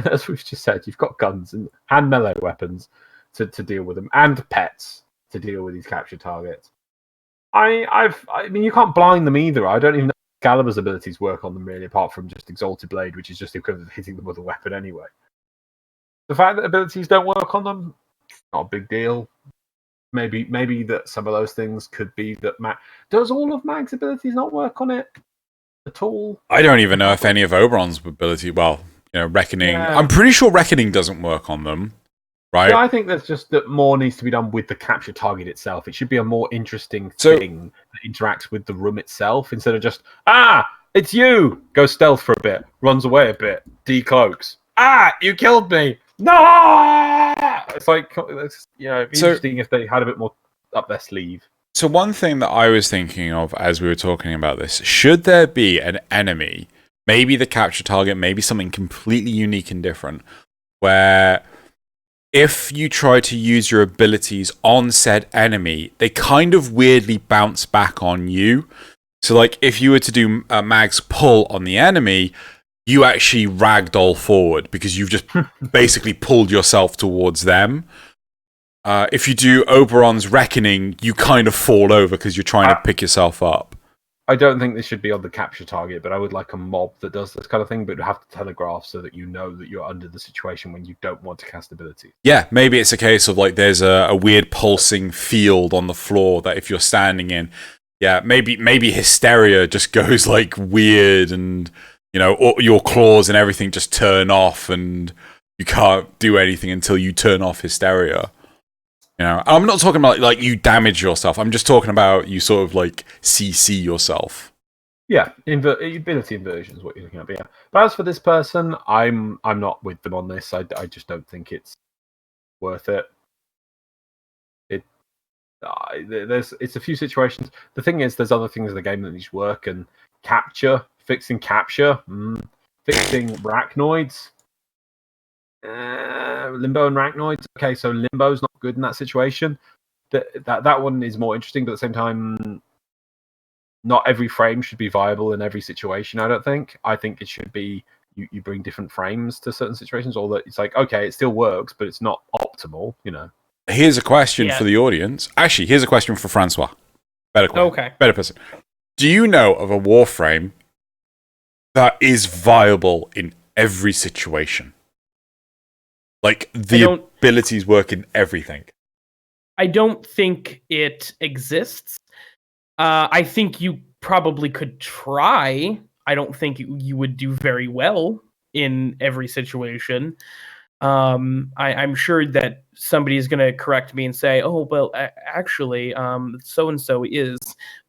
as we've just said, you've got guns and melee weapons to deal with them, and pets to deal with these capture targets. I mean, you can't blind them either. I don't even know if Excalibur's abilities work on them really, apart from just Exalted Blade, which is just the equivalent of hitting them with a weapon anyway. The fact that abilities don't work on them, not a big deal. Maybe that some of those things could be that Mag... Does all of Mag's abilities not work on it at all? I don't even know if any of Oberon's ability... Well, Reckoning... Yeah. I'm pretty sure Reckoning doesn't work on them, right? Yeah, I think that's just that more needs to be done with the capture target itself. It should be a more interesting thing that interacts with the room itself, instead of just, it's you! Goes stealth for a bit, runs away a bit, decloaks. You killed me! No! It's like, interesting if they had a bit more up their sleeve. So one thing that I was thinking of as we were talking about this, should there be an enemy, maybe the capture target, maybe something completely unique and different, where if you try to use your abilities on said enemy, they kind of weirdly bounce back on you. So like if you were to do Mag's pull on the enemy, you actually ragdoll forward because you've just basically pulled yourself towards them. If you do Oberon's Reckoning, you kind of fall over because you're trying to pick yourself up. I don't think this should be on the capture target, but I would like a mob that does this kind of thing, but it would have to telegraph so that you know that you're under the situation when you don't want to cast abilities. Yeah, maybe it's a case of like there's a weird pulsing field on the floor that if you're standing in, maybe Hysteria just goes like weird and... your claws and everything just turn off and you can't do anything until you turn off Hysteria. I'm not talking about like you damage yourself. I'm just talking about you sort of like CC yourself. Yeah, ability inversion is what you're looking at. But yeah, but as for this person, I'm not with them on this. I just don't think it's worth it. It's a few situations. The thing is, there's other things in the game that need to work, and fixing capture, fixing Arachnoids, Limbo and Arachnoids. Okay, so Limbo's not good in that situation. That one is more interesting, but at the same time, not every frame should be viable in every situation. I don't think. I think it should be you bring different frames to certain situations, or that it's like, okay, it still works, but it's not optimal. Here's a question for the audience. Actually, here's a question for Francois. Better person. Do you know of a Warframe that is viable in every situation? Like, the abilities work in everything. I don't think it exists. I think you probably could try. I don't think you would do very well in every situation. I'm sure that somebody is going to correct me and say, "Oh, well, actually, so and so is,"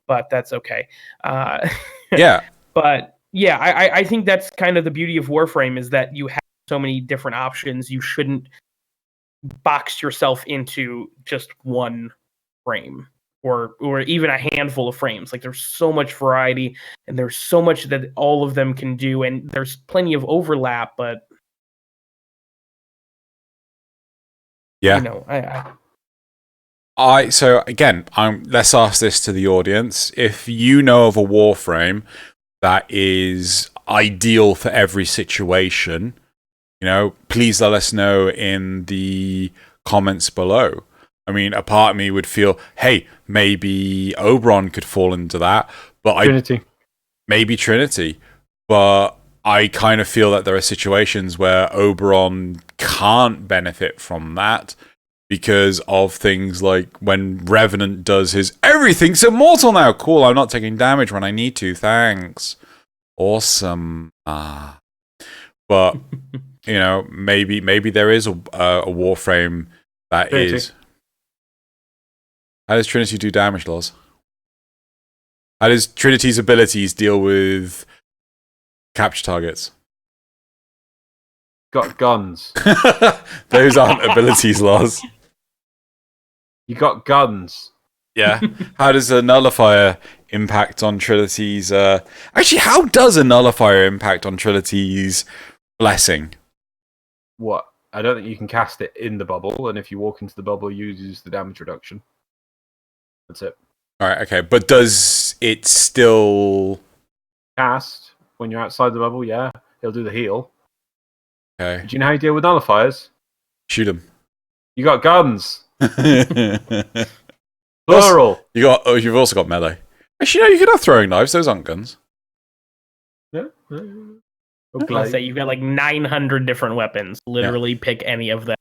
but that's okay. Yeah, but yeah, I think that's kind of the beauty of Warframe is that you have so many different options. You shouldn't box yourself into just one frame or even a handful of frames. Like, there's so much variety and there's so much that all of them can do, and there's plenty of overlap, but yeah. So again, let's ask this to the audience. If you know of a Warframe that is ideal for every situation, please let us know in the comments below. I mean, a part of me would feel, hey, maybe Oberon could fall into that, but maybe Trinity. But I kind of feel that there are situations where Oberon can't benefit from that because of things like when Revenant does his everything's immortal now. Cool, I'm not taking damage when I need to. Thanks. Awesome. But maybe there is a Warframe that Trinity. is. How does Trinity do damage, Loz? How does Trinity's abilities deal with capture targets? Got guns. Those aren't abilities, Loz. You got guns. Yeah. How does a nullifier impact on Trinity's... Actually, how does a nullifier impact on Trinity's blessing? What? I don't think you can cast it in the bubble, and if you walk into the bubble, you use the damage reduction. That's it. All right, okay. But does it still Cast when you're outside the bubble? Yeah, he'll do the heal. Okay. Do you know how you deal with nullifiers? Shoot him. You got guns. Plus, Plural. you've also got melee. Actually, no, you could have throwing knives. Those aren't guns. Yeah. I'll say you've got like 900 different weapons. Literally pick any of them.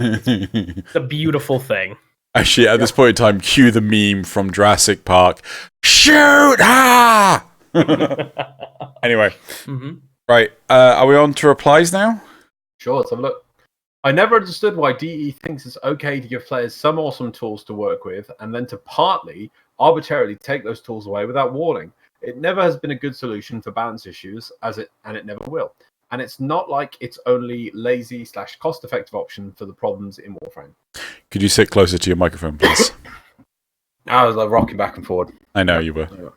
It's a beautiful thing. Actually, at this point in time, cue the meme from Jurassic Park. Shoot! Ha! Anyway. Right. Are we on to replies now? Sure, let's have a look. I never understood why DE thinks it's okay to give players some awesome tools to work with and then to partly, arbitrarily take those tools away without warning. It never has been a good solution for balance issues, and it never will. And it's not like it's only lazy / cost-effective option for the problems in Warframe. Could you sit closer to your microphone, please? I was like rocking back and forward. I know you were.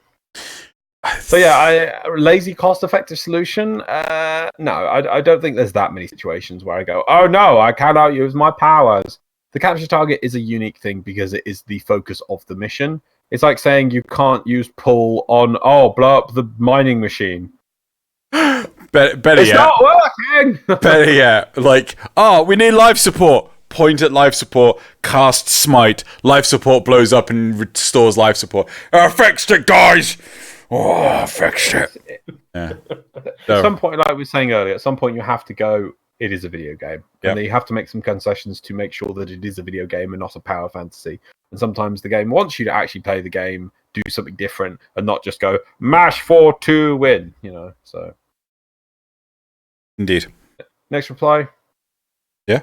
So yeah, lazy cost-effective solution? No, I don't think there's that many situations where I go, oh no, I cannot use my powers. The capture target is a unique thing because it is the focus of the mission. It's like saying you can't use pull on, blow up the mining machine. Better it's yet. Not working! Better yet. Like, we need life support. Point at life support, cast smite. Life support blows up and restores life support. Fixed it, guys! Fixed it. Yeah. At some point, like we were saying earlier, at some point you have to go, it is a video game. Yep. And you have to make some concessions to make sure that it is a video game and not a power fantasy. And sometimes the game wants you to actually play the game, do something different, and not just go, mash 4 to win, so. Indeed. Next reply. Yeah?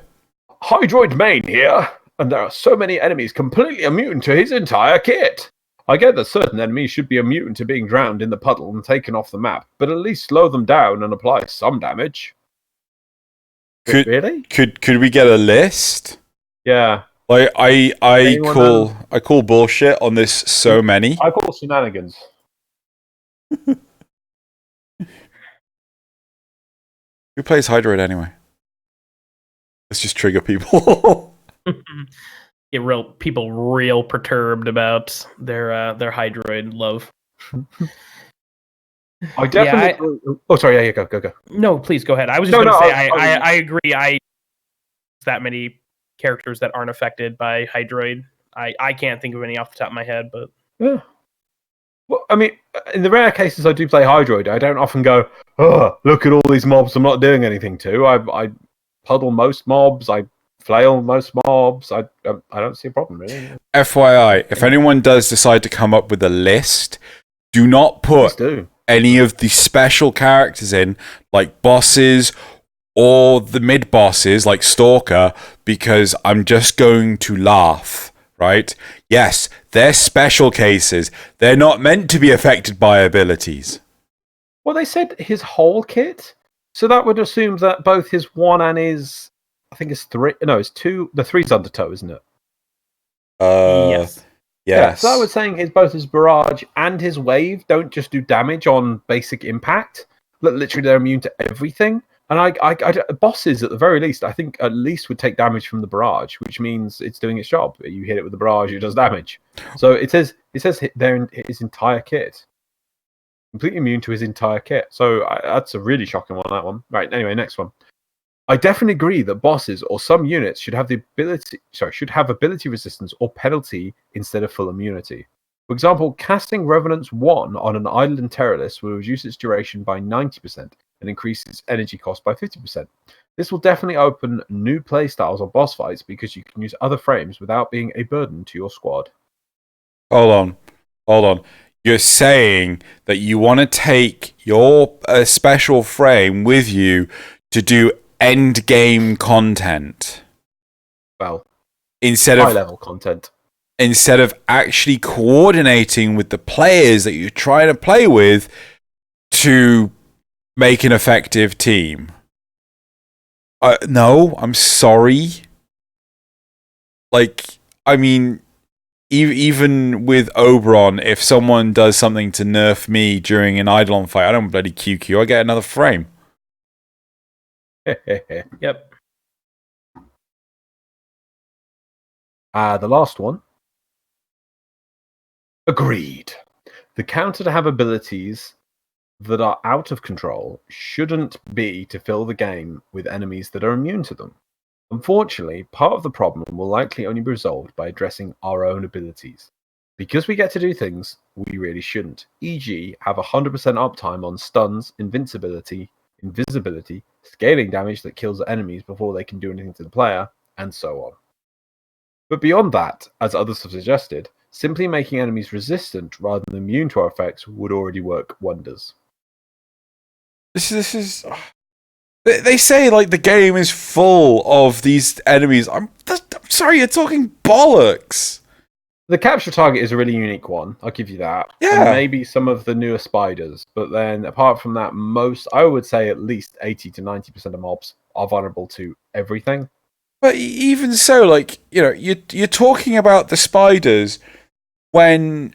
Hydroid main here, and there are so many enemies completely immune to his entire kit. I get that certain enemies should be immune to being drowned in the puddle and taken off the map, but at least slow them down and apply some damage. Really? Could we get a list? Yeah. Like I call bullshit on this so many. I call shenanigans. Who plays Hydroid anyway? Let's just trigger people. Get people real perturbed about their Hydroid love. I definitely. Sorry. Yeah, go. No, please go ahead. I was just going to say I agree. That many characters that aren't affected by Hydroid. I can't think of any off the top of my head, but yeah. Well, I mean, in the rare cases I do play Hydroid, I don't often go, oh, look at all these mobs I'm not doing anything to. I puddle most mobs. I flail most mobs. I don't see a problem, really. FYI, if anyone does decide to come up with a list, do not put any of the special characters in, like bosses or the mid-bosses, like Stalker, because I'm just going to laugh, right? Yes, they're special cases. They're not meant to be affected by abilities. Well, they said his whole kit, so that would assume that both his 1 and his, I think it's 3, no, it's 2, the 3's undertow, isn't it? Yes. Yeah, so I was saying both his barrage and his wave don't just do damage on basic impact. Literally, they're immune to everything. And bosses, at the very least, I think at least would take damage from the barrage, which means it's doing its job. You hit it with the barrage, it does damage. So it says they're in his entire kit. Completely immune to his entire kit. So that's a really shocking one, that one. Right, anyway, next one. I definitely agree that bosses or some units should have ability resistance or penalty instead of full immunity. For example, casting Revenant's 1 on an Island Terrorist will reduce its duration by 90% and increase its energy cost by 50%. This will definitely open new playstyles or boss fights because you can use other frames without being a burden to your squad. Hold on. You're saying that you want to take your special frame with you to do end game content. Well, instead of high-level content. Instead of actually coordinating with the players that you're trying to play with to make an effective team. No, I'm sorry. Like, I mean, even with Oberon, if someone does something to nerf me during an Eidolon fight, I don't bloody QQ, I get another frame. Yep. The last one. Agreed. The counter to have abilities that are out of control shouldn't be to fill the game with enemies that are immune to them. Unfortunately, part of the problem will likely only be resolved by addressing our own abilities. Because we get to do things we really shouldn't, e.g. have 100% uptime on stuns, invincibility, invisibility, scaling damage that kills enemies before they can do anything to the player, and so on. But beyond that, as others have suggested, simply making enemies resistant rather than immune to our effects would already work wonders. This is. They say like the game is full of these enemies. I'm sorry, you're talking bollocks. The capture target is a really unique one. I'll give you that. Yeah. And maybe some of the newer spiders, but then apart from that, I would say at least 80 to 90% of mobs are vulnerable to everything. But even so, like, you know, you're talking about the spiders when.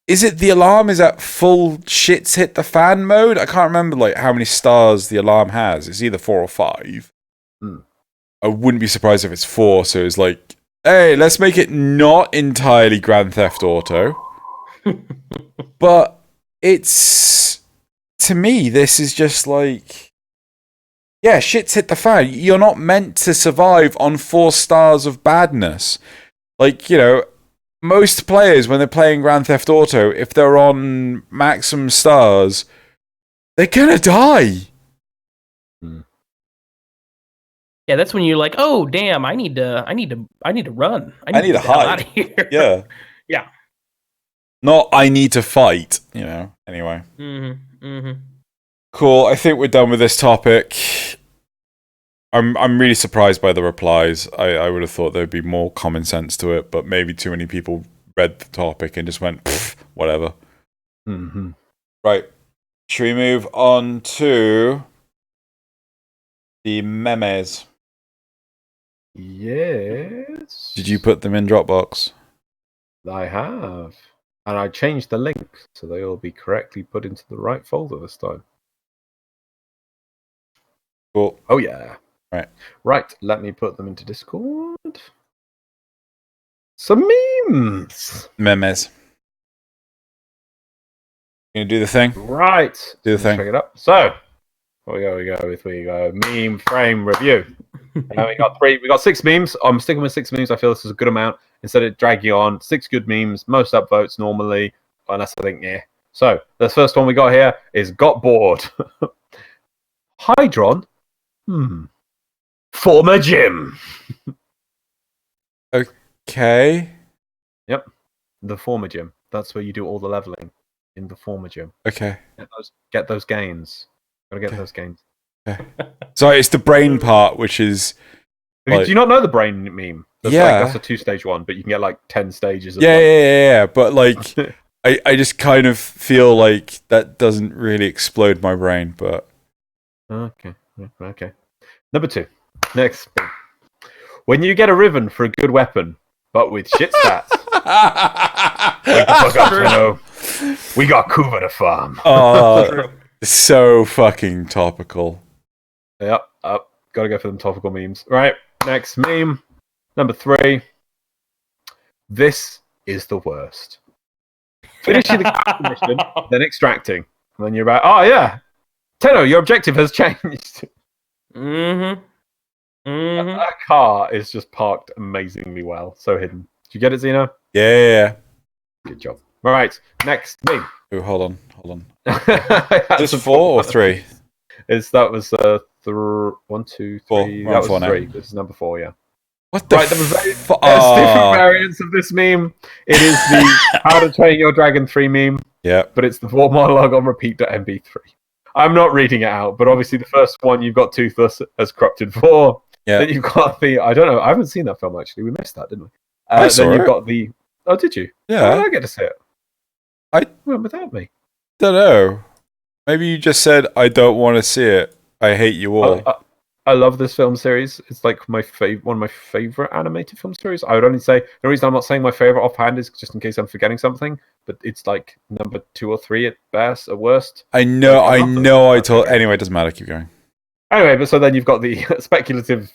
Is it the alarm is at full shits hit the fan mode? I can't remember like how many stars the alarm has. It's either 4 or 5. I wouldn't be surprised if it's 4. So it's like, hey, let's make it not entirely Grand Theft Auto. But it's, to me, this is just like, yeah, shit's hit the fan. You're not meant to survive on 4 stars of badness. Like, you know, most players, when they're playing Grand Theft Auto, if they're on maximum stars, they're gonna die. Yeah, that's when you're like, oh damn, I need to run. I need to hide out of here. Yeah. Yeah. Not I need to fight, you know. Anyway. Mm-hmm. Cool. I think we're done with this topic. I'm really surprised by the replies. I would have thought there'd be more common sense to it, but maybe too many people read the topic and just went, whatever. Mm-hmm. Right. Should we move on to the memes? Yes. Did you put them in Dropbox? I have. And I changed the link so they will be correctly put into the right folder this time. Cool. Oh, yeah. Right. Let me put them into Discord. Some memes. Memes. You gonna do the thing? Right. Do the thing. Check it up. So, we go. Meme frame review. We got 6 memes. I'm sticking with 6 memes. I feel this is a good amount. Instead of dragging on 6 good memes, most upvotes normally, unless I think, yeah. So, the first one we got here is got bored. Hydron? Former gym. Okay. Yep. The former gym. That's where you do all the leveling. In the former gym. Okay. Get those gains. Gotta get those gains. Okay. So it's the brain part, which is. Do you not know the brain meme? That's a 2-stage one, but you can get like 10 stages. Yeah. But like, I just kind of feel like that doesn't really explode my brain. But okay. Number 2. Next. When you get a Riven for a good weapon, but with shit stats. Wake the fuck up, Xeno. We got Kuva to farm. Oh, so fucking topical. Yep. Gotta go for them topical memes. Right. Next meme. Number 3. This is the worst. Finishing the mission, then extracting. And then you're about, oh yeah, Tenno, your objective has changed. That car is just parked amazingly well. So hidden. Did you get it, Xeno? Yeah. Good job. All right. Next meme. Oh, hold on. Is this 4 or 3? That was 1, 2, 3. 4. That was 4 3. now. This is number 4. Yeah. What the? Right. There's different variants of this meme. It is the How to Train Your Dragon 3 meme. Yeah. But it's the 4 monologue on repeat.mb3. I'm not reading it out, but obviously the first one you've got Toothless as Corrupted 4. Yeah. Then you've got the I don't know. I haven't seen that film actually. We missed that, didn't we? I saw then you've it. got the. Oh, did you? Yeah. How did I get to see it? I You went without me. don't know. Maybe you just said I don't want to see it. I hate you all. I love this film series. It's like one of my favorite animated film series. I would only say the reason I'm not saying my favorite offhand is just in case I'm forgetting something. But it's like number 2 or 3 at best, at worst. I know. I told. Anyway, it doesn't matter. Keep going. Anyway, but so then you've got the speculative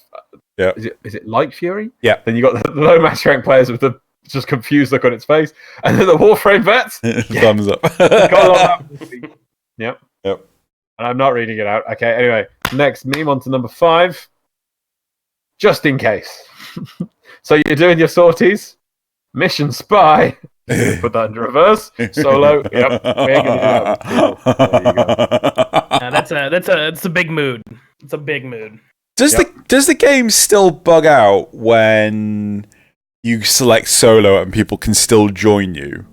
Yeah. Is it Light Fury? Yeah. Then you got the low match rank players with the just confused look on its face, and then the Warframe vets. Thumbs up. Gotta love that. Yep. Yep. And I'm not reading it out. Okay. Anyway, next meme on to number 5. Just in case. So you're doing your sorties. Mission Spy. Put that into reverse. Solo. Yep. We're gonna do that. There you go. That's a big mood. It's a big mood. Does the game still bug out when you select solo and people can still join you?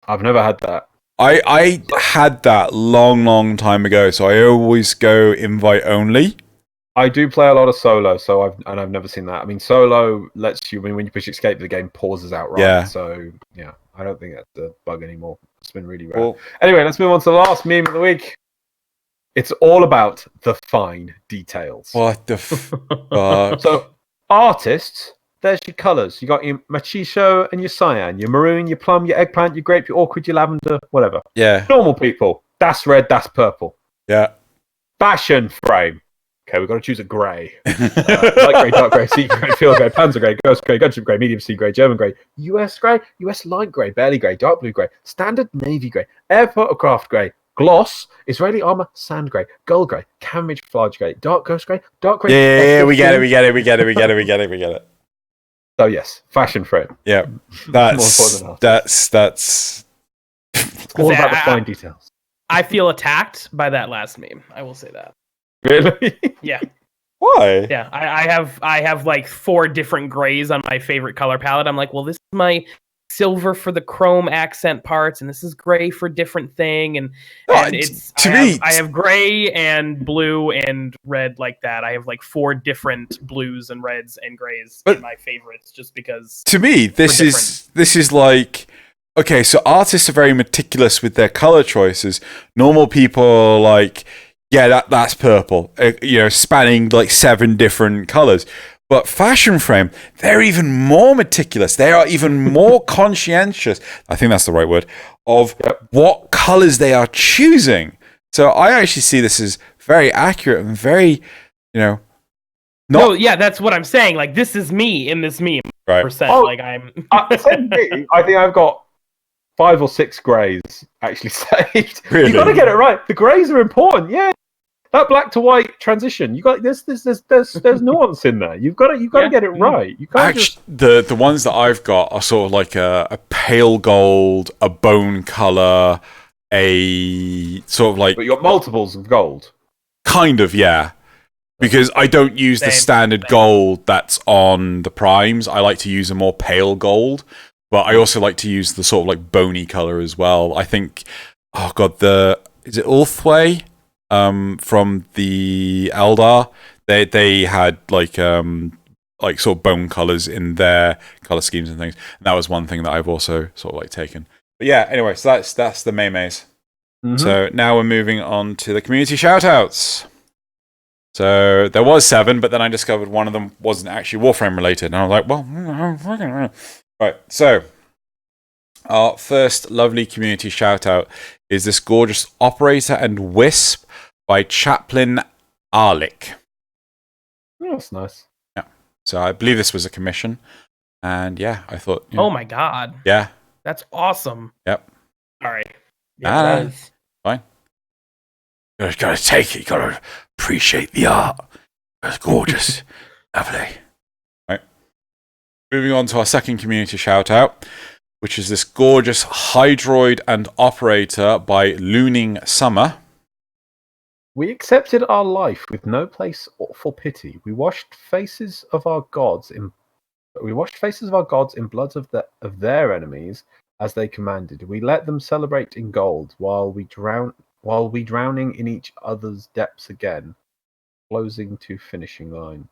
I've never had that. I had that long time ago, so I always go invite only. I do play a lot of solo, so I've never seen that. I mean, solo lets you, when you push escape, the game pauses outright. Yeah. So yeah, I don't think that's a bug anymore. It's been really rare. Cool. Anyway, let's move on to the last meme of the week. It's all about the fine details. What the fuck? So artists, there's your colours. You got your machicho and your cyan, your maroon, your plum, your eggplant, your grape, your orchid, your lavender, whatever. Yeah. Normal people, that's red, that's purple. Yeah. Fashion frame. Okay, we've got to choose a grey. Light grey, dark grey, sea grey, field grey, panzer grey, ghost grey, gunship grey, medium sea grey, German grey, US grey, US light grey, barely grey, dark blue grey, standard navy grey, airport or craft grey, gloss, Israeli armour, sand grey, gold grey, camouflage grey, dark ghost grey, dark grey. Yeah, we get it. So yes, fashion frame. Yeah, that's More that's all about the fine details. I feel attacked by that last meme. I will say that. Really? Yeah. why? Yeah. I have like 4 different grays on my favorite color palette. I'm like, well, this is my silver for the chrome accent parts, and this is gray for different thing, and it's I have gray and blue and red like that. I have like 4 different blues and reds and grays in my favorites, just because. To me, this is like, okay, so artists are very meticulous with their color choices. Normal people are like, yeah, that's purple, spanning like 7 different colors. But Fashion Frame, they're even more meticulous. They are even more conscientious, I think that's the right word, of what colors they are choosing. So I actually see this as very accurate and very, No, yeah, that's what I'm saying. Like, this is me in this meme. Right. Oh, like I'm. I think I've got 5 or 6 greys actually saved. Really? You got to get it right. The greys are important. Yeah. That black to white transition, you got there's nuance in there. You've got to get it right. You can't actually, the ones that I've got are sort of like a pale gold, a bone color, a sort of like. But you got multiples of gold. Kind of, yeah. Because I don't use the standard gold that's on the primes. I like to use a more pale gold, but I also like to use the sort of like bony color as well. I think, oh god, is it Ulthway? From the Eldar, they had like sort of bone colors in their color schemes and things. And that was one thing that I've also sort of like taken. But yeah, anyway, so that's the Maymays. Mm-hmm. So now we're moving on to the community shoutouts. So there was 7, but then I discovered one of them wasn't actually Warframe related, and I was like, well, right. So our first lovely community shoutout is this gorgeous Operator and Wisp by Chaplain Arlick. Oh, that's nice. Yeah. So I believe this was a commission. And yeah, I thought. Oh my god. Yeah. That's awesome. Yep. All right. Yeah, fine. You gotta take it. You gotta appreciate the art. It's gorgeous. Lovely. Right. Moving on to our second community shout out, which is this gorgeous Hydroid and Operator by Looning Summer. We accepted our life with no place for pity. We washed faces of our gods in bloods of their enemies as they commanded. We let them celebrate in gold while we drowning in each other's depths again, closing to finishing line.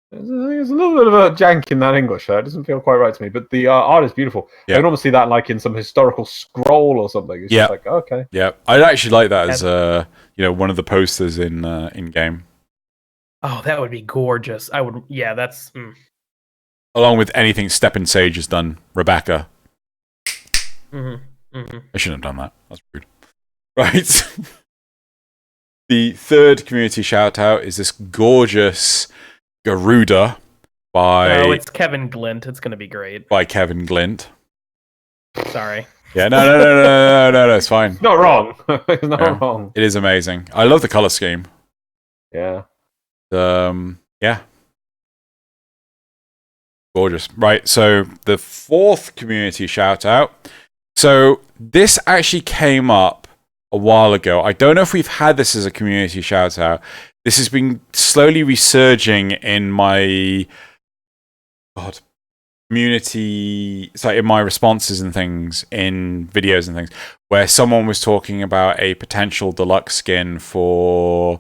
There's a little bit of a jank in that English there. It doesn't feel quite right to me, but the art is beautiful. Yeah. I can almost see that like in some historical scroll or something. It's just like, okay. Yeah, I'd actually like that as one of the posters in game. Oh, that would be gorgeous. I would. Yeah, that's. Along with anything Steppen Sage has done, Rebecca. Mm-hmm. Mm-hmm. I shouldn't have done that. That's rude. Right. The third community shout out is this gorgeous Garuda by Oh, it's Kevin Glint. It's going to be great. by Kevin Glint. Sorry. Yeah, no, it's fine. It's not wrong. It's not Yeah. wrong. It is amazing. I love the color scheme. Yeah. Yeah. Gorgeous. Right, so the fourth community shout out. So this actually came up a while ago. I don't know if we've had this as a community shout out. This has been slowly resurging in my community, in my responses and things in videos and things, where someone was talking about a potential deluxe skin for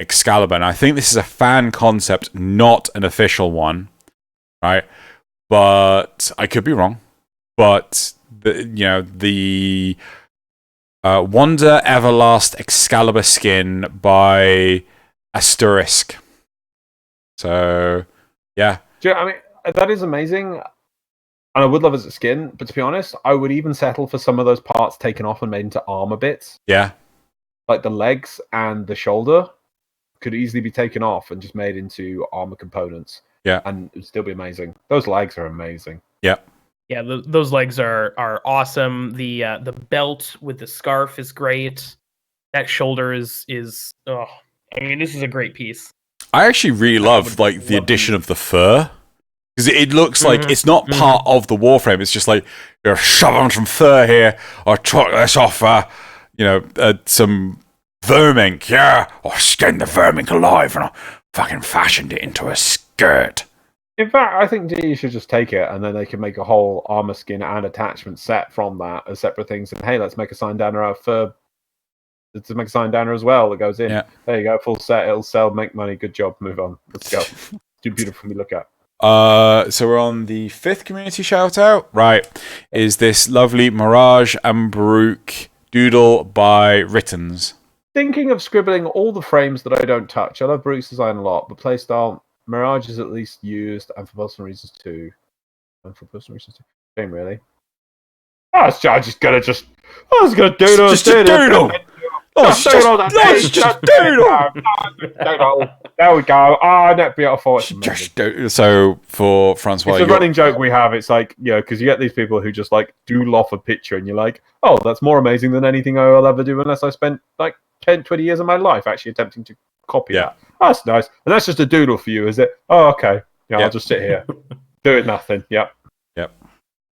Excalibur. And I think this is a fan concept, not an official one, right? But I could be wrong. But the Wonder Everlast Excalibur skin by Asterisk. So yeah. I mean, that is amazing. And I would love it as a skin, but to be honest, I would even settle for some of those parts taken off and made into armor bits. Yeah. Like the legs and the shoulder could easily be taken off and just made into armor components. Yeah. And it would still be amazing. Those legs are amazing. Yeah. Yeah, those legs are awesome. The belt with the scarf is great. That shoulder is oh, I mean, this is a great piece. I actually really love the addition of the fur. Because it looks like it's not part of the Warframe. It's just like, you're shoving some fur here, or chuck this off, some vermink, yeah, or skinned the vermink alive and I fucking fashioned it into a skirt. In fact, I think you should just take it, and then they can make a whole armor skin and attachment set from that as separate things. And hey, let's make a sign downer out of fur. Let's make a sign downer as well that goes in. Yeah. There you go, full set. It'll sell, make money. Good job. Move on. Let's go. Too beautiful to look at. So we're on the fifth community shout out. Right. Is this lovely Mirage and Baruch doodle by Rittens. Thinking of scribbling all the frames that I don't touch. I love Baruch's design a lot, but playstyle, Mirage is at least used, and for personal reasons too. Same, really. I was just gonna doodle. Just a doodle. Just doodle. There we go. Net beautiful. So for Francois, it's a running joke we have. It's like, because you get these people who just like doodle off a picture, and you're like, oh, that's more amazing than anything I will ever do unless I spent like 10, 20 years of my life actually attempting to copy that. Oh, that's nice. And that's just a doodle for you, is it? Oh, okay. Yeah, I'll just sit here, doing nothing. Yep.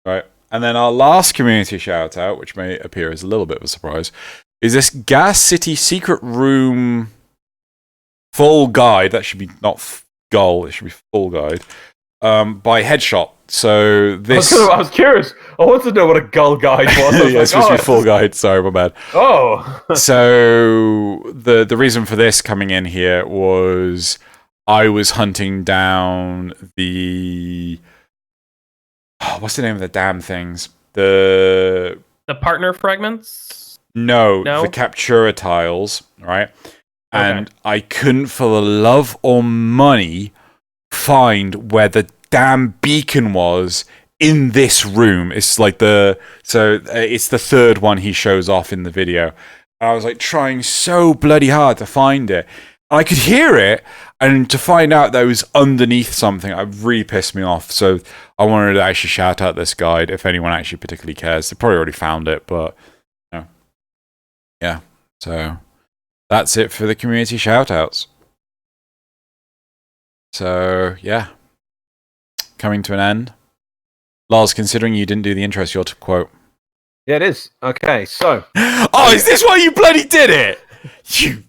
Right. And then our last community shout out, which may appear as a little bit of a surprise, is this Gas City Secret Room full guide. That should be not goal, it should be full guide. By Headshot. So this I was curious. I wanted to know what a gull guide was. Yeah, it's supposed to be full guide. Sorry, my bad. Oh. So the reason for this coming in here was I was hunting down the what's the name of the damn things? The partner fragments? No, the Captura tiles, right? And I couldn't for the love or money find where the damn beacon was in this room. It's like it's the third one he shows off in the video. And I was like trying so bloody hard to find it. And I could hear it, and to find out that it was underneath something, it really pissed me off. So I wanted to actually shout out this guide if anyone actually particularly cares. They probably already found it, but yeah. So that's it for the community shoutouts. So yeah, coming to an end. Loz, considering you didn't do the intro, it's your quote. Yeah, it is. Okay, so. Oh, is this why you bloody did it?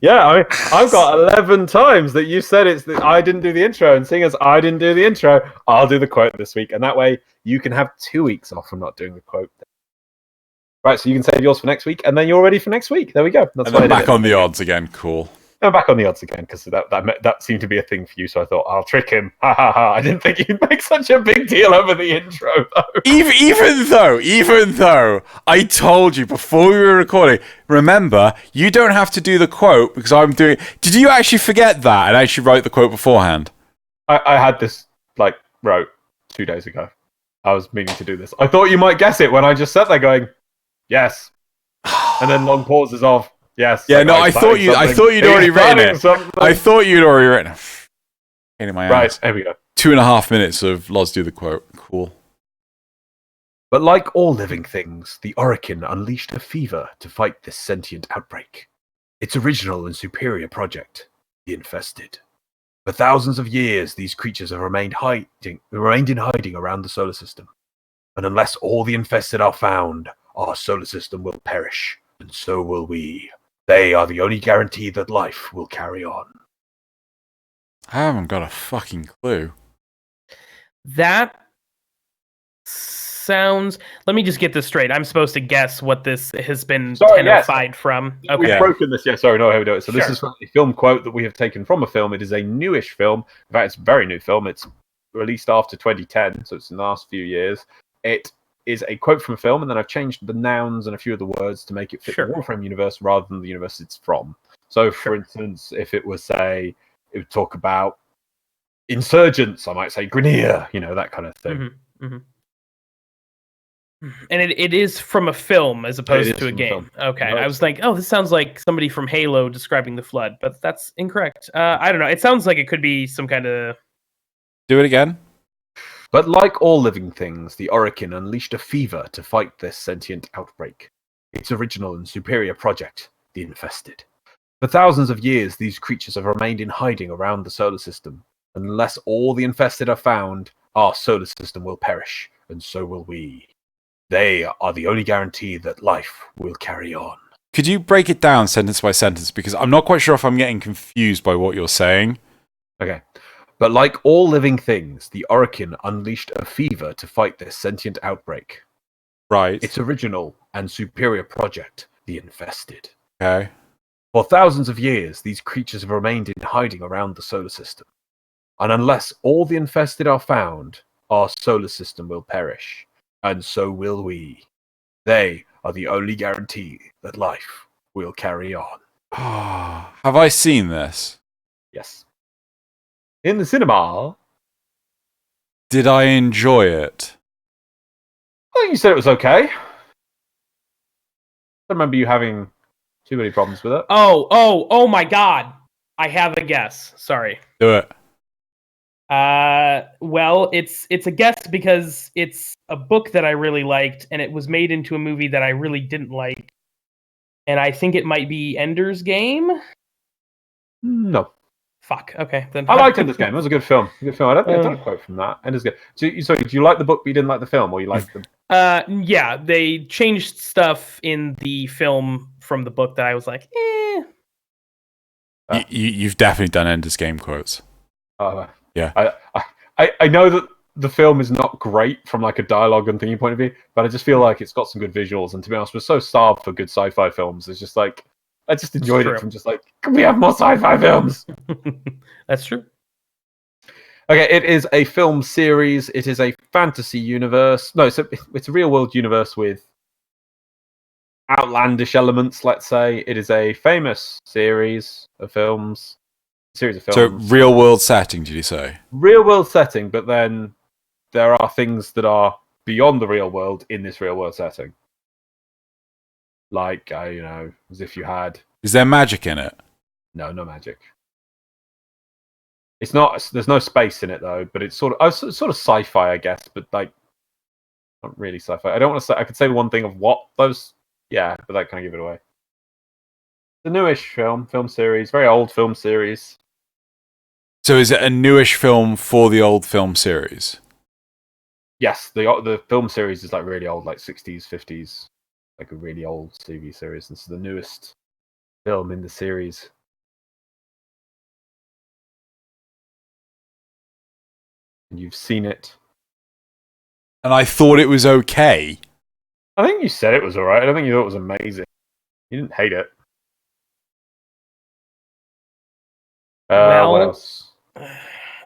Yeah, I mean, I've got 11 times that you said I didn't do the intro, and seeing as I didn't do the intro, I'll do the quote this week, and that way you can have 2 weeks off from not doing the quote. Right, so you can save yours for next week, and then you're ready for next week. There we go. That's and then back on the odds again. Cool. I'm back on the odds again, because that seemed to be a thing for you, so I thought, I'll trick him. Ha ha ha. I didn't think you'd make such a big deal over the intro, though. Even though I told you before we were recording, remember, you don't have to do the quote, because I'm doing... Did you actually forget that and actually write the quote beforehand? I had this, wrote 2 days ago. I was meaning to do this. I thought you might guess it when I just sat there going, yes. And then long pauses of... Yes. Yeah, no, I thought you'd already written it. I thought you'd already written it. Pain in my Right, ass. there we go. 2.5 minutes of Loz do the quote. Cool. But like all living things, the Orokin unleashed a fever to fight this sentient outbreak. Its original and superior project, the Infested. For thousands of years, these creatures have remained in hiding around the solar system. And unless all the Infested are found, our solar system will perish, and so will we. They are the only guarantee that life will carry on. I haven't got a fucking clue. That sounds. Let me just get this straight. I'm supposed to guess what this has been tennified from. Okay. We've broken this. Yeah, sorry, no, how we do it. So this Sure. is a film quote that we have taken from a film. It is a newish film. In fact, it's a very new film. It's released after 2010, so it's in the last few years. It is a quote from a film, and then I've changed the nouns and a few of the words to make it fit the Warframe universe rather than the universe it's from. So, for instance, if it was, say, it would talk about insurgents, I might say Grenier, that kind of thing. Mm-hmm. Mm-hmm. And it is from a film as opposed to a game. Okay, no, I was like, oh, this sounds like somebody from Halo describing the Flood, but that's incorrect. I don't know. It sounds like it could be some kind of... Do it again. But like all living things, the Orokin unleashed a fever to fight this sentient outbreak. Its original and superior project, the Infested. For thousands of years, these creatures have remained in hiding around the solar system. Unless all the Infested are found, our solar system will perish, and so will we. They are the only guarantee that life will carry on. Could you break it down sentence by sentence? Because I'm not quite sure if I'm getting confused by what you're saying. Okay. But like all living things, the Orokin unleashed a fever to fight this sentient outbreak. Right. Its original and superior project, the Infested. Okay. For thousands of years, these creatures have remained in hiding around the solar system. And unless all the Infested are found, our solar system will perish. And so will we. They are the only guarantee that life will carry on. Have I seen this? Yes. In the cinema. Did I enjoy it? I think you said it was okay. I don't remember you having too many problems with it. Oh my god. I have a guess. Sorry. Do it. Well, it's a guess because it's a book that I really liked, and it was made into a movie that I really didn't like. And I think it might be Ender's Game? No. Fuck. Okay. Then I liked Ender's Game. It was a good film. I don't think I've done a quote from that. Ender's Game. Sorry, do you like the book but you didn't like the film, or you liked the... Yeah, they changed stuff in the film from the book that I was like, eh. You've definitely done Ender's Game quotes. Yeah. I know that the film is not great from like a dialogue and thinking point of view, but I just feel like it's got some good visuals. And to be honest, we're so starved for good sci-fi films. It's just like, I just enjoyed it from just like, can we have more sci-fi films? That's true. Okay, it is a film series. It is a fantasy universe. No, it's a real world universe with outlandish elements, let's say. It is a famous series of films. So real world setting, did you say? Real world setting, but then there are things that are beyond the real world in this real world setting. Like, as if you had... Is there magic in it? No magic. It's not. There's no space in it though, but it's sort of sci-fi, I guess, but like not really sci-fi. I don't want to say. I could say one thing of what those. Yeah, but that kind of give it away. The newish film series, very old film series. So is it a newish film for the old film series? Yes, the film series is like really old, like 60s, 50s, like a really old TV series. This is the newest film in the series. And you've seen it. And I thought it was okay. I think you said it was alright. I don't think you thought it was amazing. You didn't hate it. What else?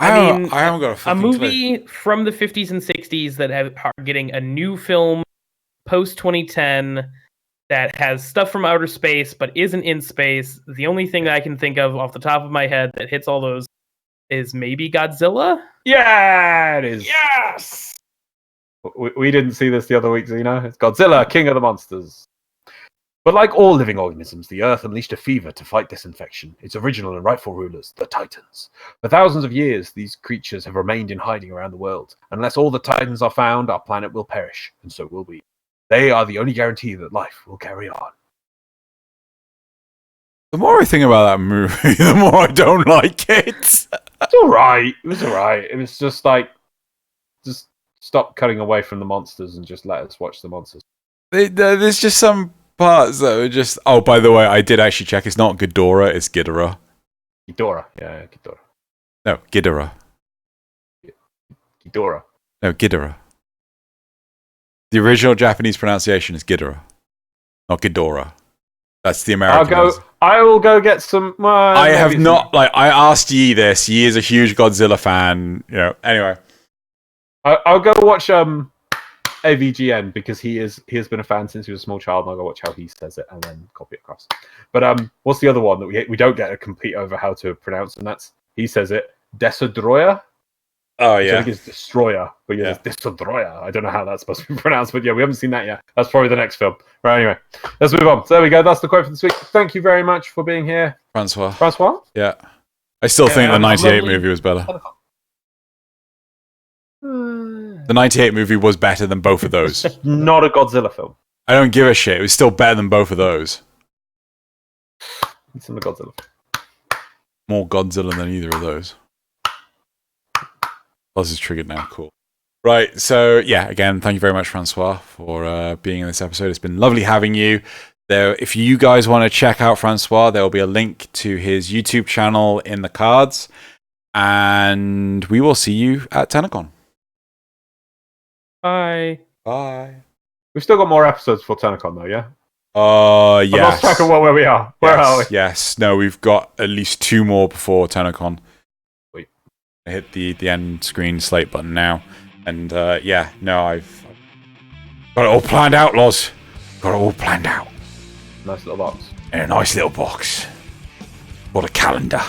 I mean, I haven't got a fucking movie from the 50s and 60s that are getting a new film post 2010 that has stuff from outer space but isn't in space. The only thing that I can think of off the top of my head that hits all those is maybe Godzilla? Yeah, it is. Yes! We didn't see this the other week, Xeno. It's Godzilla, King of the Monsters. But like all living organisms, the Earth unleashed a fever to fight this infection. Its original and rightful rulers, the Titans. For thousands of years, these creatures have remained in hiding around the world. Unless all the Titans are found, our planet will perish, and so will we. They are the only guarantee that life will carry on. The more I think about that movie, the more I don't like it. It's alright. It was alright. It was just like, just stop cutting away from the monsters and just let us watch the monsters. There's just some parts that are just... Oh, by the way, I did actually check. It's not Ghidorah, it's Ghidorah. Ghidorah. Yeah, Ghidorah. No, Ghidorah. Ghidorah. No, Ghidorah. The original Japanese pronunciation is Ghidorah, not Ghidorah. That's the American. I will go get some. I have not. Like, I asked Yi this. Yi is a huge Godzilla fan. You know. Anyway, I'll go watch AVGN because he has been a fan since he was a small child. And I'll go watch how he says it and then copy it across. But what's the other one that we don't get a complete over how to pronounce? And that's he says it Desodroya. Oh yeah, I think it's Destroyer, but yeah, it's Desodroya. I don't know how that's supposed to be pronounced, but yeah, we haven't seen that yet. That's probably the next film. Right, anyway, let's move on. So there we go. That's the quote for this week. Thank you very much for being here, Francois. Francois? Yeah, I still think the '98 movie was better. The '98 movie was better than both of those. It's not a Godzilla film. I don't give a shit. It was still better than both of those. It's not a Godzilla film. More Godzilla than either of those. Loz is triggered now. Cool. Right. So yeah, again, thank you very much, Francois, for being in this episode. It's been lovely having you. There, if you guys want to check out Francois, there will be a link to his YouTube channel in the cards, and we will see you at TennoCon. Bye. Bye. We've still got more episodes for TennoCon though, yeah? Yes. I've lost track of where we are. Where are we? Yes. No, we've got at least 2 more before TennoCon. Wait. I hit the end screen slate button now. And yeah, no, I've got it all planned out, Loz. Got it all planned out. Nice little box. In a nice little box. What a calendar.